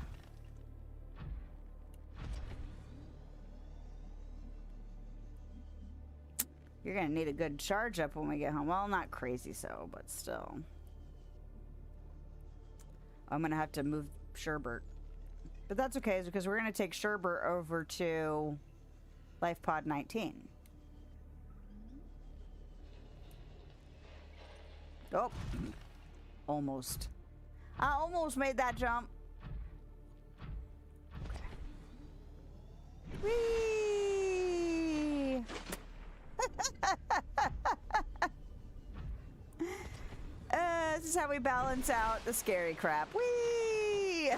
You're gonna need a good charge up when we get home. Well, not crazy so, but still. I'm gonna have to move Sherbert. But that's okay, because we're gonna take Sherbert over to Life Pod 19. Oh, almost. I almost made that jump. Okay. Whee! This is how we balance out the scary crap. Whee!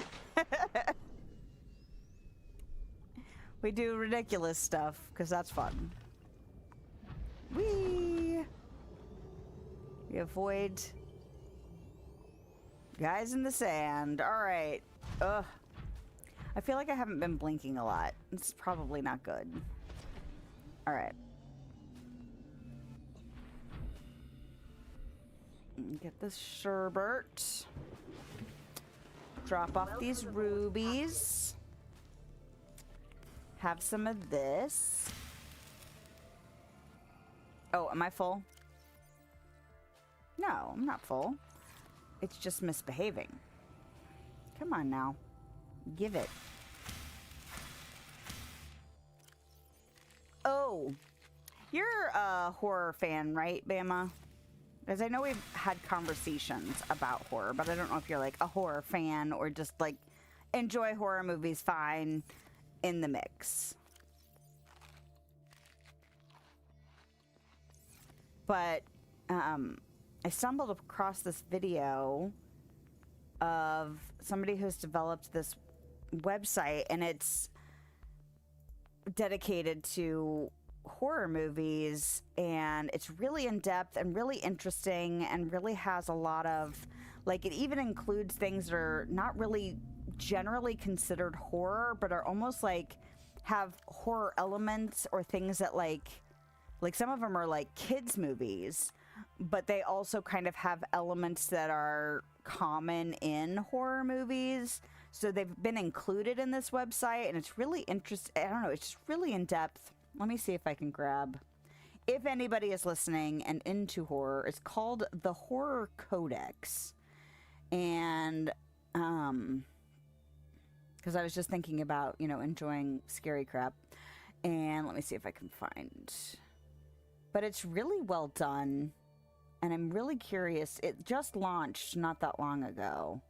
We do ridiculous stuff because that's fun. Whee! We avoid guys in the sand. All right. Ugh. I feel like I haven't been blinking a lot. It's probably not good. All right. Get this sherbet. Drop off these rubies. Have some of this. Oh, am I full? No, I'm not full. It's just misbehaving. Come on now. Give it. Oh. You're a horror fan, right, Bama? Because I know we've had conversations about horror, but I don't know if you're like a horror fan or just like enjoy horror movies fine in the mix. But I stumbled across this video of somebody who's developed this website, and it's dedicated to horror movies, and it's really in depth and really interesting and really has a lot of, like, it even includes things that are not really generally considered horror, but are almost like have horror elements, or things that like some of them are like kids movies, but they also kind of have elements that are common in horror movies. So they've been included in this website, and it's really interesting. I don't know, it's just really in depth. Let me see if I can grab, if anybody is listening and into horror, it's called the Horror Codex. And because I was just thinking about, you know, enjoying scary crap. And let me see if I can find, but it's really well done, and I'm really curious. It just launched not that long ago,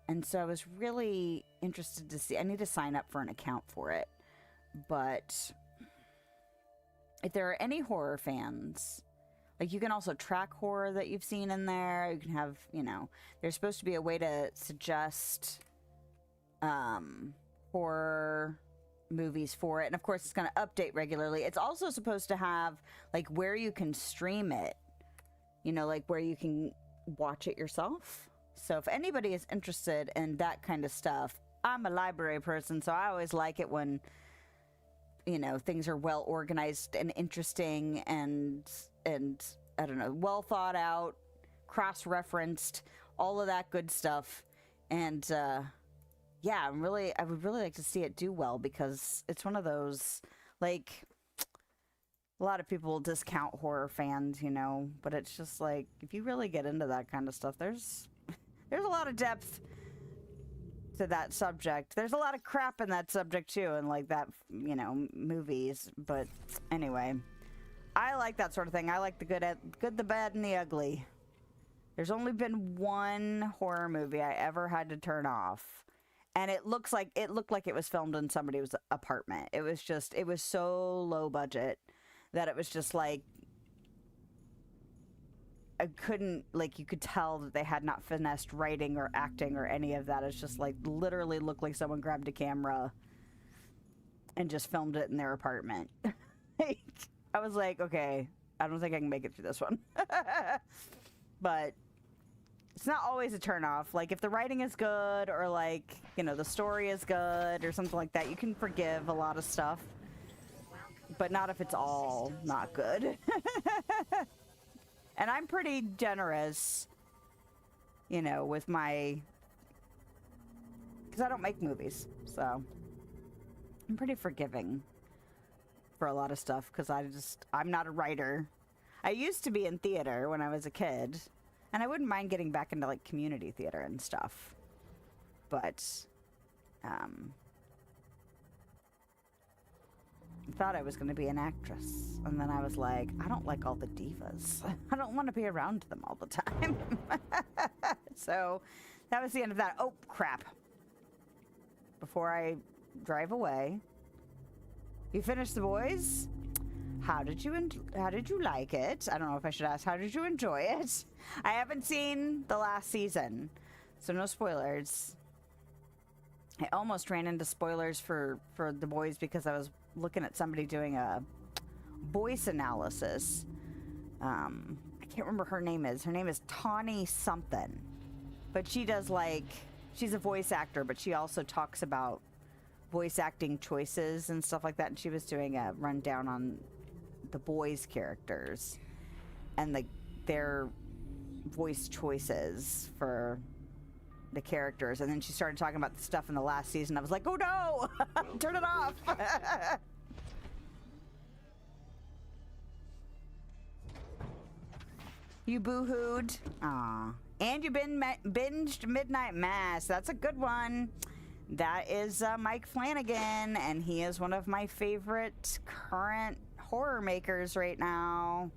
and so I was really interested to see. I need to sign up for an account for it, but if there are any horror fans, like, you can also track horror that you've seen in there. You can have, you know, there's supposed to be a way to suggest horror movies for it, and of course it's going to update regularly. It's also supposed to have like where you can stream it, you know, like where you can watch it yourself. So if anybody is interested in that kind of stuff, I'm a library person, so I always like it when, you know, things are well organized and interesting and I don't know, well thought out, cross-referenced, all of that good stuff. And yeah, I would really like to see it do well, because it's one of those, like, a lot of people will discount horror fans, you know, but it's just like, if you really get into that kind of stuff, there's a lot of depth to that subject. There's a lot of crap in that subject too, and like that, you know, movies. But anyway, I like that sort of thing. I like the good, the bad, and the ugly. There's only been one horror movie I ever had to turn off, and it looked like it was filmed in somebody's apartment. It was so low budget that it was just like, I couldn't, like, you could tell that they had not finessed writing or acting or any of that. It's just like literally looked like someone grabbed a camera and just filmed it in their apartment. I was like, okay, I don't think I can make it through this one. But it's not always a turnoff. Like, if the writing is good or, like, you know, the story is good or something like that, you can forgive a lot of stuff. But not if it's all not good. And I'm pretty generous, you know, with my... Because I don't make movies, so... I'm pretty forgiving for a lot of stuff, because I'm not a writer. I used to be in theater when I was a kid, and I wouldn't mind getting back into, like, community theater and stuff. But, I thought I was going to be an actress, and then I was like, I don't like all the divas. I don't want to be around them all the time. So, that was the end of that. Oh, crap. Before I drive away, you finished The Boys? How did you like it? I don't know if I should ask, how did you enjoy it? I haven't seen the last season, so no spoilers. I almost ran into spoilers for The Boys because I was looking at somebody doing a voice analysis. I can't remember her name is. Her name is Tawny something. But she does, like, she's a voice actor, but she also talks about voice acting choices and stuff like that. And she was doing a rundown on the Boys characters and their voice choices for the characters. And then she started talking about the stuff in the last season. I was like, oh no! Turn it off! You boo-hooed. Aw. And you binged Midnight Mass. That's a good one. That is Mike Flanagan, and he is one of my favorite current horror makers right now.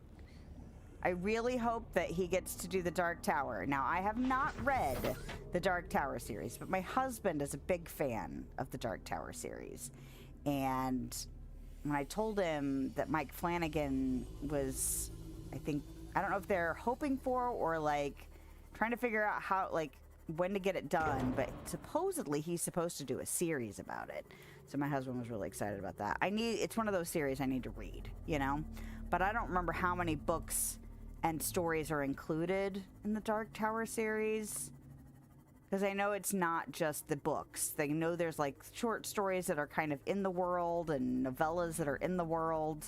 I really hope that he gets to do the Dark Tower. Now, I have not read the Dark Tower series, but my husband is a big fan of the Dark Tower series. And when I told him that Mike Flanagan was, I don't know if they're hoping for or, like, trying to figure out how, like, when to get it done, but supposedly he's supposed to do a series about it. So my husband was really excited about that. It's one of those series I need to read, you know? But I don't remember how many books and stories are included in the Dark Tower series. Because I know it's not just the books. They know there's, like, short stories that are kind of in the world and novellas that are in the world.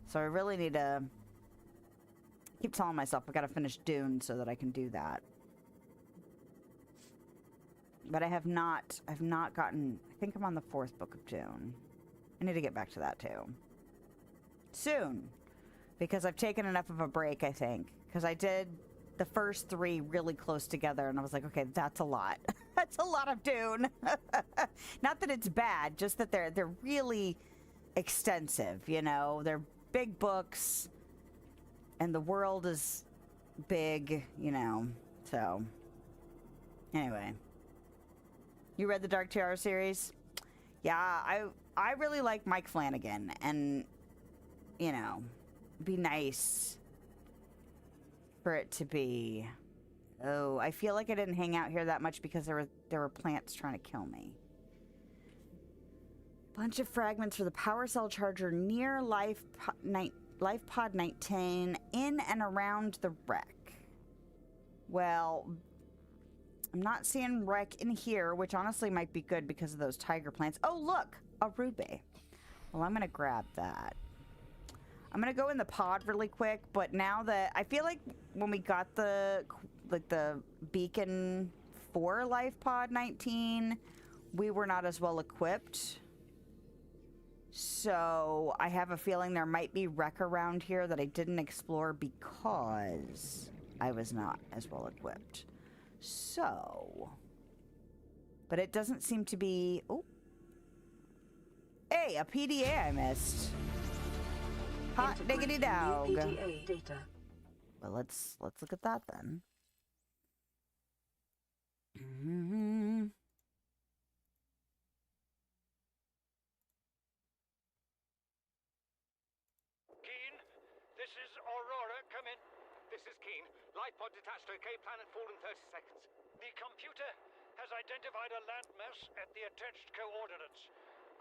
So I really need to keep telling myself I've got to finish Dune so that I can do that. But I've not gotten, I think I'm on the 4th book of Dune. I need to get back to that too. Soon. Because I've taken enough of a break, I think. Because I did the first 3 really close together and I was like, okay, that's a lot. That's a lot of Dune. Not that it's bad, just that they're really extensive, you know? They're big books and the world is big, you know? So, anyway. You read the Dark Tower series? Yeah, I really like Mike Flanagan, and, you know, be nice for it to be... Oh, I feel like I didn't hang out here that much because there were plants trying to kill me. Bunch of fragments for the power cell charger near Life Pod 19 in and around the wreck. Well... I'm not seeing wreck in here, which honestly might be good because of those tiger plants. Oh, look! A ruby. Well, I'm going to grab that. I'm going to go in the pod really quick, but now that... I feel like when we got the beacon for Life Pod 19, we were not as well equipped. So, I have a feeling there might be wreck around here that I didn't explore because I was not as well equipped. So, but it doesn't seem to be... Oh. Hey, a PDA I missed. Hot diggity dog. PDA data. Well, let's look at that then. Keen, this is Aurora. Come in. This is Keen. Light pod detached to K planet fall in 30 seconds. The computer has identified a landmass at the attached coordinates.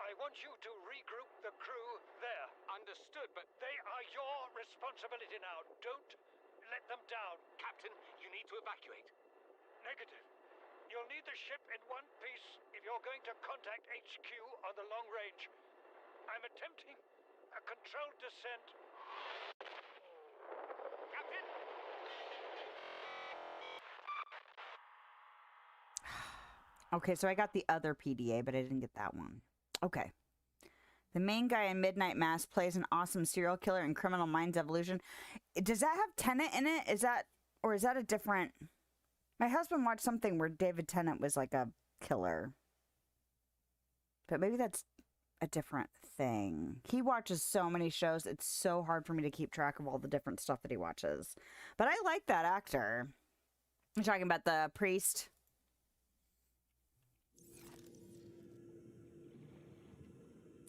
I want you to regroup the crew there. Understood, but they are your responsibility now. Don't let them down. Captain, you need to evacuate. Negative. You'll need the ship in one piece if you're going to contact HQ on the long range. I'm attempting a controlled descent. Captain? Okay, so I got the other PDA, but I didn't get that one. Okay. The main guy in Midnight Mass plays an awesome serial killer in Criminal Minds Evolution. Does that have Tennant in it? Is that a different... My husband watched something where David Tennant was like a killer. But maybe that's a different thing. He watches so many shows, it's so hard for me to keep track of all the different stuff that he watches. But I like that actor. You're talking about the priest?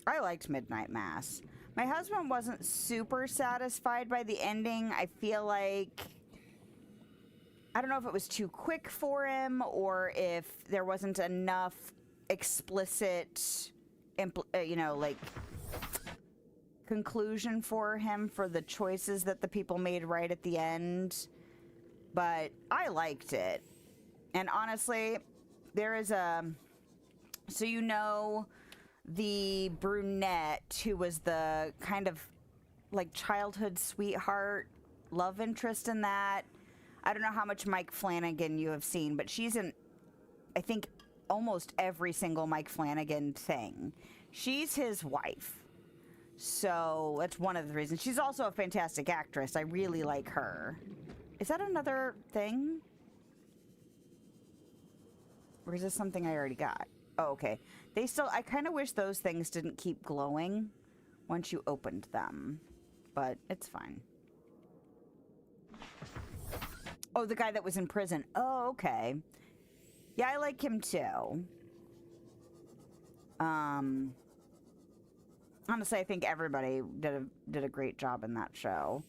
I liked Midnight Mass. My husband wasn't super satisfied by the ending. I feel like... I don't know if it was too quick for him or if there wasn't enough explicit, like, conclusion for him for the choices that the people made right at the end. But I liked it. And honestly, there is a... So you know... the brunette who was the kind of like childhood sweetheart love interest in that. I don't know how much Mike Flanagan you have seen, but she's in, I think, almost every single Mike Flanagan thing. She's his wife. So that's one of the reasons. She's also a fantastic actress. I really like her. Is that another thing? Or is this something I already got? Oh, okay. They still, I kind of wish those things didn't keep glowing once you opened them. But it's fine. Oh, the guy that was in prison. Oh, okay. Yeah, I like him too. Honestly, I think everybody did a great job in that show.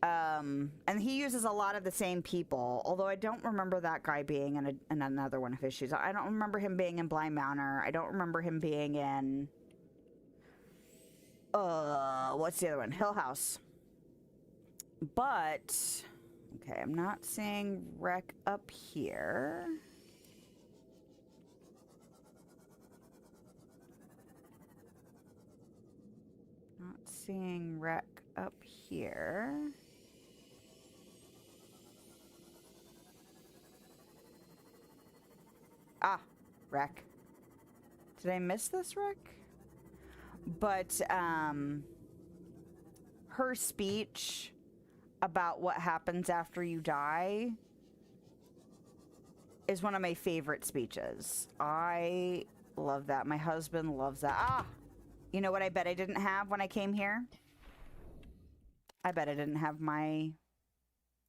And he uses a lot of the same people, although I don't remember that guy being in another one of his shows. I don't remember him being in Blind Manor. I don't remember him being in... what's the other one? Hill House. But... Okay, I'm not seeing Wreck up here. Not seeing Wreck up here. Ah, Wreck. Did I miss this Wreck? But, her speech about what happens after you die is one of my favorite speeches. I love that. My husband loves that. Ah! You know what I bet I didn't have when I came here? I bet I didn't have my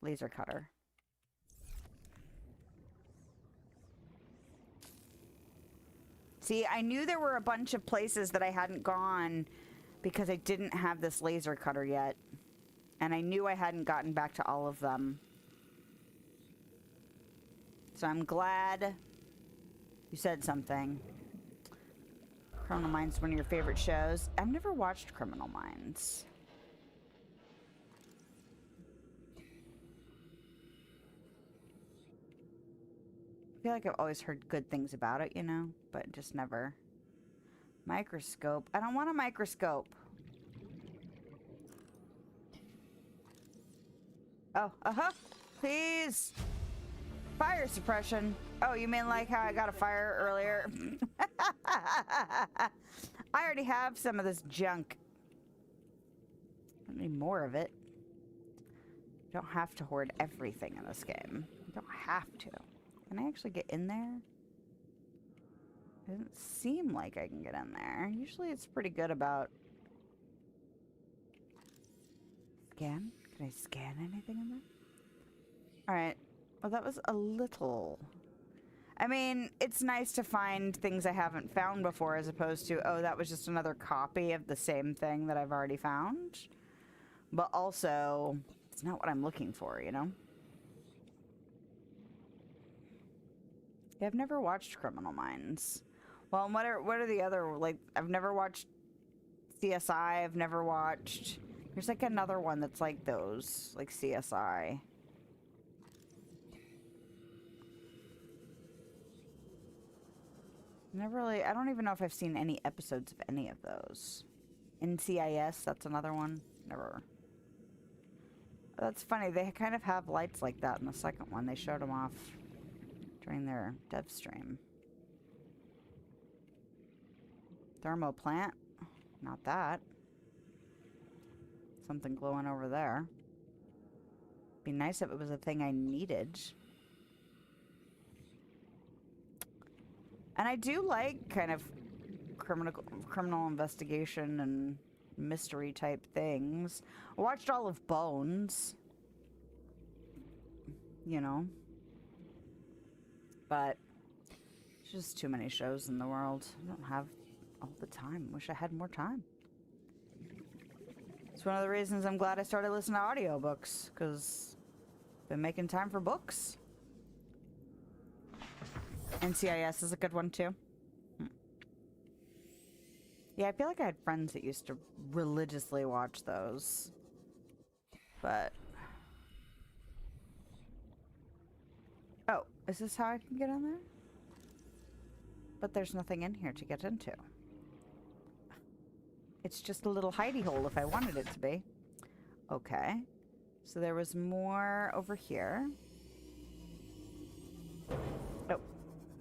laser cutter. See, I knew there were a bunch of places that I hadn't gone because I didn't have this laser cutter yet. And I knew I hadn't gotten back to all of them. So I'm glad you said something. Criminal Minds is one of your favorite shows. I've never watched Criminal Minds. I feel like I've always heard good things about it, you know, but just never. Microscope. I don't want a microscope. Oh, please. Fire suppression. Oh, you mean like how I got a fire earlier? I already have some of this junk. I need more of it. You don't have to hoard everything in this game. You don't have to. Can I actually get in there? It doesn't seem like I can get in there. Usually it's pretty good about... Scan? Can I scan anything in there? Alright. Well, that was a little... I mean, it's nice to find things I haven't found before as opposed to, oh, that was just another copy of the same thing that I've already found. But also, it's not what I'm looking for, you know? Yeah, I've never watched Criminal Minds. Well, what are the other, like, I've never watched CSI, I've never watched... There's like another one that's like those, like CSI. Never really, I don't even know if I've seen any episodes of any of those. NCIS, that's another one. Never. That's funny, they kind of have lights like that in the second one. They showed them off during their dev stream. Thermo plant. Not that. Something glowing over there. Be nice if it was a thing I needed. And I do like kind of criminal investigation and mystery type things. I watched all of Bones. You know. But there's just too many shows in the world. I don't have all the time. Wish I had more time. It's one of the reasons I'm glad I started listening to audiobooks, because I've been making time for books. NCIS is a good one too. Yeah, I feel like I had friends that used to religiously watch those. But... oh, is this how I can get in there? But there's nothing in here to get into. It's just a little hidey hole if I wanted it to be. Okay. So there was more over here. Oh.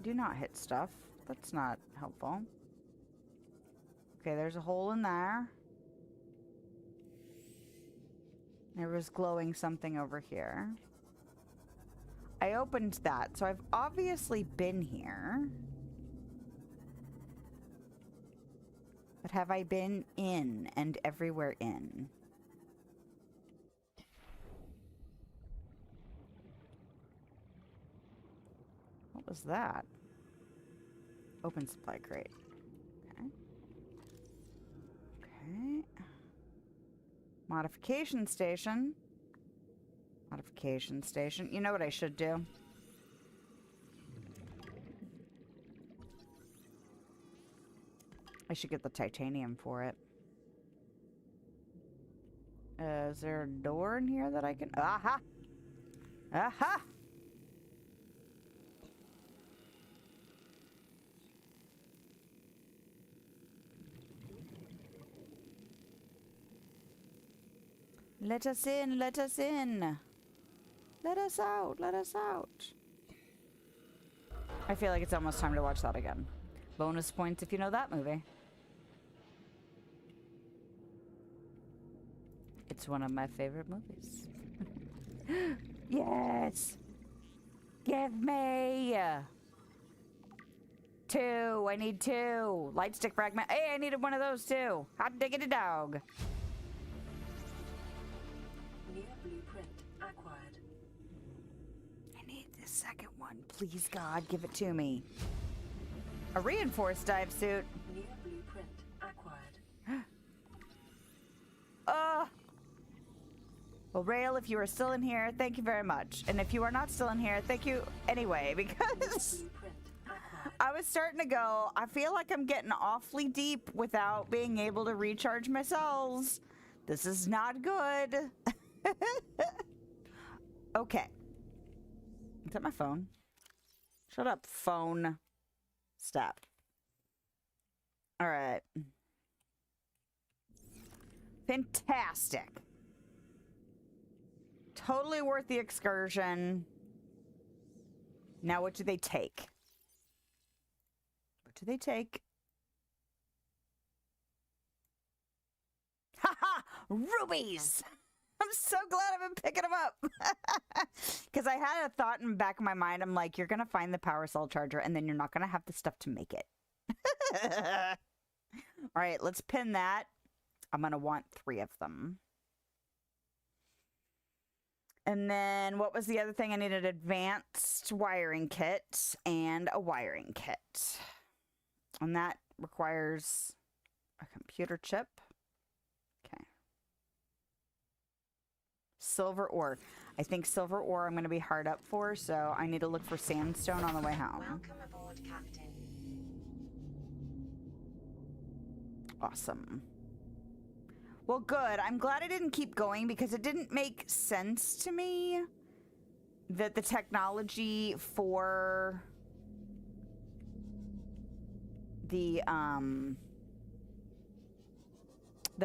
Do not hit stuff. That's not helpful. Okay, there's a hole in there. There was glowing something over here. I opened that, so I've obviously been here. But have I been in and everywhere in? What was that? Open supply crate. Okay. Okay. Modification station. Modification station. You know what I should do? I should get the titanium for it. Is there a door in here that I can... aha! Aha! Let us in, let us in. Let us out, let us out. I feel like it's almost time to watch that again. Bonus points if you know that movie. It's one of my favorite movies. Yes! Give me! 2, I need 2. Light stick fragment. Hey, I needed one of those too. Hot diggity dog. New blueprint acquired. I need this second one. Please, God, give it to me. A reinforced dive suit. New blueprint acquired. Well, Rail, if you are still in here, thank you very much. And if you are not still in here, thank you anyway, because Blueprint acquired. I was starting to go, I feel like I'm getting awfully deep without being able to recharge my cells. This is not good. Okay. Is that my phone? Shut up, phone. Stop. All right. Fantastic. Totally worth the excursion. Now, what do they take? What do they take? Haha! Rubies! I'm so glad I've been picking them up. Because I had a thought in the back of my mind. I'm like, you're going to find the power cell charger, and then you're not going to have the stuff to make it. All right, let's pin that. I'm going to want 3 of them. And then what was the other thing? I needed? Advanced wiring kit and a wiring kit. And that requires a computer chip. Okay. Silver ore. I think silver ore I'm going to be hard up for, so I need to look for sandstone on the way home. Welcome aboard, Captain. Awesome. Well, good. I'm glad I didn't keep going because it didn't make sense to me that the technology for the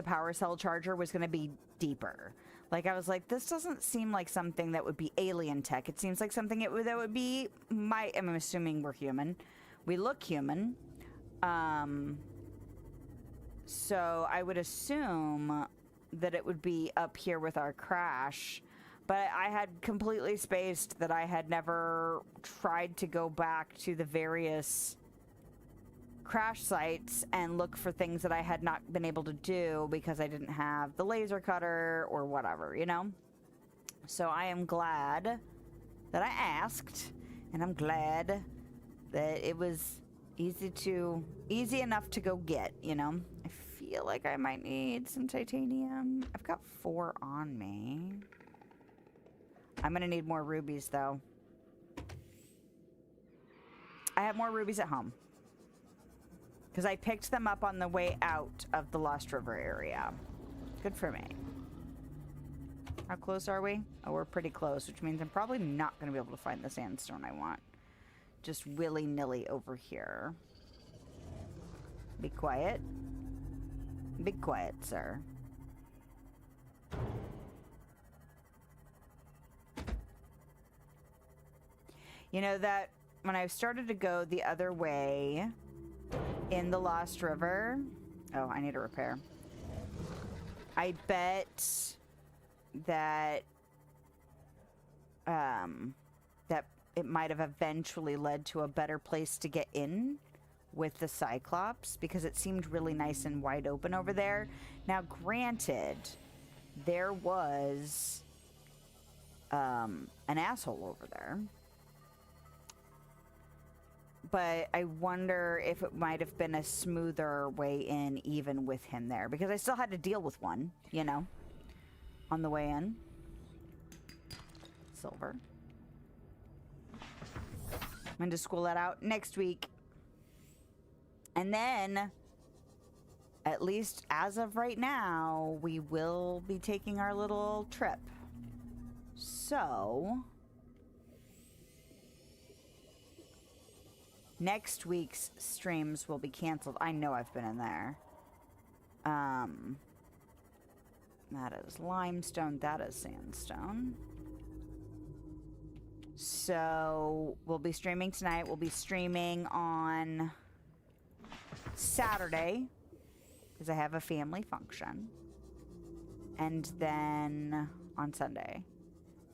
power cell charger was going to be deeper. Like, I was like, this doesn't seem like something that would be alien tech. It seems like something that would be I'm assuming we're human. We look human. So I would assume that it would be up here with our crash. But I had completely spaced that I had never tried to go back to the various crash sites and look for things that I had not been able to do because I didn't have the laser cutter or whatever, you know? So I am glad that I asked, and I'm glad that it was easy enough to go get, you know? I feel like I might need some titanium. I've got 4 on me. I'm gonna need more rubies, though. I have more rubies at home. Because I picked them up on the way out of the Lost River area. Good for me. How close are we? Oh, we're pretty close, which means I'm probably not going to be able to find the sandstone I want. Just willy-nilly over here. Be quiet. Be quiet, sir. You know that when I started to go the other way in the Lost River... Oh, I need a repair. I bet that that it might have eventually led to a better place to get in with the Cyclops, because it seemed really nice and wide open over there. Now, granted, there was an asshole over there. But I wonder if it might have been a smoother way in even with him there. Because I still had to deal with one, you know, on the way in. Silver. I'm going to school that out next week. And then, at least as of right now, we will be taking our little trip. So... next week's streams will be canceled. I know I've been in there. That is limestone. That is sandstone. So we'll be streaming tonight. We'll be streaming on Saturday because I have a family function. And then on Sunday.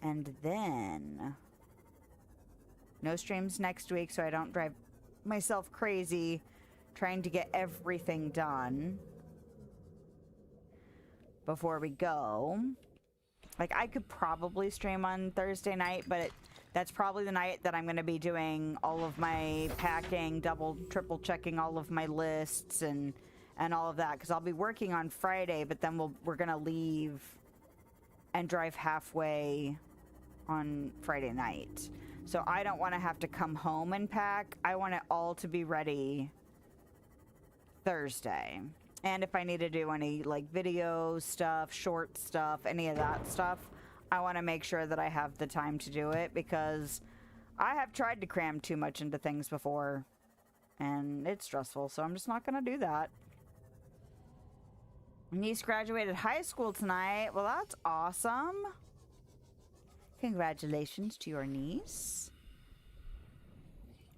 And then no streams next week so I don't drive myself crazy trying to get everything done before we go. Like, I could probably stream on Thursday night, but that's probably the night that I'm going to be doing all of my packing, double, triple checking all of my lists and all of that, because I'll be working on Friday, but then we're going to leave and drive halfway on Friday night. So I don't want to have to come home and pack. I want it all to be ready Thursday. And if I need to do any, like, video stuff, short stuff, any of that stuff, I want to make sure that I have the time to do it, because I have tried to cram too much into things before, and it's stressful, so I'm just not going to do that. Niece graduated high school tonight. Well, that's awesome. Congratulations to your niece.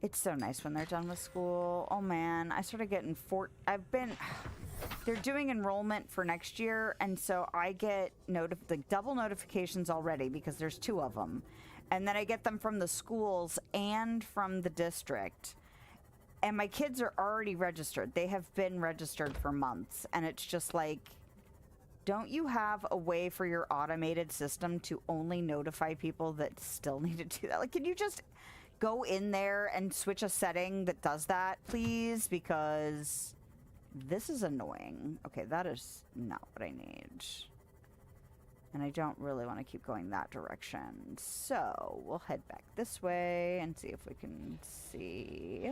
It's so nice when they're done with school. Oh man, I started getting they're doing enrollment for next year, and so I get double notifications already because there's 2 of them. And then I get them from the schools and from the district. And my kids are already registered. They have been registered for months, and it's just like, don't you have a way for your automated system to only notify people that still need to do that? Like, can you just go in there and switch a setting that does that, please? Because this is annoying. Okay, that is not what I need. And I don't really want to keep going that direction. So we'll head back this way and see if we can see.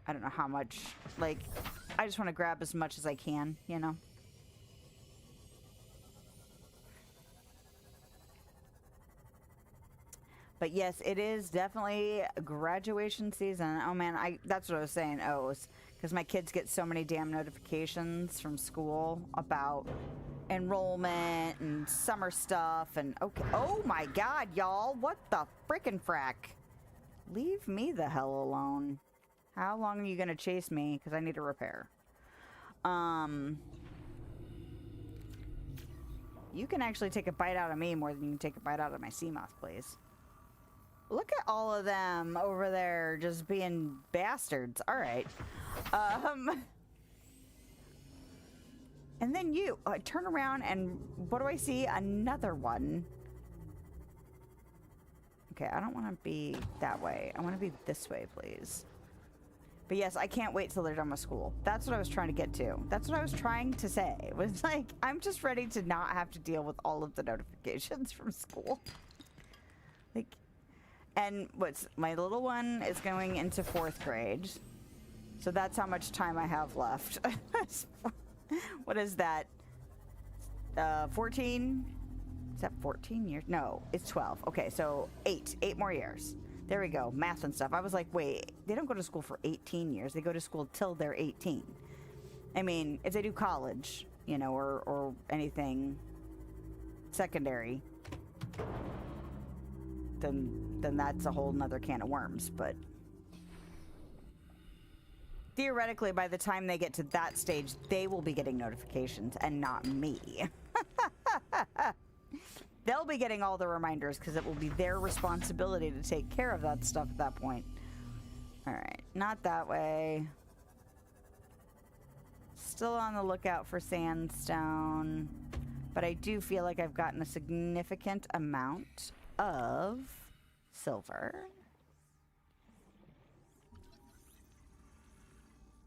I don't know how much, like, I just want to grab as much as I can, you know? But yes, it is definitely graduation season. Oh man, that's what I was saying. Oh, because my kids get so many damn notifications from school about enrollment and summer stuff and okay. Oh my god, y'all. What the frickin' frack? Leave me the hell alone. How long are you gonna chase me? Because I need a repair. You can actually take a bite out of me more than you can take a bite out of my sea moth, please. Look at all of them over there just being bastards. All right. And then you turn around and what do I see? Another one. Okay, I don't want to be that way. I want to be this way, please. But yes, I can't wait till they're done with school. That's what I was trying to get to. That's what I was trying to say. It was like, I'm just ready to not have to deal with all of the notifications from school. Like, and my little one is going into 4th grade. So that's how much time I have left. What is that? 14? Is that 14 years? No, it's 12. Okay, so 8 more years. There we go. Math and stuff. I was like, wait, they don't go to school for 18 years. They go to school till they're 18. I mean, if they do college, you know, or anything secondary, then that's a whole nother can of worms. But theoretically, by the time they get to that stage, they will be getting notifications and not me. They'll be getting all the reminders because it will be their responsibility to take care of that stuff at that point. All right, not that way. Still on the lookout for sandstone, but I do feel like I've gotten a significant amount of silver.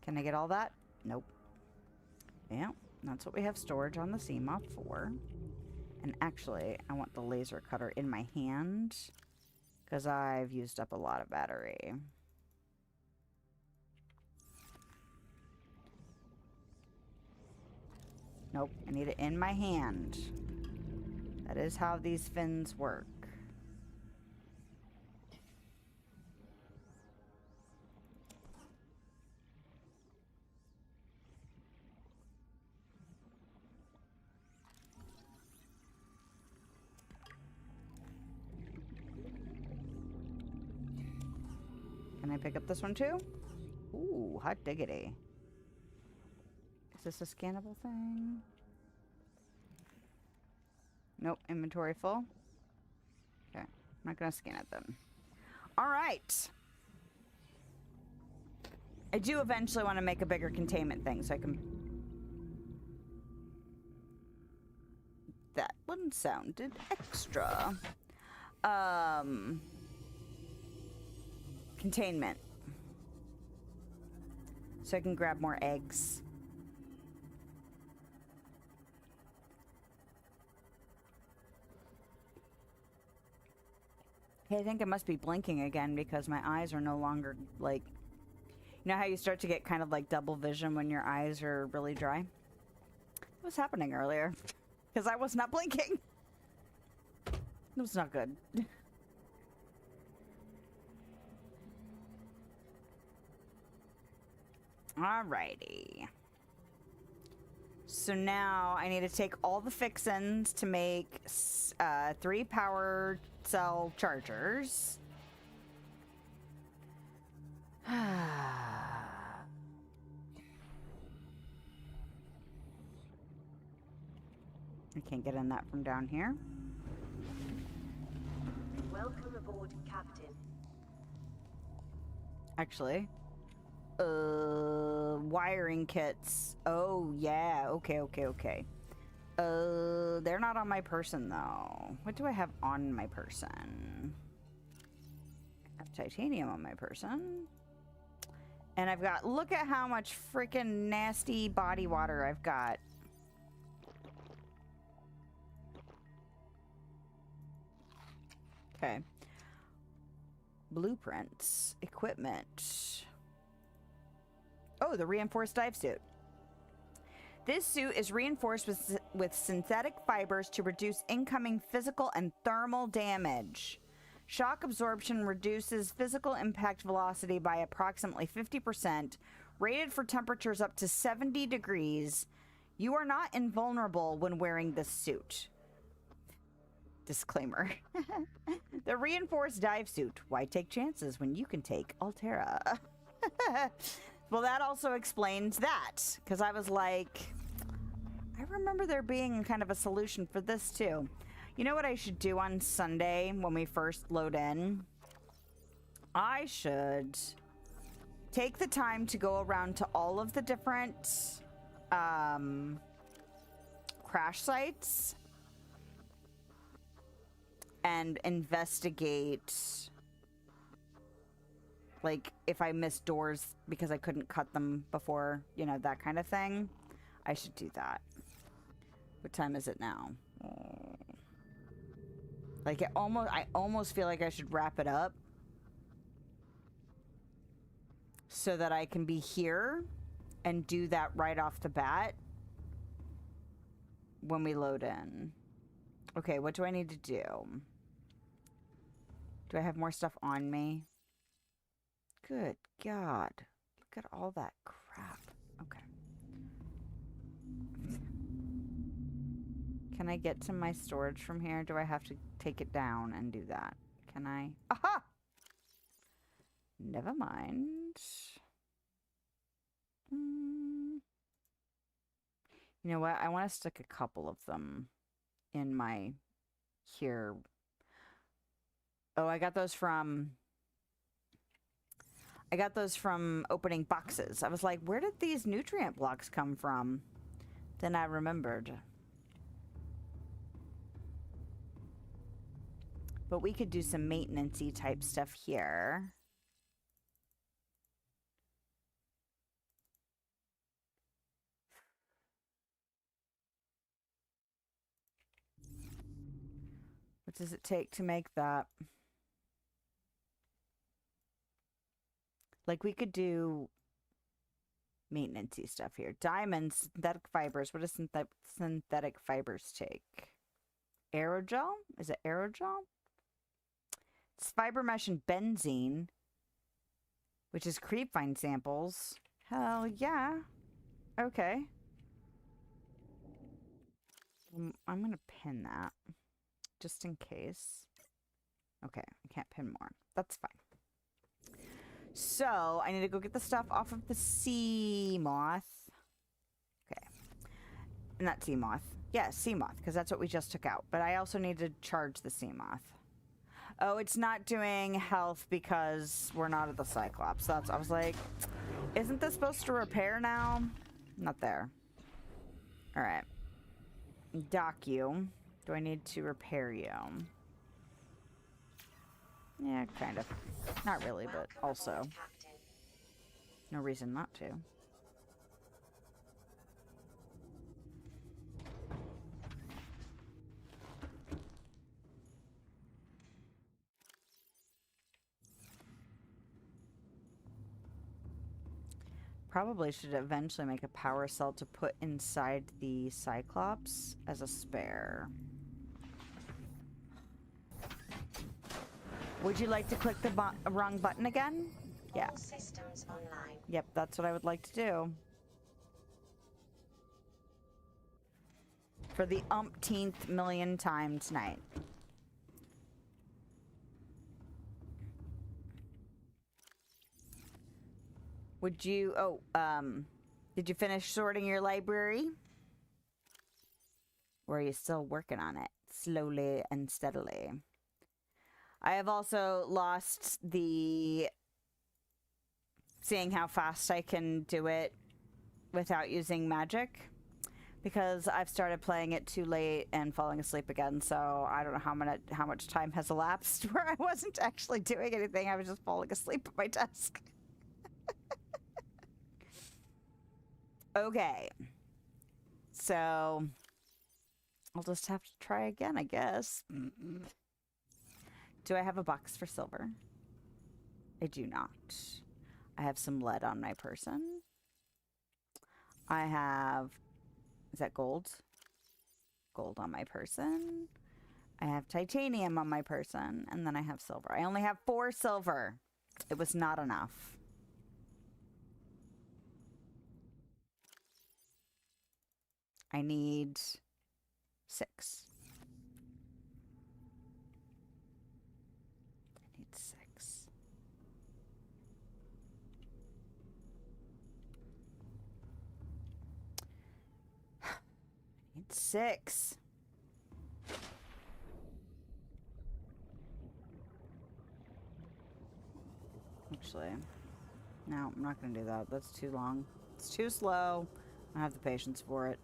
Can I get all that? Nope. Yeah, that's what we have storage on the sea moth for. And actually, I want the laser cutter in my hand because I've used up a lot of battery. Nope, I need it in my hand. That is how these fins work. Can I pick up this one too? Ooh, hot diggity. Is this a scannable thing? Nope, inventory full. Okay, I'm not gonna scan it then. All right. I do eventually want to make a bigger containment thing so I can... That one sounded extra. Containment. So I can grab more eggs. Hey, I think I must be blinking again because my eyes are no longer like... You know how you start to get kind of like double vision when your eyes are really dry? What was happening earlier? Because I was not blinking. It was not good. Alrighty. So now I need to take all the fixins to make 3 power cell chargers. I can't get in that from down here. Welcome aboard, Captain. Actually, wiring kits. Oh, yeah. Okay. They're not on my person, though. What do I have on my person? I have titanium on my person. And I've got... Look at how much freaking nasty body water I've got. Okay. Blueprints. Equipment. Oh, the reinforced dive suit. This suit is reinforced with synthetic fibers to reduce incoming physical and thermal damage. Shock absorption reduces physical impact velocity by approximately 50%, rated for temperatures up to 70 degrees. You are not invulnerable when wearing this suit. Disclaimer. The reinforced dive suit. Why take chances when you can take Altera? Well, that also explains that. Because I was like, I remember there being kind of a solution for this too. You know what I should do on Sunday when we first load in? I should take the time to go around to all of the different crash sites and investigate, like, if I missed doors because I couldn't cut them before, you know, that kind of thing. I should do that. What time is it now? Like, I almost feel like I should wrap it up so that I can be here and do that right off the bat when we load in. Okay, what do I need to do? Do I have more stuff on me? Good God. Look at all that crap. Okay. Can I get to my storage from here? Do I have to take it down and do that? Can I? Aha! Never mind. You know what? I want to stick a couple of them in my here. Oh, I got those from opening boxes. I was like, where did these nutrient blocks come from? Then I remembered. But we could do some maintenance-y type stuff here. What does it take to make that? Like, we could do maintenance-y stuff here. Diamonds, synthetic fibers. What does synthetic fibers take? Aerogel? Is it aerogel? It's fiber mesh and benzene, which is creepvine samples. Hell yeah. Okay. I'm going to pin that just in case. Okay, I can't pin more. That's fine. So, I need to go get the stuff off of the sea moth. Okay. Not sea moth. Yeah, sea moth, because that's what we just took out. But I also need to charge the sea moth. Oh, it's not doing health because we're not at the Cyclops. That's, I was like, isn't this supposed to repair now? Not there. Alright. Dock you. Do I need to repair you? Yeah, kind of. Not really, but also. No reason not to. Probably should eventually make a power cell to put inside the Cyclops as a spare. Would you like to click the wrong button again? Yeah. All systems online. Yep, that's what I would like to do. For the umpteenth million time tonight. Would you, did you finish sorting your library? Or are you still working on it? Slowly and steadily. I have also lost the seeing how fast I can do it without using magic. Because I've started playing it too late and falling asleep again, so I don't know how much time has elapsed where I wasn't actually doing anything. I was just falling asleep at my desk. Okay. So I'll just have to try again, I guess. Do I have a box for silver? I do not. I have some lead on my person. I have... Is that gold? Gold on my person. I have titanium on my person, and then I have silver. I only have 4 silver. It was not enough. I need 6. I need 6. I need 6. Actually, no, I'm not going to do that. That's too long. It's too slow. I don't have the patience for it.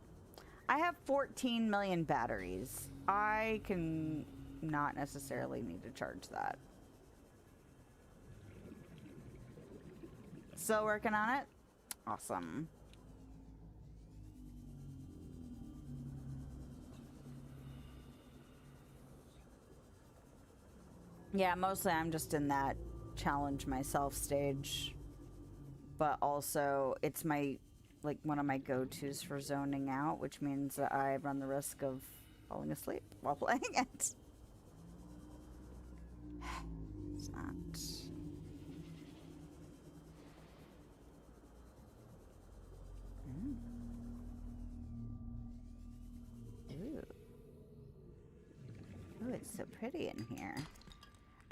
I have 14 million batteries. I can not necessarily need to charge that. Still working on it? Awesome. Yeah, mostly I'm just in that challenge myself stage. But also, it's my, like, one of my go-tos for zoning out, which means that I run the risk of falling asleep while playing it. It's not... Ooh. Ooh, it's so pretty in here.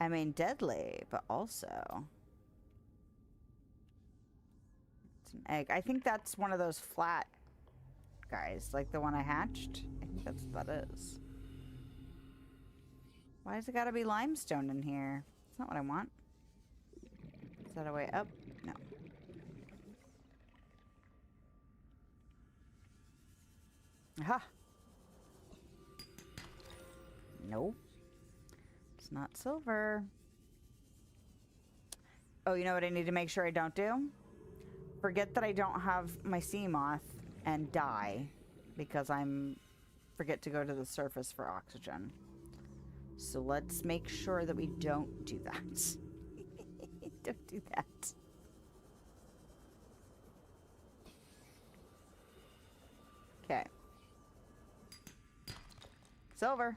I mean, deadly, but also... It's an egg. I think that's one of those flat guys, like the one I hatched. I think that's what that is. Why has it gotta be limestone in here? It's not what I want. Is that a way up? No. Aha! Nope. It's not silver. Oh, you know what I need to make sure I don't do? Forget that I don't have my sea moth and die because forget to go to the surface for oxygen. So let's make sure that we don't do that. Don't do that. Okay. Silver.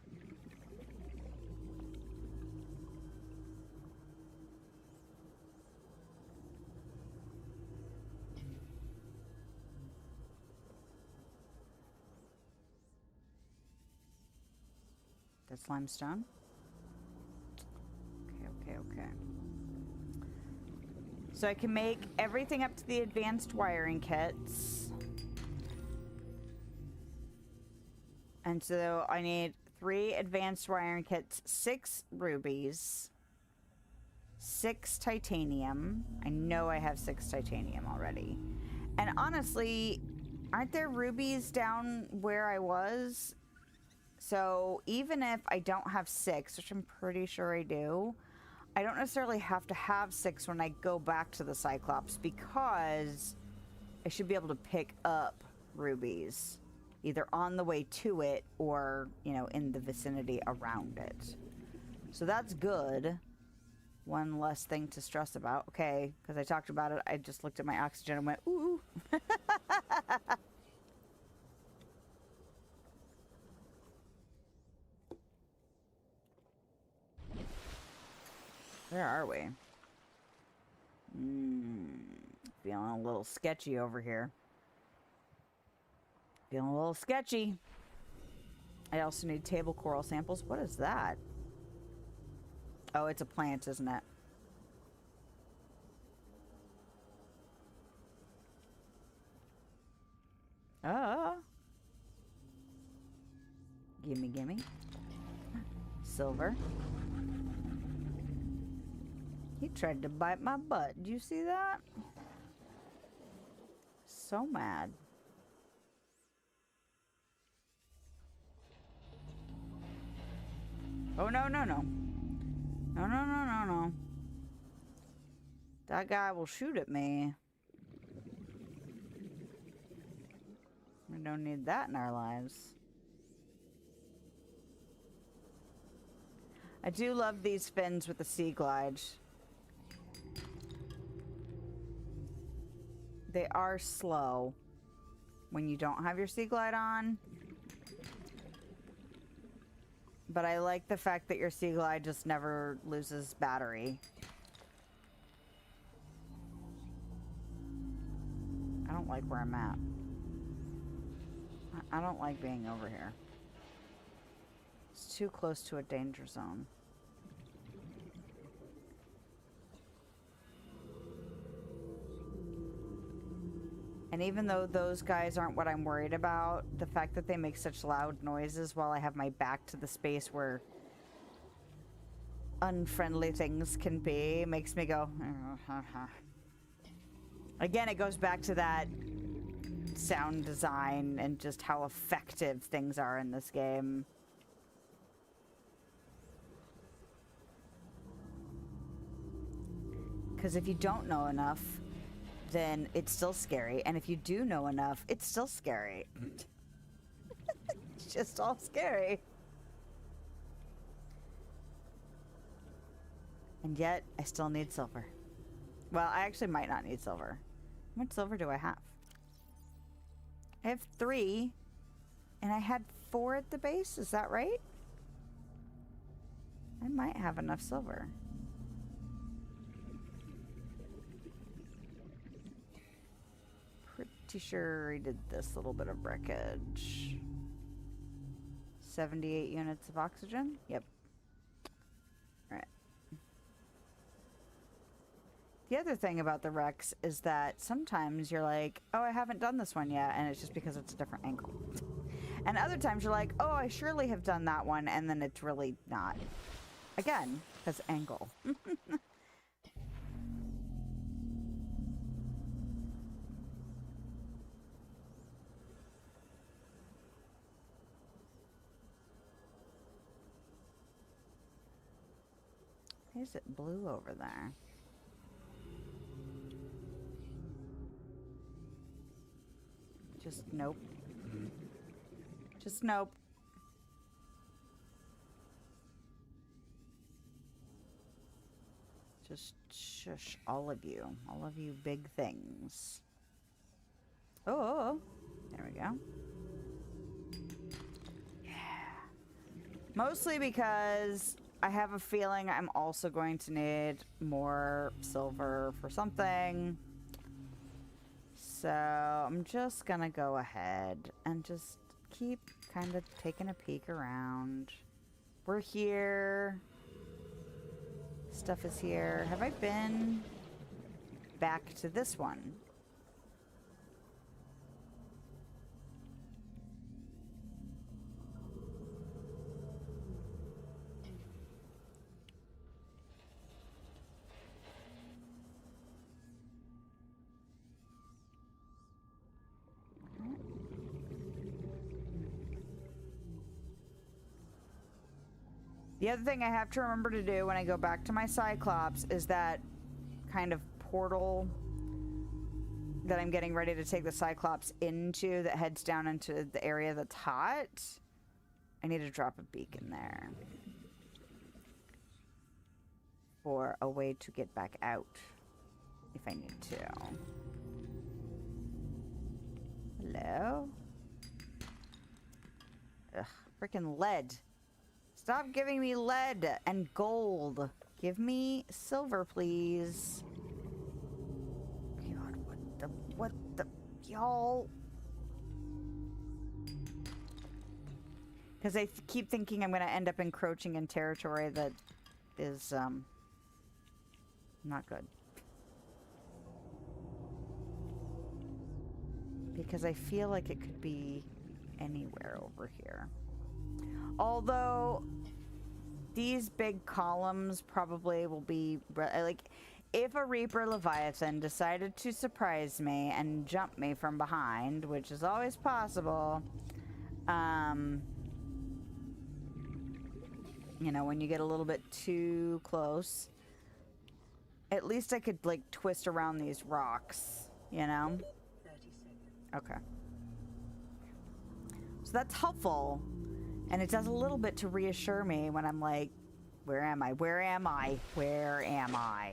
That's limestone. Okay. So I can make everything up to the advanced wiring kits. And so I need 3 advanced wiring kits, 6 rubies, 6 titanium. I know I have 6 titanium already. And honestly, aren't there rubies down where I was? So even if I don't have 6, which I'm pretty sure I do, I don't necessarily have to have 6 when I go back to the Cyclops because I should be able to pick up rubies either on the way to it or, you know, in the vicinity around it. So that's good. One less thing to stress about. Okay, because I talked about it, I just looked at my oxygen and went, ooh. Where are we? Feeling a little sketchy over here. Feeling a little sketchy. I also need table coral samples. What is that? Oh, it's a plant, isn't it? Gimme. Silver. He tried to bite my butt. Did you see that? So mad. Oh, no. No. That guy will shoot at me. We don't need that in our lives. I do love these fins with the sea glide. They are slow when you don't have your sea glide on. But I like the fact that your Sea Glide just never loses battery. I don't like where I'm at. I don't like being over here. It's too close to a danger zone. And even though those guys aren't what I'm worried about, the fact that they make such loud noises while I have my back to the space where unfriendly things can be makes me go... Again, it goes back to that sound design and just how effective things are in this game. Because if you don't know enough, then it's still scary. And if you do know enough, it's still scary. It's just all scary. And yet, I still need silver. Well, I actually might not need silver. How much silver do I have? I have 3. And I had 4 at the base. Is that right? I might have enough silver. Pretty sure I did this little bit of breakage. 78 units of oxygen? Yep. Alright. The other thing about the wrecks is that sometimes you're like, oh, I haven't done this one yet, and it's just because it's a different angle. And other times you're like, oh, I surely have done that one, and then it's really not. Again, because angle. Why is it blue over there? Just nope. Just nope. Just shush, all of you big things. Oh, there we go. Yeah. Mostly because I have a feeling I'm also going to need more silver for something. So I'm just gonna go ahead and just keep kind of taking a peek around. We're here. Stuff is here. Have I been back to this one? The other thing I have to remember to do when I go back to my Cyclops is that kind of portal that I'm getting ready to take the Cyclops into that heads down into the area that's hot. I need to drop a beacon there for a way to get back out if I need to. Hello? Ugh, freaking lead. Stop giving me lead and gold. Give me silver, please. God, what the, y'all? Because I keep thinking I'm going to end up encroaching in territory that is, not good. Because I feel like it could be anywhere over here. Although these big columns probably will be like, if a Reaper Leviathan decided to surprise me and jump me from behind, which is always possible, you know, when you get a little bit too close, at least I could like twist around these rocks, you know? 30 seconds. Okay. So that's helpful. And it does a little bit to reassure me when I'm like, where am I? Where am I? Where am I?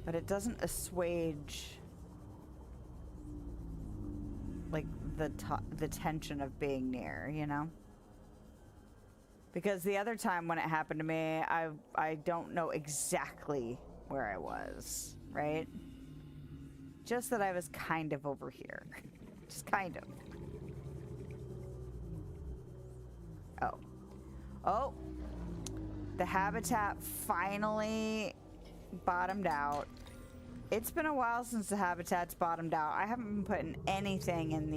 But it doesn't assuage, like, the tension of being near, you know? Because the other time when it happened to me, I don't know exactly where I was, right? Just that I was kind of over here. Just kind of. Oh. Oh! The habitat finally bottomed out. It's been a while since the habitat's bottomed out. I haven't been putting anything in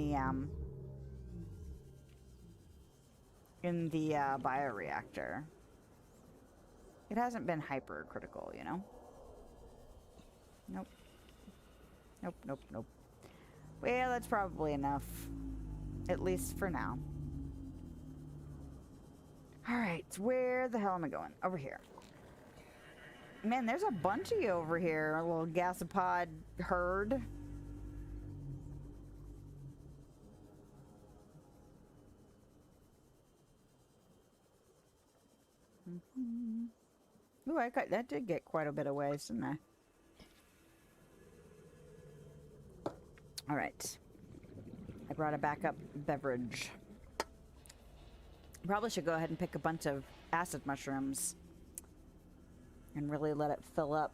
the bioreactor. It hasn't been hypercritical, you know? Nope. Nope, nope, nope. Well, that's probably enough. At least for now. Alright, where the hell am I going? Over here. Man, there's a bunch of you over here, a little gasopod herd. Ooh, that did get quite a bit of ways, didn't I? Alright. I brought a backup beverage. Probably should go ahead and pick a bunch of acid mushrooms and really let it fill up.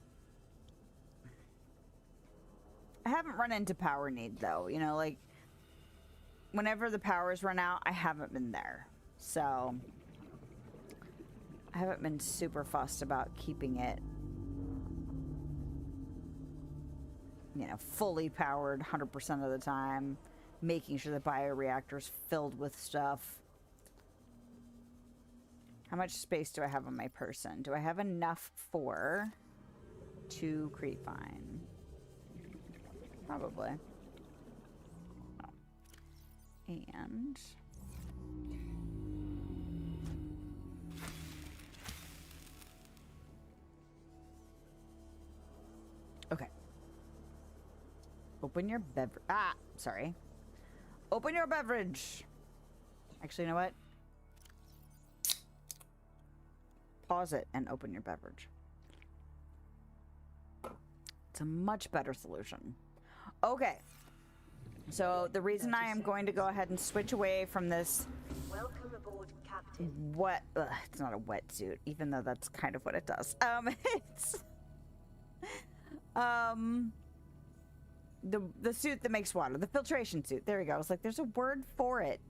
I haven't run into power need though, you know, like whenever the powers run out, I haven't been there. So I haven't been super fussed about keeping it, you know, fully powered 100% of the time, making sure the bioreactor's filled with stuff. How much space do I have on my person? Do I have enough for 2 creepine? Probably. Oh. And okay. Open your beverage. Ah, sorry. Open your beverage. Actually, you know what? Pause it and open your beverage. It's a much better solution. Okay. So the reason I am going to go ahead and switch away from this Welcome aboard, Captain. wet, it's not a wetsuit, even though that's kind of what it does. It's the suit that makes water, the filtration suit. There we go. I was like, there's a word for it.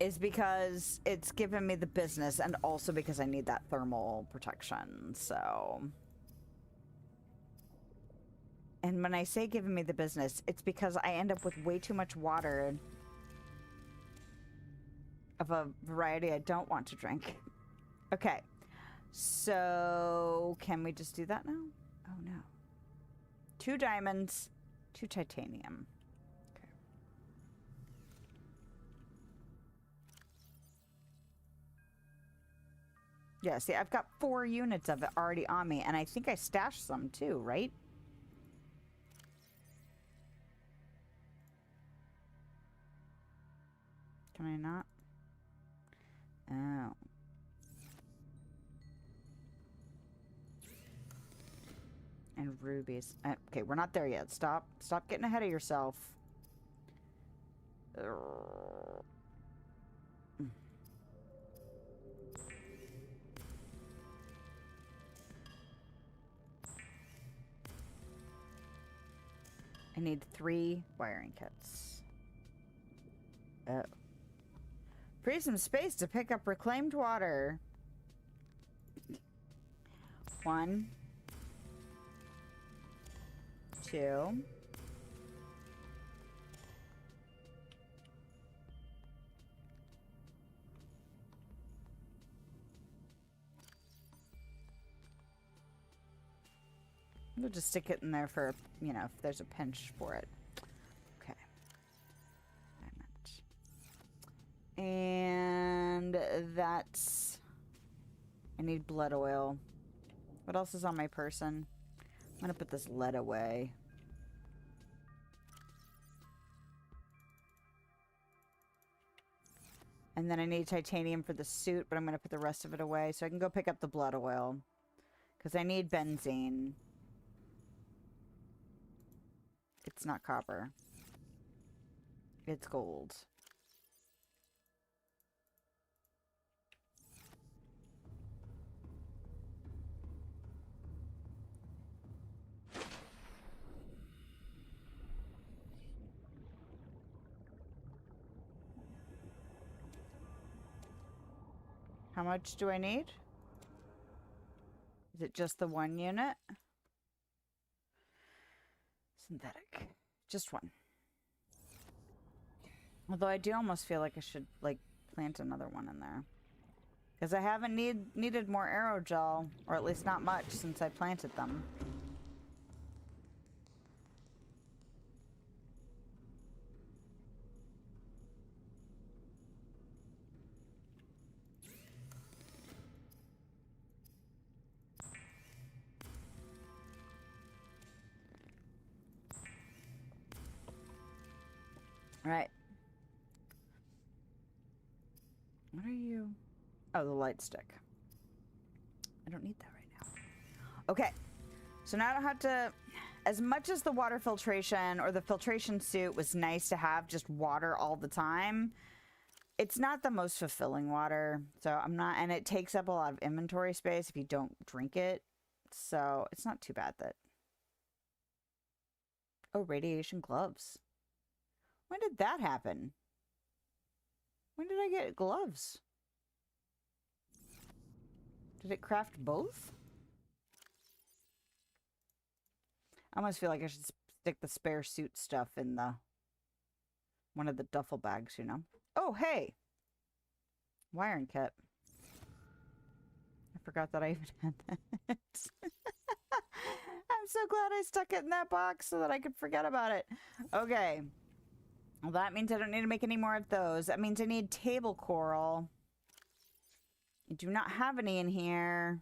Is because it's given me the business and also because I need that thermal protection, so. And when I say giving me the business, it's because I end up with way too much water of a variety I don't want to drink. Okay. So, can we just do that now? Oh no. 2 diamonds, 2 titanium. Yeah, see, I've got 4 units of it already on me, and I think I stashed some too, right? Can I not? Oh. And rubies. Okay, we're not there yet. Stop getting ahead of yourself. I need 3 wiring kits. Oh. Free some space to pick up reclaimed water. 1, 2. We'll just stick it in there for, you know, if there's a pinch for it. Okay. And that's... I need blood oil. What else is on my person? I'm gonna put this lead away. And then I need titanium for the suit, but I'm gonna put the rest of it away so I can go pick up the blood oil. Because I need benzene. It's not copper. It's gold. How much do I need? Is it just the one unit? Synthetic. Just one. Although I do almost feel like I should, like, plant another one in there. Because I haven't needed more aerogel, or at least not much, since I planted them. Right. What are you? Oh, the light stick. I don't need that right now. Okay. So now I don't have to... As much as the water filtration or the filtration suit was nice to have just water all the time, it's not the most fulfilling water. So I'm not... And it takes up a lot of inventory space if you don't drink it. So it's not too bad that... Oh, radiation gloves. When did that happen? When did I get gloves? Did it craft both? I almost feel like I should stick the spare suit stuff in the one of the duffel bags, you know? Oh, hey! Wiring kit. I forgot that I even had that. I'm so glad I stuck it in that box so that I could forget about it. Okay. Well, that means I don't need to make any more of those. That means I need table coral. I do not have any in here.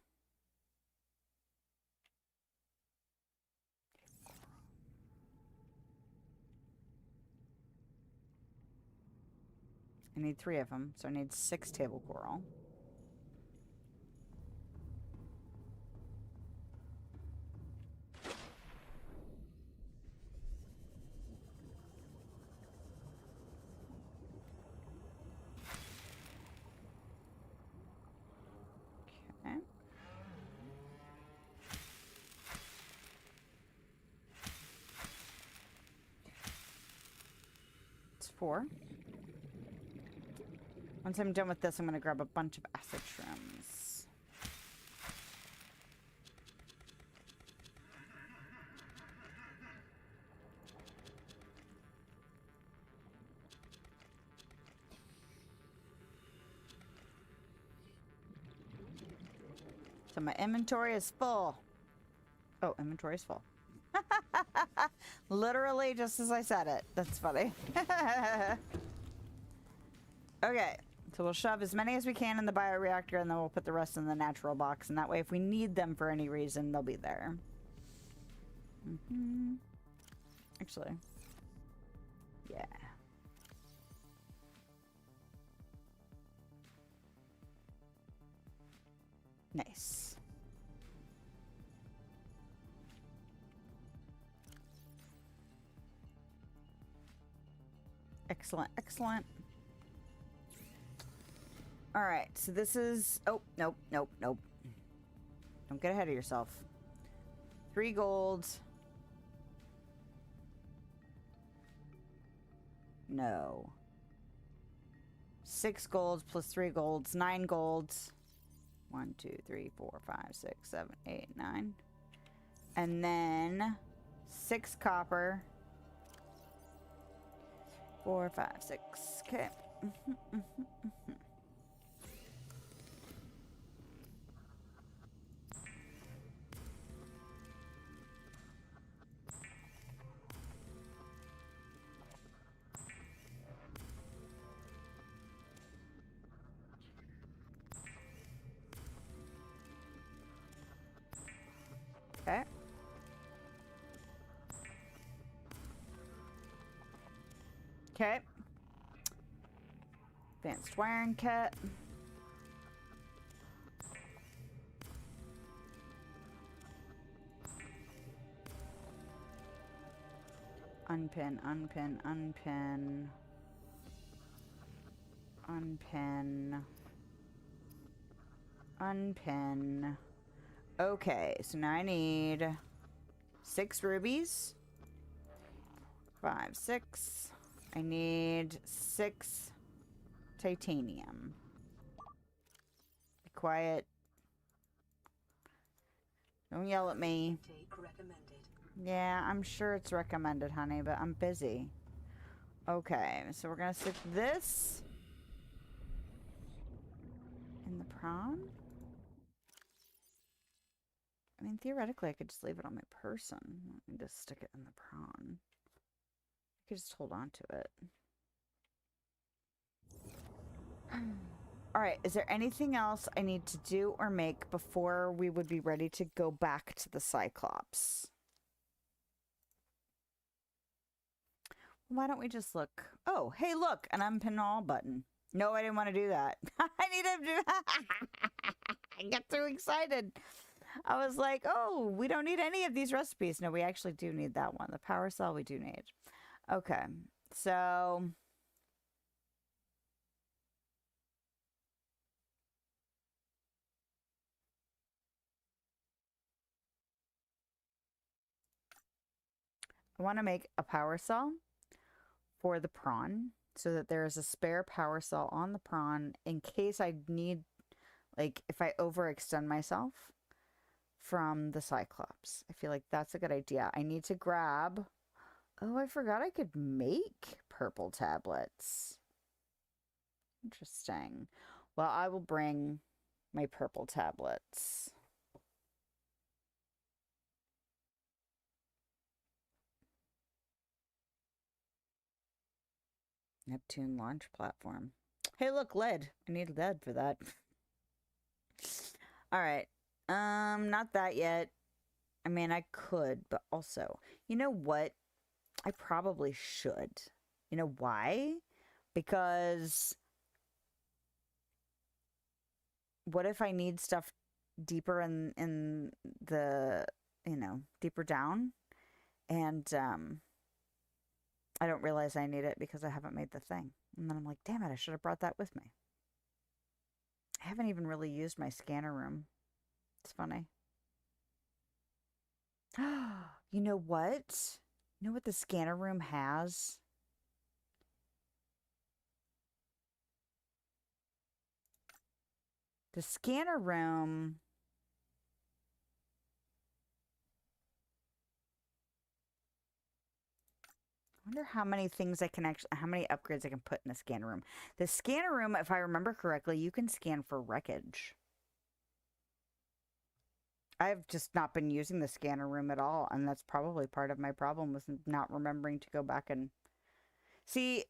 I need 3 of them, so I need 6 table coral. Okay. It's 4. Once I'm done with this, I'm going to grab a bunch of acid shrooms. So my inventory is full. Oh, inventory is full. Literally just as I said it. That's funny. Okay. So we'll shove as many as we can in the bioreactor, and then we'll put the rest in the natural box. And that way, if we need them for any reason, they'll be there. Actually. Yeah. Nice. Excellent, excellent. All right, so this is... Oh, nope, nope, nope. Don't get ahead of yourself. 3 golds. No. 6 golds plus 3 golds. 9 golds. 1, 2, 3, 4, 5, 6, 7, 8, 9. And then 6 copper. 4, 5, 6. Okay. Okay. Okay. Advanced wiring kit. Unpin, unpin, unpin. Unpin. Unpin. Okay, so now I need 6 rubies. 5, 6. I need 6 titanium. Be quiet. Don't yell at me. Take recommended. Yeah, I'm sure it's recommended, honey, but I'm busy. Okay, so we're gonna stick this in the prawn. I mean, theoretically, I could just leave it on my person. I don't need to stick it in the prawn. I could just hold on to it. Alright, is there anything else I need to do or make before we would be ready to go back to the Cyclops? Why don't we just look? Oh, hey, look, an unpin all button. No, I didn't want to do that. I need to do I got too excited. I was like, oh, we don't need any of these recipes. No, we actually do need that one. The power cell we do need. Okay, so... I want to make a power cell for the prawn so that there is a spare power cell on the prawn in case I need, like, if I overextend myself from the Cyclops. I feel like that's a good idea. I need to grab... Oh, I forgot I could make purple tablets. Interesting. Well, I will bring my purple tablets. Neptune launch platform. Hey, look, lead. I need lead for that. All right. Not that yet. I mean, I could, but also, you know what? I probably should. You know why? Because what if I need stuff deeper in the, you know, deeper down, and I don't realize I need it because I haven't made the thing. And then I'm like, damn it, I should have brought that with me. I haven't even really used my scanner room. It's funny. You know what? You know what the scanner room has? The scanner room... I wonder how many things I can actually... How many upgrades I can put in the scanner room. The scanner room, if I remember correctly, you can scan for wreckage. I've just not been using the scanner room at all, and that's probably part of my problem with not remembering to go back and... See,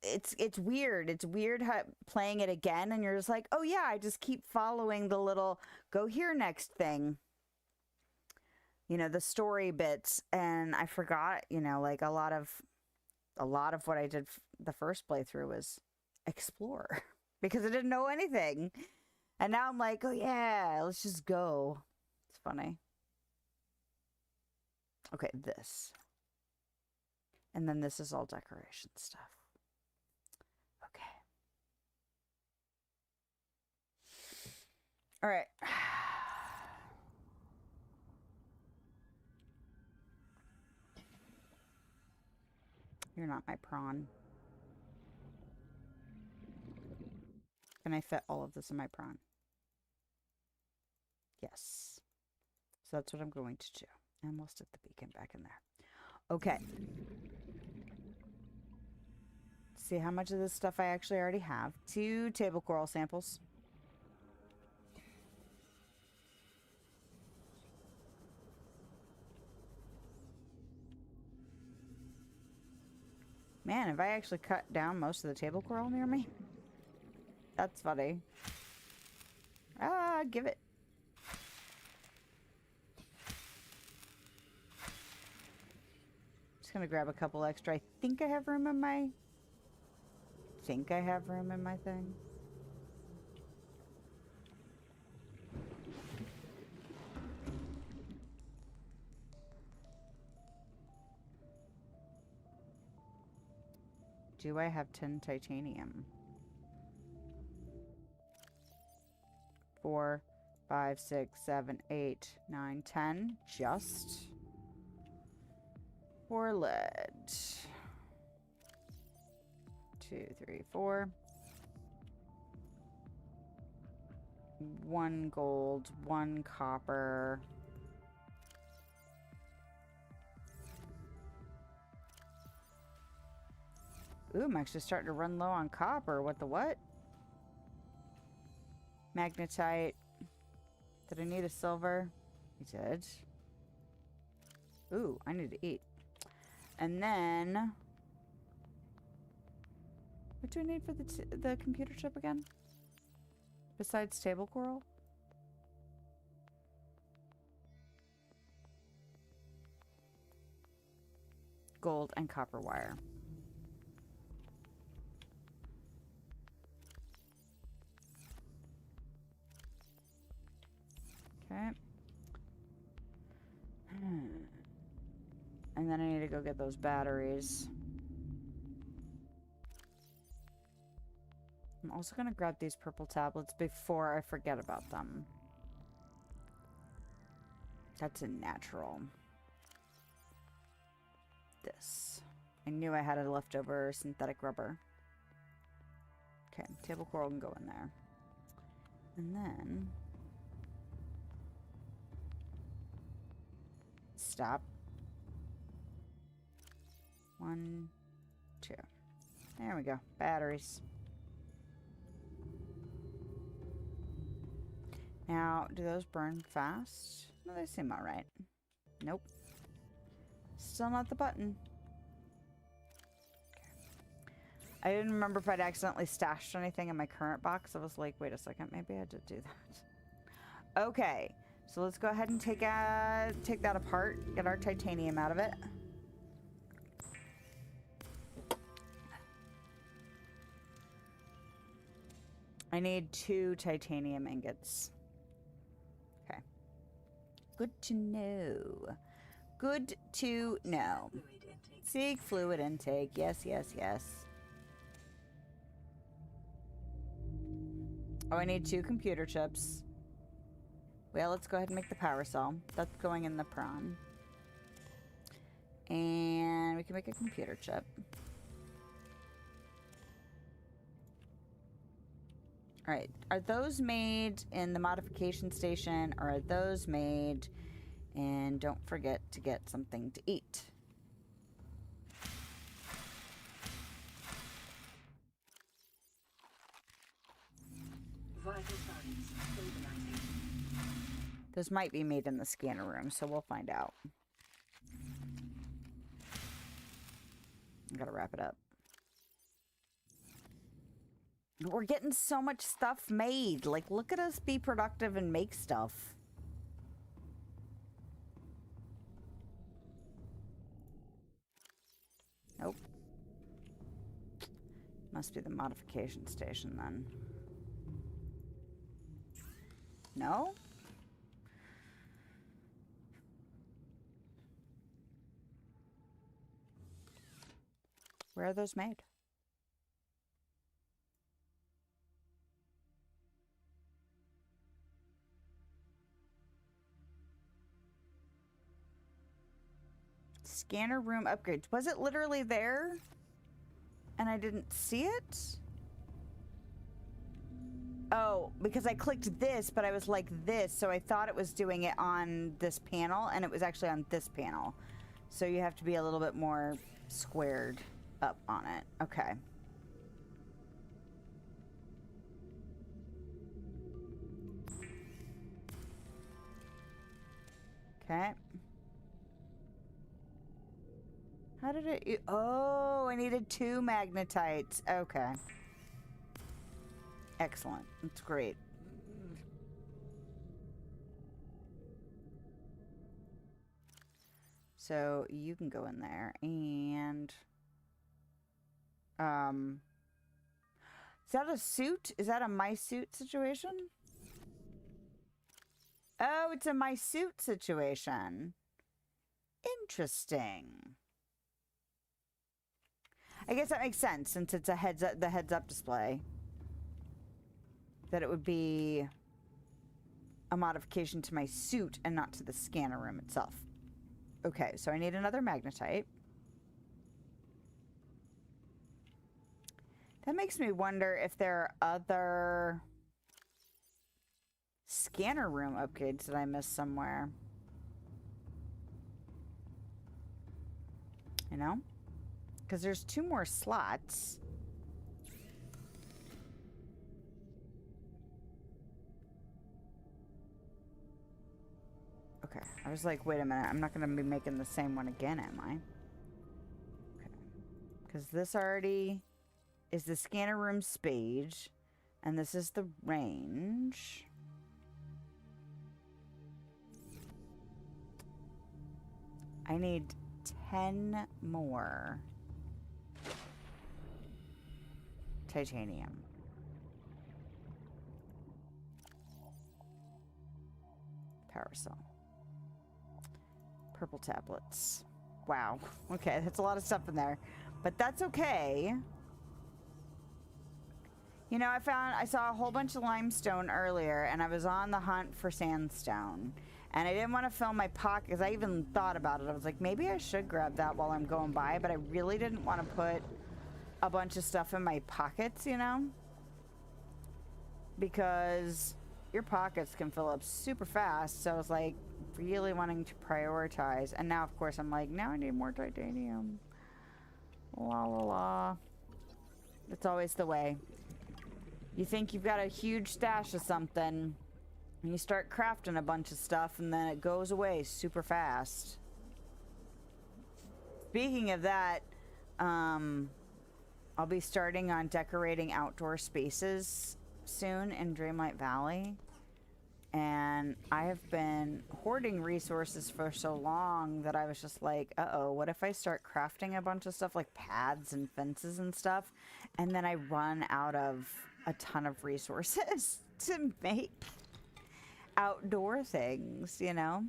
it's weird. It's weird how playing it again, and you're just like, oh yeah, I just keep following the little go here next thing. You know, the story bits, and I forgot, you know, like a lot of what I did the first playthrough was explore because I didn't know anything. And now I'm like, oh yeah, let's just go. It's funny. Okay, this. And then this is all decoration stuff. Okay. All right. You're not my prawn. Can I fit all of this in my prawn? Yes. So that's what I'm going to do. And we'll stick the beacon back in there. Okay. See how much of this stuff I actually already have. 2 table coral samples. Man, have I actually cut down most of the table coral near me? That's funny. Ah, give it. Just gonna grab a couple extra. I think I have room in my... think I have room in my thing. Do I have 10 titanium? 4, 5, 6, 7, 8, 9, 10. Just. 4 lead. 2, 3, 4. 1 gold, 1 copper. Ooh, I'm actually starting to run low on copper. What the what? Magnetite. Did I need a silver? I did. Ooh, I need to eat. And then... what do I need for the computer chip again? Besides table coral? Gold and copper wire. Okay. And then I need to go get those batteries. I'm also going to grab these purple tablets before I forget about them. That's a natural. This. I knew I had a leftover synthetic rubber. Okay, table coral can go in there. And then... stop. 1, 2. There we go. Batteries. Now, do those burn fast? No, they seem alright. Nope. Still not the button. Okay. I didn't remember if I'd accidentally stashed anything in my current box. I was like, wait a second, maybe I did do that. Okay, so let's go ahead and take that apart. Get our titanium out of it. I need 2 titanium ingots. Okay. Good to know. Good to know. Seek fluid intake. Yes, yes, yes. Oh, I need 2 computer chips. Well, let's go ahead and make the power cell. That's going in the prawn. And we can make a computer chip. Alright, are those made in the modification station, or are those made... and don't forget to get something to eat. Vital signs stabilizing. Those might be made in the scanner room, so we'll find out. I gotta wrap it up. We're getting so much stuff made. Like, look at us be productive and make stuff. Nope. Must be the modification station then. No? Where are those made? Scanner room upgrades. Was it literally there? And I didn't see it? Oh, because I clicked this, but I was like this, so I thought it was doing it on this panel, and it was actually on this panel. So you have to be a little bit more squared up on it. Okay. Okay. How did it... oh, I needed 2 magnetites. Okay. Excellent. That's great. So you can go in there and... is that a suit? Is that a my suit situation? Oh, it's a my suit situation. Interesting. I guess that makes sense since it's a the heads up display. That it would be a modification to my suit and not to the scanner room itself. Okay, so I need another magnetite. That makes me wonder if there are other scanner room upgrades that I missed somewhere. You know? Because there's 2 more slots. Okay, I was like, wait a minute, I'm not going to be making the same one again, am I? Okay. Because this already is the scanner room spade, and this is the range. I need 10 more titanium. Power cell. Purple tablets. Wow. Okay, that's a lot of stuff in there. But that's okay. You know, I saw a whole bunch of limestone earlier, and I was on the hunt for sandstone. And I didn't want to fill my pocket, because I even thought about it. I was like, maybe I should grab that while I'm going by, but I really didn't want to put a bunch of stuff in my pockets, you know? Because your pockets can fill up super fast, so I was like, really wanting to prioritize. And now, of course, I'm like, now I need more titanium. La la la. It's always the way. You think you've got a huge stash of something, and you start crafting a bunch of stuff, and then it goes away super fast. Speaking of that, I'll be starting on decorating outdoor spaces soon in Dreamlight Valley. And I have been hoarding resources for so long that I was just like, uh-oh, what if I start crafting a bunch of stuff like paths and fences and stuff, and then I run out of a ton of resources to make outdoor things, you know?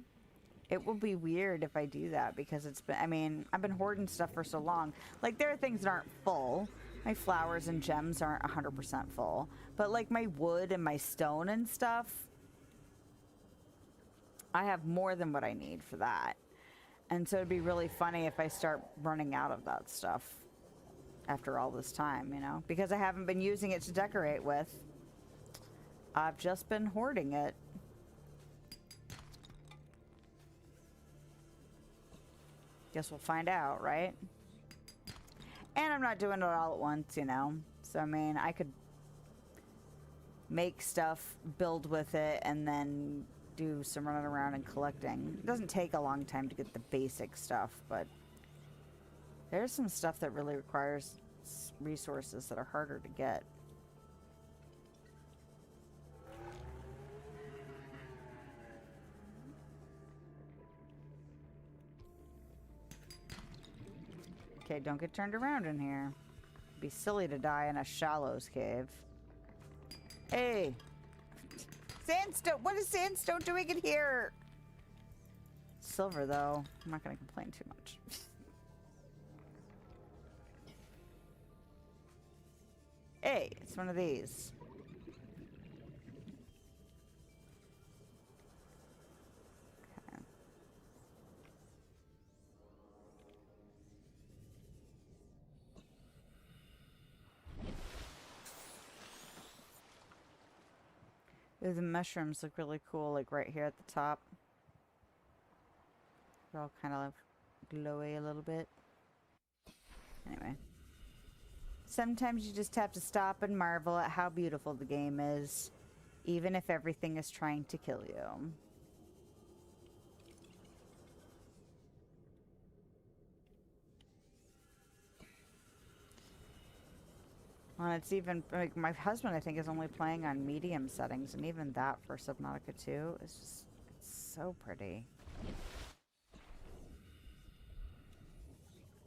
It will be weird if I do that, because it's been, I mean, I've been hoarding stuff for so long. Like, there are things that aren't full. My flowers and gems aren't 100% full. But, like, my wood and my stone and stuff, I have more than what I need for that. And so it'd be really funny if I start running out of that stuff after all this time, you know? Because I haven't been using it to decorate with. I've just been hoarding it. Guess we'll find out, right? And I'm not doing it all at once, you know? So, I mean, I could make stuff, build with it, and then do some running around and collecting. It doesn't take a long time to get the basic stuff, but there's some stuff that really requires resources that are harder to get. Okay, don't get turned around in here. It'd be silly to die in a shallows cave. Hey! Sandstone! What is sandstone doing in here? Silver, though. I'm not going to complain too much. Hey, it's one of these. Okay. Ooh, the mushrooms look really cool, like right here at the top. They're all kind of glowy a little bit. Anyway. Sometimes you just have to stop and marvel at how beautiful the game is, even if everything is trying to kill you. Well, it's even, like, my husband, I think, is only playing on medium settings, and even that for Subnautica 2 is just, it's so pretty.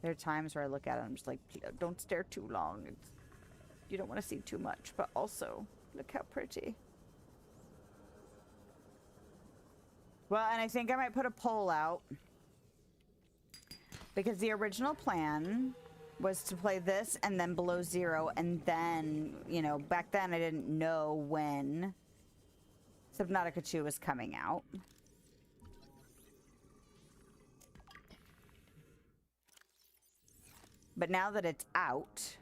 There are times where I look at it and I'm just like, don't stare too long. You don't want to see too much, but also, look how pretty. Well, and I think I might put a poll out, because the original plan was to play this and then Below Zero, and then, you know, back then I didn't know when Subnautica 2 was coming out. But now that it's out,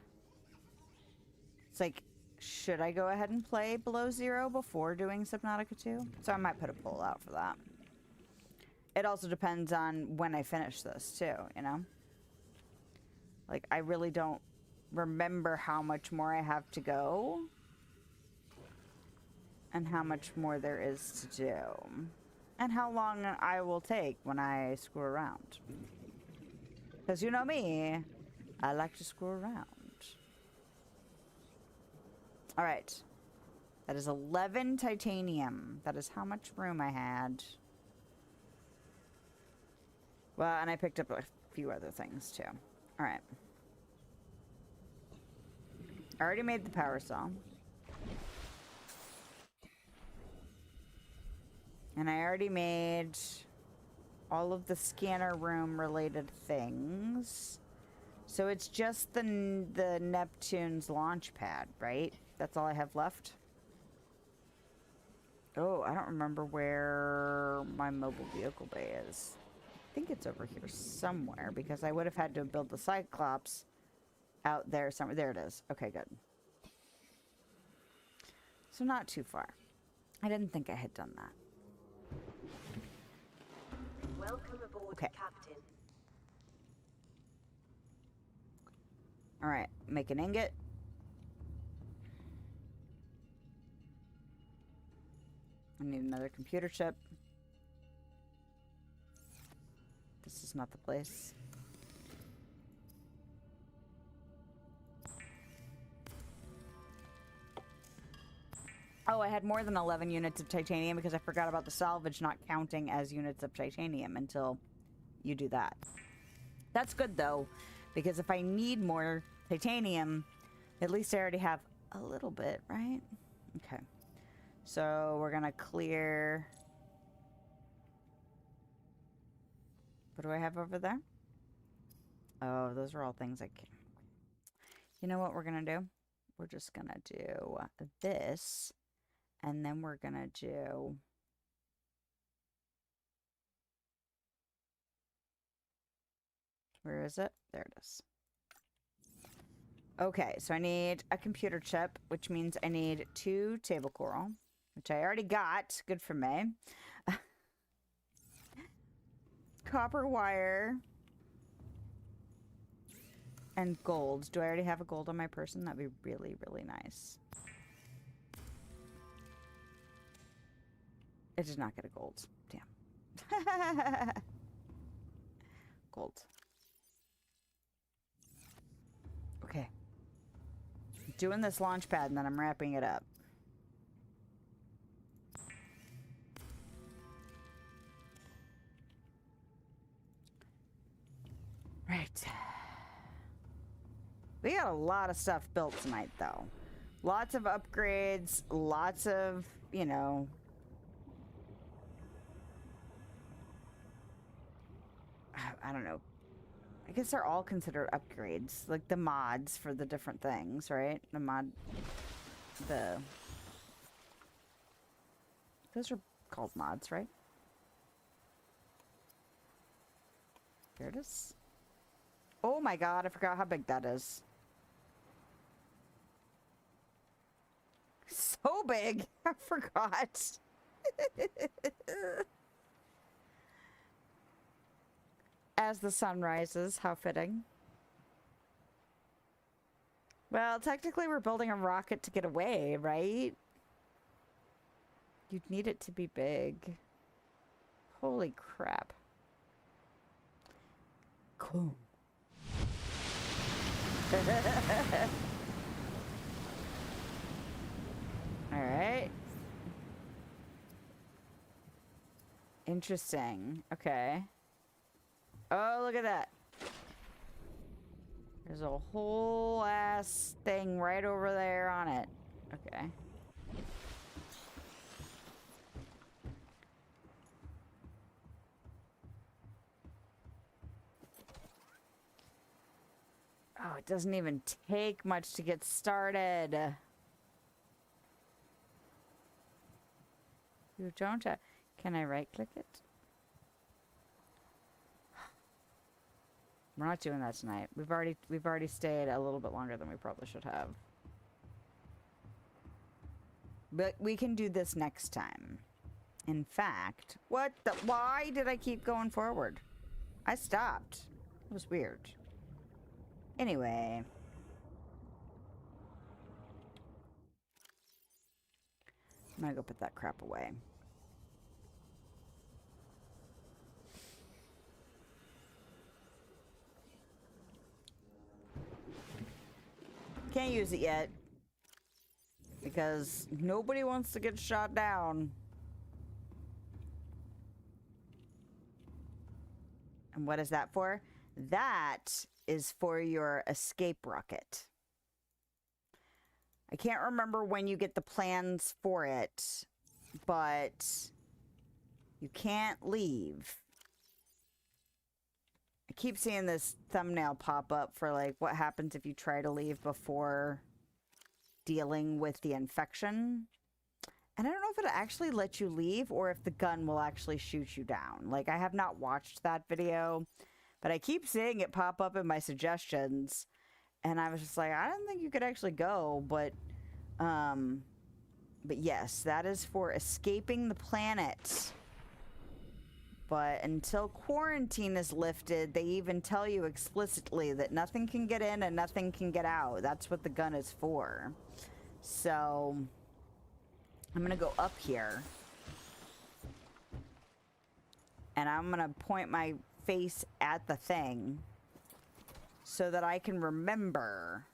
it's like, should I go ahead and play Below Zero before doing Subnautica 2? So I might put a poll out for that. It also depends on when I finish this, too, you know? Like, I really don't remember how much more I have to go. And how much more there is to do. And how long I will take when I screw around. Because you know me, I like to screw around. Alright. That is 11 titanium. That is how much room I had. Well, and I picked up a few other things, too. Alright. I already made the power saw. And I already made all of the scanner room related things. So it's just the Neptune's launch pad, right? That's all I have left. Oh, I don't remember where my mobile vehicle bay is. I think it's over here somewhere because I would have had to build the Cyclops out there somewhere. There it is. Okay, good. So not too far. I didn't think I had done that. Welcome aboard, Okay. Captain. Alright, make an ingot. I need another computer chip. This is not the place. Oh, I had more than 11 units of titanium because I forgot about the salvage not counting as units of titanium until you do that. That's good, though, because if I need more titanium, at least I already have a little bit, right? Okay. So we're going to clear... What do I have over there? Oh, those are all things I can... You know what we're going to do? We're just going to do this. And then we're going to do... Where is it? There it is. Okay, so I need a computer chip, which means I need 2 table coral, which I already got. Good for me. Copper wire. And gold. Do I already have a gold on my person? That'd be really, really nice. I did not get a gold. Damn. Gold. Okay. Doing this launch pad and then I'm wrapping it up. Right. We got a lot of stuff built tonight, though. Lots of upgrades, lots of, you know... I don't know. I guess they're all considered upgrades. Like the mods for the different things, right? The mod... Those are called mods, right? Here it is. Oh my god, I forgot how big that is. So big! I forgot. As the sun rises, how fitting. Well, technically we're building a rocket to get away, right? You'd need it to be big. Holy crap. Cool. Alright. Interesting. Okay. Oh, look at that. There's a whole ass thing right over there on it. Okay. Oh, it doesn't even take much to get started. You don't. Can I right click it? We're not doing that tonight. We've already stayed a little bit longer than we probably should have. But we can do this next time. In fact, why did I keep going forward? I stopped. It was weird. Anyway. I'm gonna go put that crap away. Can't use it yet. Because nobody wants to get shot down. And what is that for? That is for your escape rocket. I can't remember when you get the plans for it, but you can't leave. I keep seeing this thumbnail pop up for like what happens if you try to leave before dealing with the infection. And I don't know if it'll actually let you leave or if the gun will actually shoot you down. Like, I have not watched that video, but I keep seeing it pop up in my suggestions. And I was just like, I don't think you could actually go, but yes, that is for escaping the planet. But until quarantine is lifted, they even tell you explicitly that nothing can get in and nothing can get out. That's what the gun is for. So I'm gonna go up here. And I'm gonna point my face at the thing so that I can remember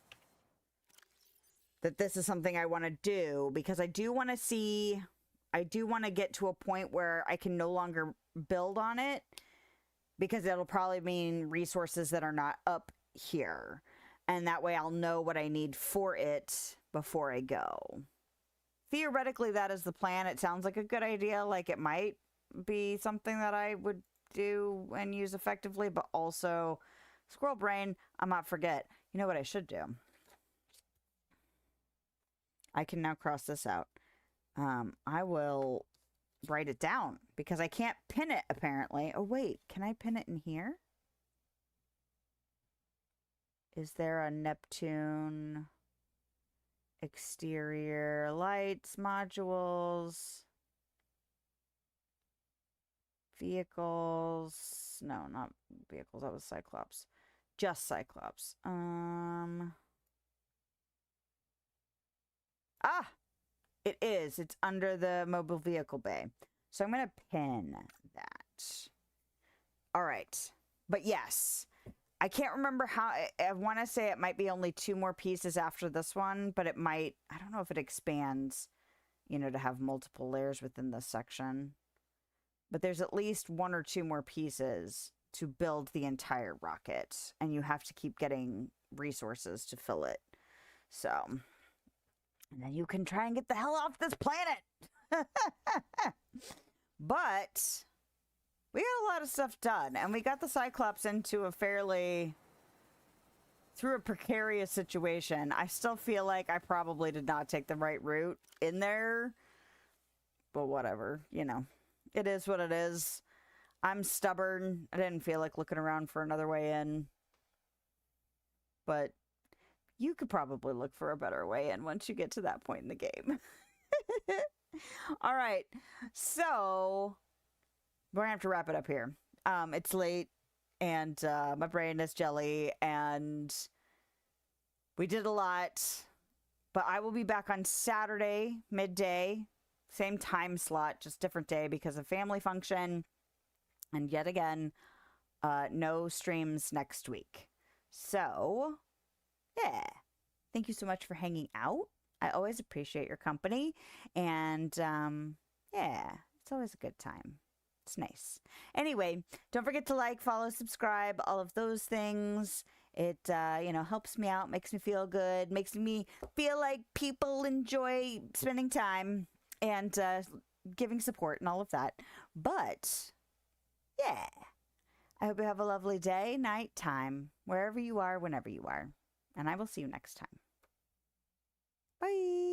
that this is something I want to do, because I do want to get to a point where I can no longer build on it, because it'll probably mean resources that are not up here. And that way I'll know what I need for it before I go. Theoretically, that is the plan. It sounds like a good idea. Like, it might be something that I would do and use effectively, but also, squirrel brain, I might forget. You know what I should do? I can now cross this out. I will write it down because I can't pin it apparently. Oh wait, can I pin it in here? Is there a Neptune exterior lights, modules, vehicles? No, not vehicles. That was Cyclops. Just Cyclops. Ah, it is. It's under the mobile vehicle bay. So I'm going to pin that. All right. But yes, I can't remember how. I want to say it might be only 2 more pieces after this one, but it might. I don't know if it expands, you know, to have multiple layers within this section. But there's at least 1 or 2 more pieces to build the entire rocket. And you have to keep getting resources to fill it. So, and then you can try and get the hell off this planet. But we got a lot of stuff done. And we got the Cyclops into a through a precarious situation. I still feel like I probably did not take the right route in there. But whatever, you know. It is what it is. I'm stubborn. I didn't feel like looking around for another way in. But you could probably look for a better way in once you get to that point in the game. All right. So we're going to have to wrap it up here. It's late and my brain is jelly and we did a lot. But I will be back on Saturday, midday. Same time slot, just different day because of family function. And yet again, no streams next week. So, yeah. Thank you so much for hanging out. I always appreciate your company. And, yeah, it's always a good time. It's nice. Anyway, don't forget to like, follow, subscribe, all of those things. It, you know, helps me out, makes me feel good, makes me feel like people enjoy spending time and giving support and all of that. But, yeah, I hope you have a lovely day, night, time, wherever you are, whenever you are. and I will see you next time. Bye.